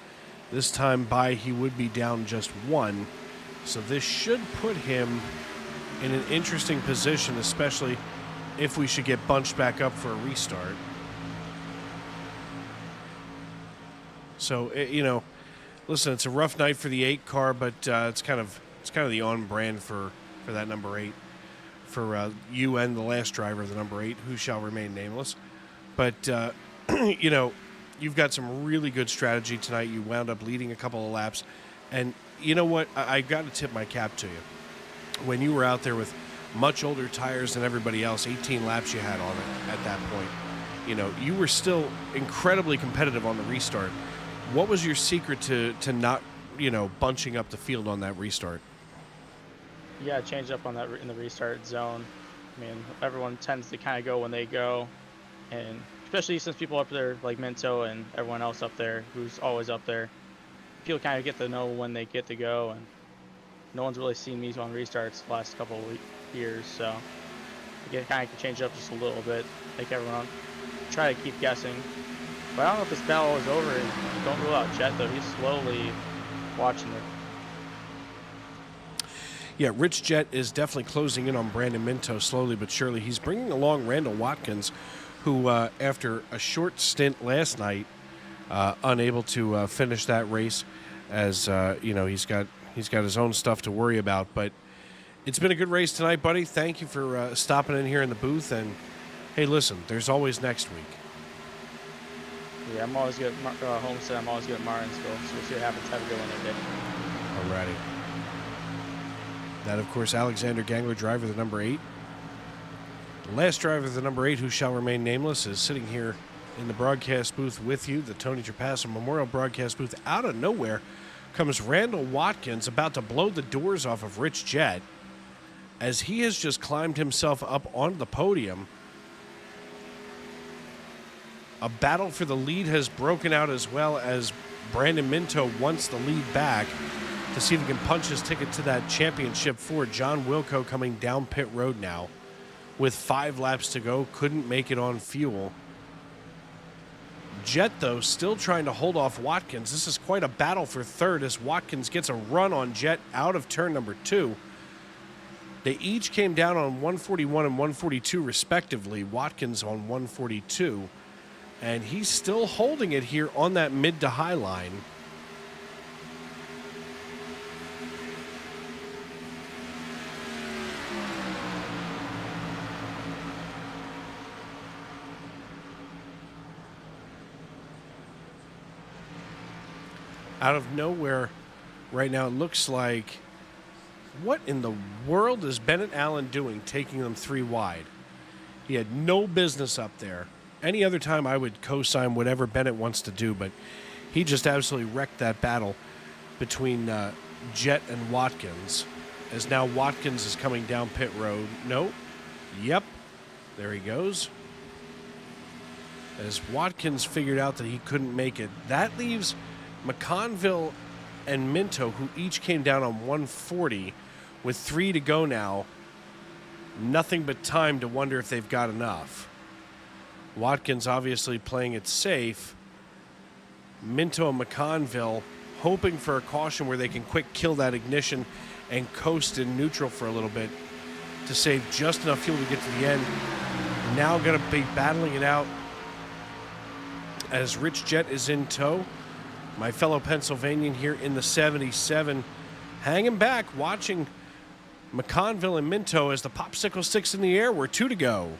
This time by he would be down just 1. So this should put him in an interesting position, especially if we should get bunched back up for a restart. So, listen, it's a rough night for the 8 car, but it's kind of the on brand for that number 8, for you and the last driver of the number 8, who shall remain nameless. But you've got some really good strategy tonight. You wound up leading a couple of laps. And you know what? I got to tip my cap to you. When you were out there with much older tires than everybody else, 18 laps you had on it at that point, you were still incredibly competitive on the restart. What was your secret to not, bunching up the field on that restart? Yeah, change up on that in the restart zone. I mean, everyone tends to kind of go when they go, and especially since people up there like Minto and everyone else up there who's always up there, people kind of get to know when they get to go, and no one's really seen me on restarts the last couple of years, so I kind of change it up just a little bit, make everyone try to keep guessing. But I don't know if this battle is over. Don't rule out Jet, though. He's slowly watching it. Yeah, Rich Jet is definitely closing in on Brandon Minto slowly but surely. He's bringing along Randall Watkins, who, after a short stint last night, unable to finish that race, as he's got his own stuff to worry about. But it's been a good race tonight, buddy. Thank you for stopping in here in the booth. And hey, listen, there's always next week. Yeah, I'm always good at Homestead. I'm always good at Martinsville. So we'll see what happens. Have a good one today. Alrighty. That, of course, Alexander Gangler, driver of the number 8. The last driver of the number 8, who shall remain nameless, is sitting here in the broadcast booth with you, the Tony Trapasso Memorial broadcast booth. Out of nowhere comes Randall Watkins, about to blow the doors off of Rich Jet, as he has just climbed himself up onto the podium. A battle for the lead has broken out, as well as Brandon Minto wants the lead back to see if he can punch his ticket to that championship for John Wilco, coming down pit road now with 5 laps to go. Couldn't make it on fuel. Jet, though, still trying to hold off Watkins. This is quite a battle for third as Watkins gets a run on Jet out of turn number 2. They each came down on 141 and 142 respectively. Watkins on 142. And he's still holding it here on that mid to high line. Out of nowhere right now, it looks like what in the world is Bennett Allen doing taking them 3 wide? He had no business up there. Any other time I would co-sign whatever Bennett wants to do, but he just absolutely wrecked that battle between Jett and Watkins, as now Watkins is coming down pit road. Nope. Yep. There he goes. As Watkins figured out that he couldn't make it. That leaves McConville and Minto, who each came down on 140 with 3 to go now. Nothing but time to wonder if they've got enough. Watkins obviously playing it safe. Minto and McConville hoping for a caution where they can quick kill that ignition and coast in neutral for a little bit to save just enough fuel to get to the end. Now going to be battling it out as Rich Jett is in tow. My fellow Pennsylvanian here in the 77 hanging back, watching McConville and Minto as the popsicle sticks in the air. We're 2 to go.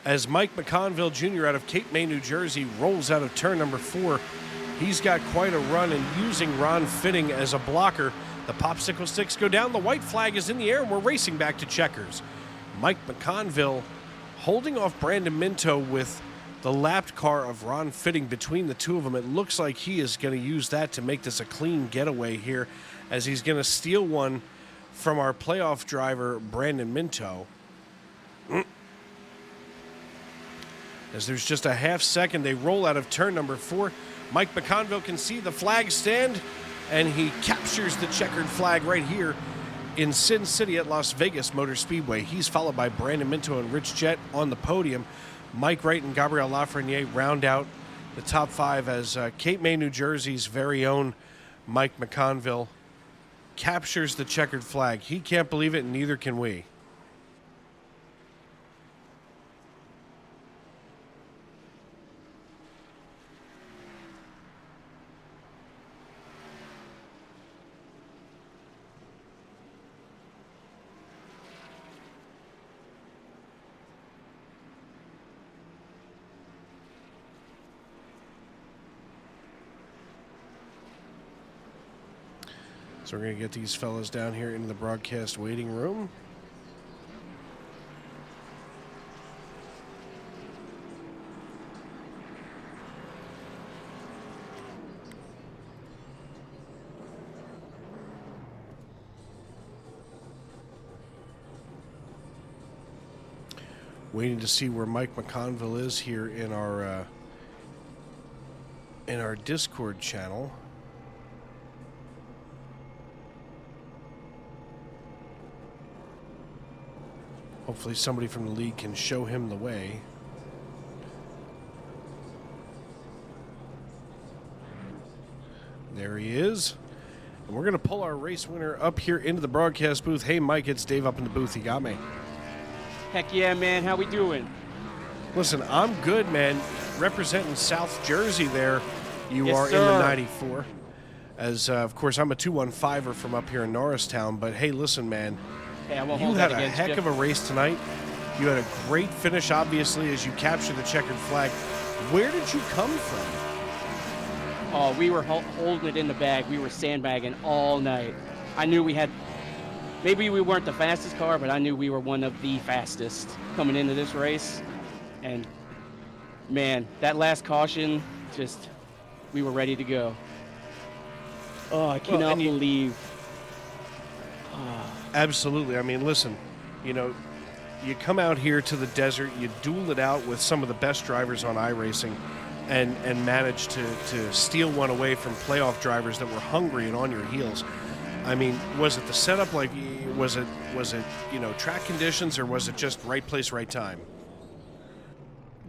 As Mike McConville Jr. out of Cape May, New Jersey, rolls out of turn number 4. He's got quite a run, and using Ron Fitting as a blocker. The popsicle sticks go down. The white flag is in the air, and we're racing back to checkers. Mike McConville holding off Brandon Minto with the lapped car of Ron Fitting between the two of them. It looks like he is going to use that to make this a clean getaway here, as he's going to steal one from our playoff driver, Brandon Minto. As there's just a half second, they roll out of turn number 4. Mike McConville can see the flag stand, and he captures the checkered flag right here in Sin City at Las Vegas Motor Speedway. He's followed by Brandon Minto and Rich Jett on the podium. Mike Wright and Gabriel Lafreniere round out the top 5 as Cape May, New Jersey's very own Mike McConville captures the checkered flag. He can't believe it, and neither can we. So we're going to get these fellas down here into the broadcast waiting room. Waiting to see where Mike McConville is here in our Discord channel. Hopefully somebody from the league can show him the way. There he is. And we're going to pull our race winner up here into the broadcast booth. Hey, Mike, it's Dave up in the booth. You got me? Heck yeah, man. How we doing? Listen, I'm good, man. Representing South Jersey there. You Yes, are sir. in the 94. As, of course, I'm a 215er from up here in Norristown. But, hey, listen, man. Hey, I won't You hold had that a against heck you. of a race tonight. You had a great finish, obviously, as you captured the checkered flag. Where did you come from? Oh, we were holding it in the bag. We were sandbagging all night. I knew we had, maybe we weren't the fastest car, but I knew we were one of the fastest coming into this race. And man, that last caution, just, we were ready to go. Oh, I cannot and you- believe. Absolutely. I mean, listen, you know, you come out here to the desert, you duel it out with some of the best drivers on iRacing, and manage to steal one away from playoff drivers that were hungry and on your heels. I mean, was it the setup? Like, was it you know, track conditions, or was it just right place, right time?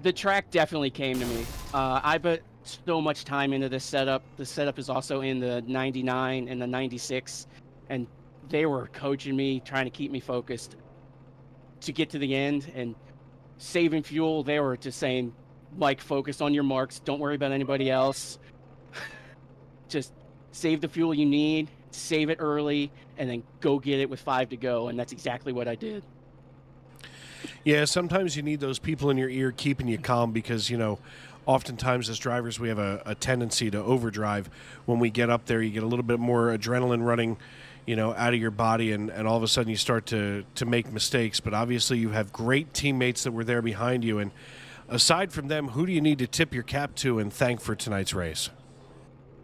The track definitely came to me. I put so much time into this setup. The setup is also in the 99 and the 96, and they were coaching me, trying to keep me focused to get to the end and saving fuel. They were just saying, Mike, focus on your marks. Don't worry about anybody else. Just save the fuel you need, save it early, and then go get it with 5 to go. And that's exactly what I did. Yeah, sometimes you need those people in your ear keeping you calm because, oftentimes as drivers we have a tendency to overdrive. When we get up there, you get a little bit more adrenaline running, out of your body, and all of a sudden you start to make mistakes. But obviously you have great teammates that were there behind you. And aside from them, who do you need to tip your cap to and thank for tonight's race?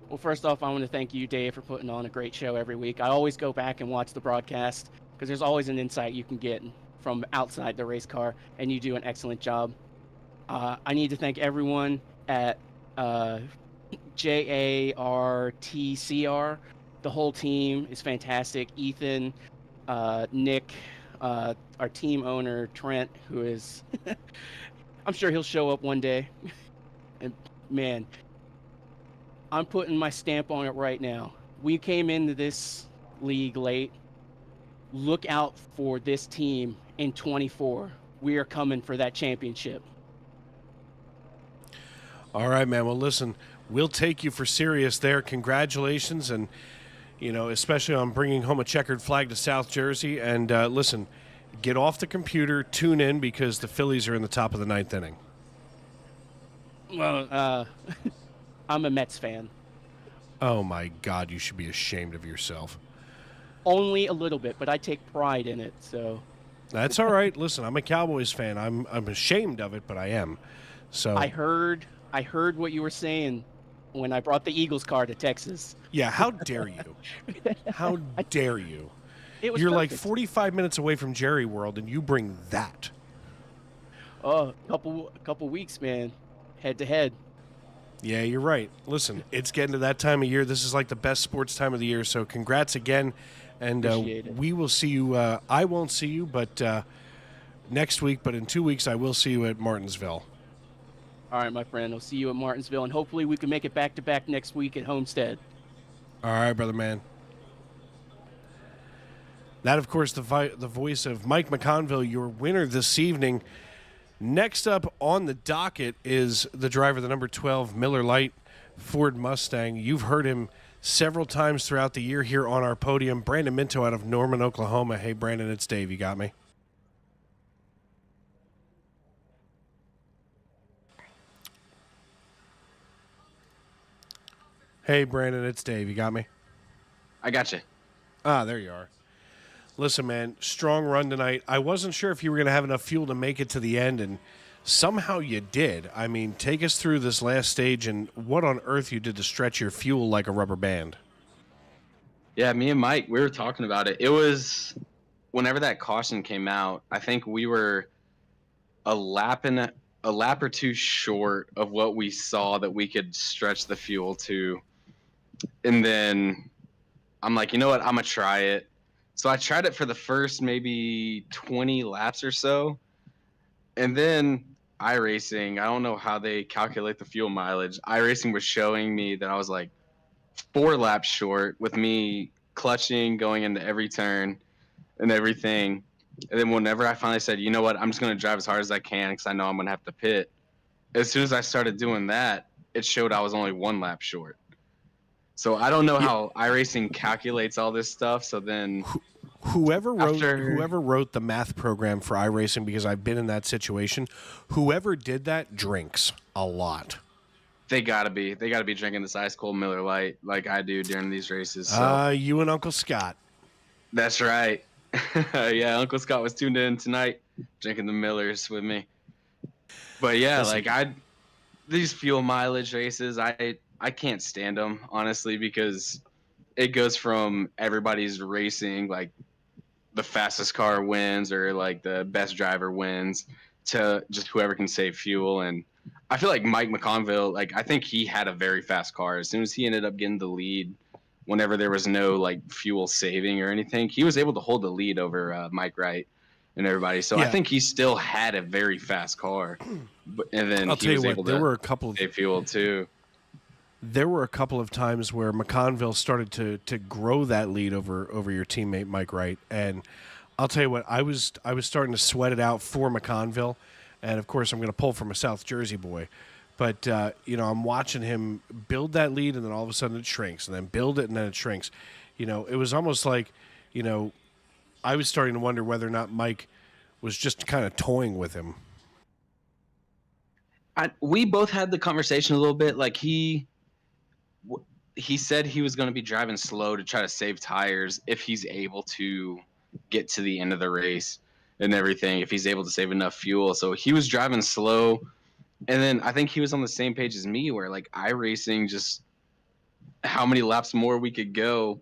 Well, first off, I want to thank you, Dave, for putting on a great show every week. I always go back and watch the broadcast because there's always an insight you can get from outside the race car, and you do an excellent job. I need to thank everyone at JARTCR. The whole team is fantastic. Ethan, Nick, our team owner, Trent, who is, I'm sure he'll show up one day. And man, I'm putting my stamp on it right now. We came into this league late. Look out for this team in 24. We are coming for that championship. All right, man. Well, listen, we'll take you for serious there. Congratulations, and, especially on bringing home a checkered flag to South Jersey. And listen, get off the computer, tune in, because the Phillies are in the top of the ninth inning. Well, I'm a Mets fan. Oh, my God, you should be ashamed of yourself. Only a little bit, but I take pride in it, so. That's all right. Listen, I'm a Cowboys fan. I'm ashamed of it, but I am. So I heard what you were saying when I brought the Eagles car to Texas. Yeah, how dare you? How dare you? It was You're perfect. like 45 minutes away from Jerry World, and you bring that. Oh, a couple weeks, man. Head to head. Yeah, you're right. Listen, it's getting to that time of year. This is like the best sports time of the year. So congrats again. And Appreciate it. we will see you. I won't see you, but next week. But in 2 weeks, I will see you at Martinsville. All right, my friend. I'll see you at Martinsville, and hopefully we can make it back-to-back next week at Homestead. All right, brother man. That, of course, the voice of Mike McConville, your winner this evening. Next up on the docket is the driver, the number 12 Miller Lite Ford Mustang. You've heard him several times throughout the year here on our podium. Brandon Minto out of Norman, Oklahoma. Hey, Brandon, it's Dave. You got me? Hey, Brandon, it's Dave. You got me? I got you. Ah, there you are. Listen, man, strong run tonight. I wasn't sure if you were going to have enough fuel to make it to the end, and somehow you did. I mean, take us through this last stage and what on earth you did to stretch your fuel like a rubber band. Yeah, me and Mike, we were talking about it. It was whenever that caution came out, I think we were a lap or two short of what we saw that we could stretch the fuel to. And then I'm like, you know what? I'm going to try it. So I tried it for the first maybe 20 laps or so. And then iRacing, I don't know how they calculate the fuel mileage. iRacing was showing me that I was like 4 laps short with me clutching, going into every turn and everything. And then whenever I finally said, you know what, I'm just going to drive as hard as I can because I know I'm going to have to pit. As soon as I started doing that, it showed I was only 1 lap short. So I don't know how iRacing calculates all this stuff. So then whoever wrote the math program for iRacing, because I've been in that situation, whoever did that drinks a lot. They gotta be drinking this ice cold Miller Lite like I do during these races. So. You and Uncle Scott. That's right. Yeah, Uncle Scott was tuned in tonight, drinking the Millers with me. But yeah, Listen. these fuel mileage races, I can't stand them, honestly, because it goes from everybody's racing, like the fastest car wins or like the best driver wins, to just whoever can save fuel. And I feel like Mike McConville, like I think he had a very fast car. As soon as he ended up getting the lead, whenever there was no like fuel saving or anything, he was able to hold the lead over Mike Wright and everybody. So yeah. I think he still had a very fast car. And then I'll he tell was you able what, there to were a couple of save fuel too. There were a couple of times where McConville started to grow that lead over your teammate Mike Wright, and I'll tell you what, I was starting to sweat it out for McConville, and of course I'm going to pull from a South Jersey boy, but I'm watching him build that lead, and then all of a sudden it shrinks, and then build it, and then it shrinks. It was almost like, I was starting to wonder whether or not Mike was just kind of toying with him? We both had the conversation a little bit. Like he said he was going to be driving slow to try to save tires if he's able to get to the end of the race and everything, if he's able to save enough fuel. So he was driving slow. And then I think he was on the same page as me where like iRacing, just how many laps more we could go.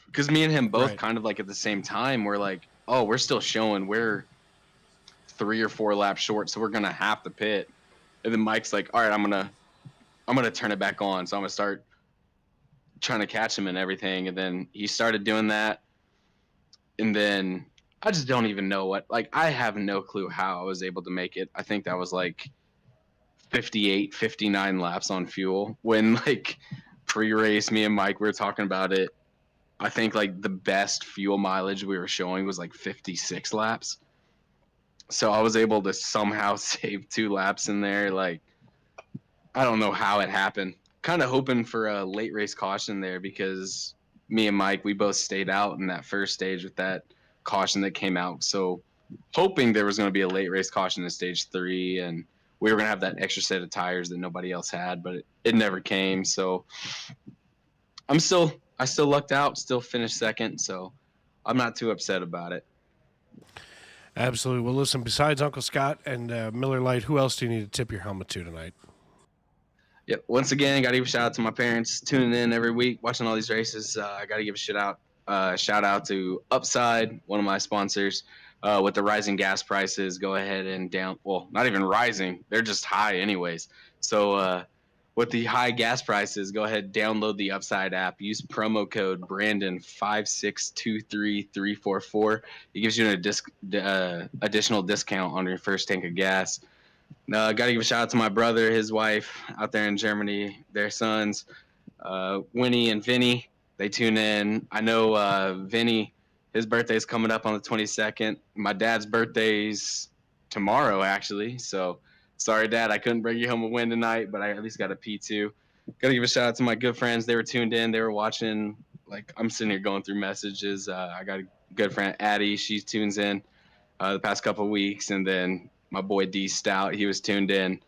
Because me and him both kind of like at the same time, we're like, oh, we're still showing we're 3 or 4 laps short, so we're going to have to pit. And then Mike's like, all right, I'm going to turn it back on. So I'm going to start trying to catch him and everything. And then he started doing that. And then I just don't even know what, like, I have no clue how I was able to make it. I think that was like 58, 59 laps on fuel when like pre-race, me and Mike, we were talking about it. I think like the best fuel mileage we were showing was like 56 laps. So I was able to somehow save 2 laps in there. Like, I don't know how it happened. Kind of hoping for a late race caution there because me and Mike, we both stayed out in that first stage with that caution that came out. So hoping there was going to be a late race caution in stage 3 and we were going to have that extra set of tires that nobody else had, but it never came. So I still lucked out, still finished second. So I'm not too upset about it. Absolutely. Well, listen, besides Uncle Scott and Miller Lite, who else do you need to tip your helmet to tonight? Yep. Once again, got to give a shout out to my parents tuning in every week, watching all these races. I got to give a shout out to Upside, one of my sponsors. With the rising gas prices, go ahead and not even rising, they're just high anyways. So with the high gas prices, go ahead, download the Upside app, use promo code Brandon 5623344. It gives you an additional discount on your first tank of gas. Got to give a shout out to my brother, his wife out there in Germany, their sons, Winnie and Vinny. They tune in. I know Vinny, his birthday's coming up on the 22nd. My dad's birthday's tomorrow, actually. So sorry, Dad, I couldn't bring you home a win tonight, but I at least got a P2. Got to give a shout out to my good friends. They were tuned in. They were watching. Like, I'm sitting here going through messages. I got a good friend, Addie. She tunes in the past couple of weeks. And then my boy D Stout, he was tuned in.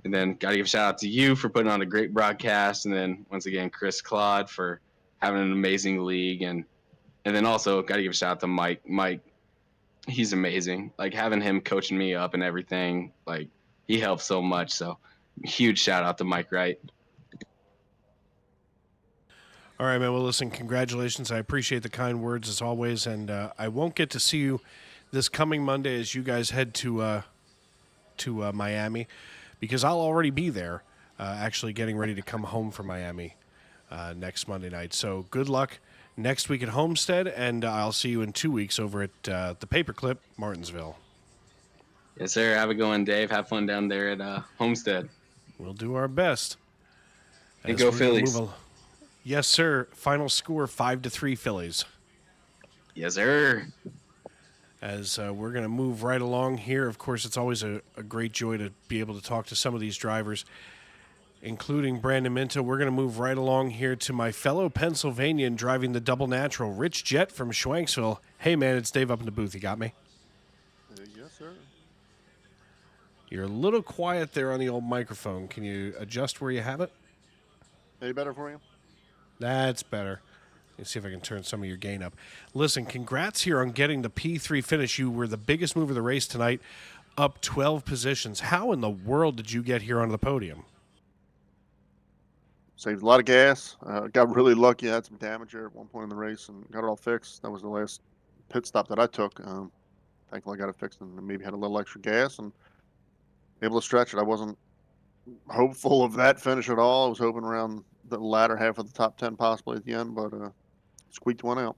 And then got to give a shout out to you for putting on a great broadcast. And then once again, Chris Claude for having an amazing league. And then also got to give a shout out to Mike. Mike, he's amazing. Like, having him coaching me up and everything, like, he helps so much. So huge shout out to Mike Wright. All right, man. Well, listen, congratulations. I appreciate the kind words as always. And I won't get to see you this coming Monday as you guys head to Miami, because I'll already be there, actually getting ready to come home from Miami next Monday night. So good luck next week at Homestead, and I'll see you in 2 weeks over at the Paperclip, Martinsville. Yes, sir. Have a good one, Dave. Have fun down there at Homestead. We'll do our best. And go Phillies. Yes, sir. Final score 5-3 Phillies. Yes, sir. As we're going to move right along here. Of course, it's always a great joy to be able to talk to some of these drivers, including Brandon Minto. We're going to move right along here to my fellow Pennsylvanian driving the double natural, Rich Jett from Schwanksville. Hey, man, it's Dave up in the booth. You got me? Yes, sir. You're a little quiet there on the old microphone. Can you adjust where you have it? Any better for you? That's better. Let's see if I can turn some of your gain up. Listen, congrats here on getting the P3 finish. You were the biggest mover of the race tonight, up 12 positions. How in the world did you get here onto the podium? Saved a lot of gas. Got really lucky. I had some damage there at one point in the race and got it all fixed. That was the last pit stop that I took. Thankfully, I got it fixed and maybe had a little extra gas and able to stretch it. I wasn't hopeful of that finish at all. I was hoping around the latter half of the top 10 possibly at the end, but squeaked one out.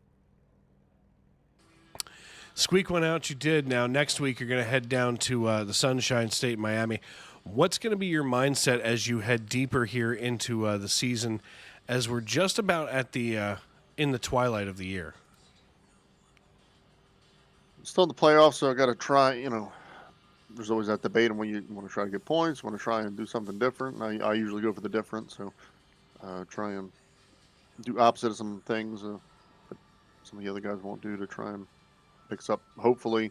Squeak one out, you did. Now, next week, you're going to head down to the Sunshine State, Miami. What's going to be your mindset as you head deeper here into the season, as we're just about at the in the twilight of the year? Still in the playoffs, so I got to try, there's always that debate on when you want to try to get points, want to try and do something different. And I usually go for the different, so try and do opposite of some things that some of the other guys won't do to try and pick up, hopefully,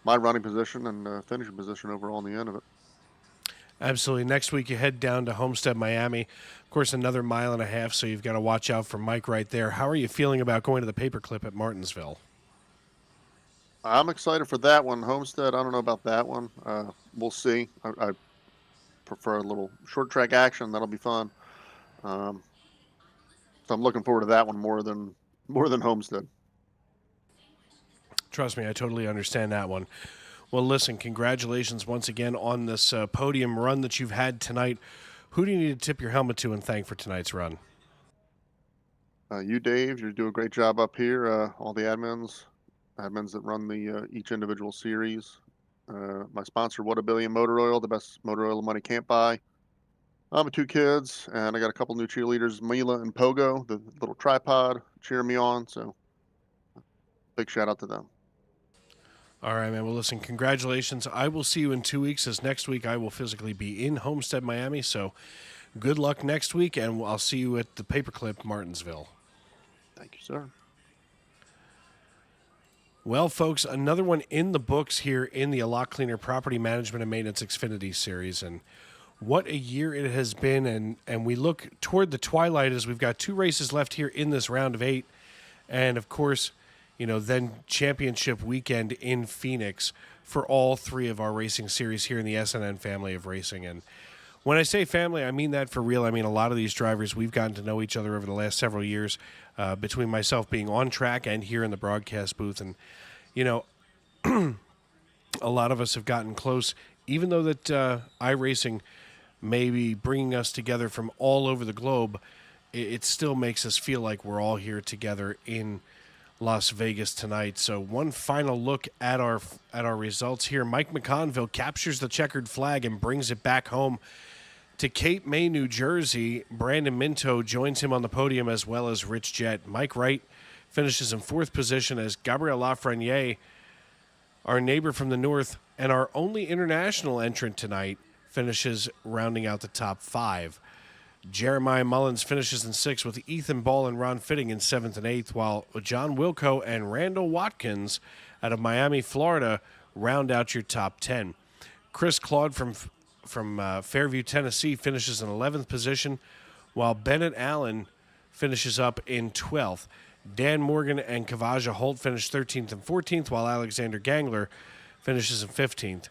my running position and finishing position overall in the end of it. Absolutely. Next week, you head down to Homestead, Miami. Of course, another 1.5 miles, so you've got to watch out for Mike right there. How are you feeling about going to the paperclip at Martinsville? I'm excited for that one. Homestead, I don't know about that one. We'll see. I prefer a little short track action. That'll be fun. So I'm looking forward to that one more than Homestead. Trust me, I totally understand that one. Well, listen, congratulations once again on this podium run that you've had tonight. Who do you need to tip your helmet to and thank for tonight's run? You, Dave, you do a great job up here. All the admins that run the each individual series. My sponsor, What a Billion Motor Oil, the best motor oil money can't buy. I'm with 2 kids, and I got a couple new cheerleaders, Mila and Pogo, the little tripod, cheering me on. So, big shout out to them. All right, man. Well, listen, congratulations. I will see you in 2 weeks, as next week I will physically be in Homestead, Miami. So good luck next week, and I'll see you at the Paperclip Martinsville. Thank you, sir. Well, folks, another one in the books here in the A Lot Cleaner Property Management and Maintenance Xfinity Series. And what a year it has been. And we look toward the twilight as we've got 2 races left here in this round of 8. And, of course, then championship weekend in Phoenix for all 3 of our racing series here in the SNN family of racing. And when I say family, I mean that for real. I mean, a lot of these drivers, we've gotten to know each other over the last several years, between myself being on track and here in the broadcast booth. And, a lot of us have gotten close, even though that iRacing may be bringing us together from all over the globe. It still makes us feel like we're all here together in Las Vegas tonight. So one final look at our results here. Mike McConville captures the checkered flag and brings it back home to Cape May, New Jersey. Brandon Minto joins him on the podium, as well as Rich Jett. Mike Wright finishes in 4th position as Gabriel Lafreniere, our neighbor from the north and our only international entrant tonight, finishes rounding out the top 5. Jeremiah Mullins finishes in 6th, with Ethan Ball and Ron Fitting in 7th and 8th, while John Wilco and Randall Watkins out of Miami, Florida, round out your top 10. Chris Claude from Fairview, Tennessee, finishes in 11th position, while Bennett Allen finishes up in 12th. Dan Morgan and Kavaja Holt finish 13th and 14th, while Alexander Gangler finishes in 15th.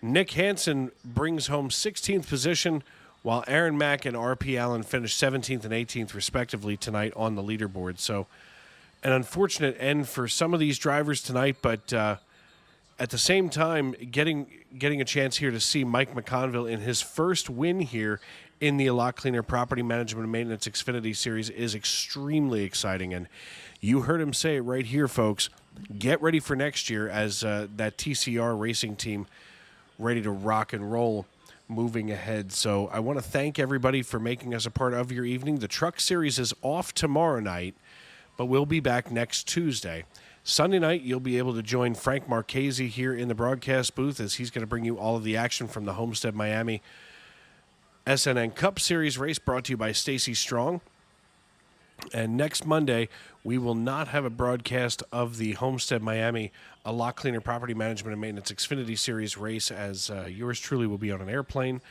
Nick Hansen brings home 16th position, while Aaron Mack and R.P. Allen finish 17th and 18th, respectively, tonight on the leaderboard. So an unfortunate end for some of these drivers tonight, but at the same time, getting a chance here to see Mike McConville in his first win here in the A Lot Cleaner Property Management and Maintenance Xfinity Series is extremely exciting. And you heard him say it right here, folks. Get ready for next year as that TCR racing team ready to rock and roll moving ahead. So I want to thank everybody for making us a part of your evening. The Truck Series is off tomorrow night, but we'll be back next Tuesday. Sunday night, you'll be able to join Frank Marchese here in the broadcast booth as he's going to bring you all of the action from the Homestead Miami SNN Cup Series race, brought to you by Stacy Strong. And next Monday, we will not have a broadcast of the Homestead Miami A Lot Cleaner Property Management and Maintenance Xfinity Series race, as yours truly will be on an airplane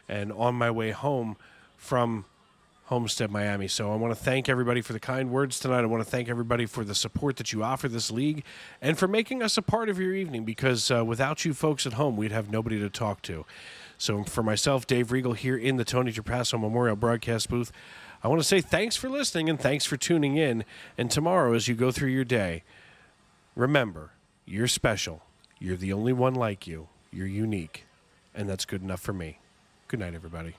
and on my way home from Homestead Miami. So I want to thank everybody for the kind words tonight. I want to thank everybody for the support that you offer this league and for making us a part of your evening, because without you folks at home, we'd have nobody to talk to. So for myself, Dave Regal, here in the Tony Trapasso Memorial Broadcast Booth, I want to say thanks for listening and thanks for tuning in. And tomorrow, as you go through your day, remember, you're special. You're the only one like you. You're unique. And that's good enough for me. Good night, everybody.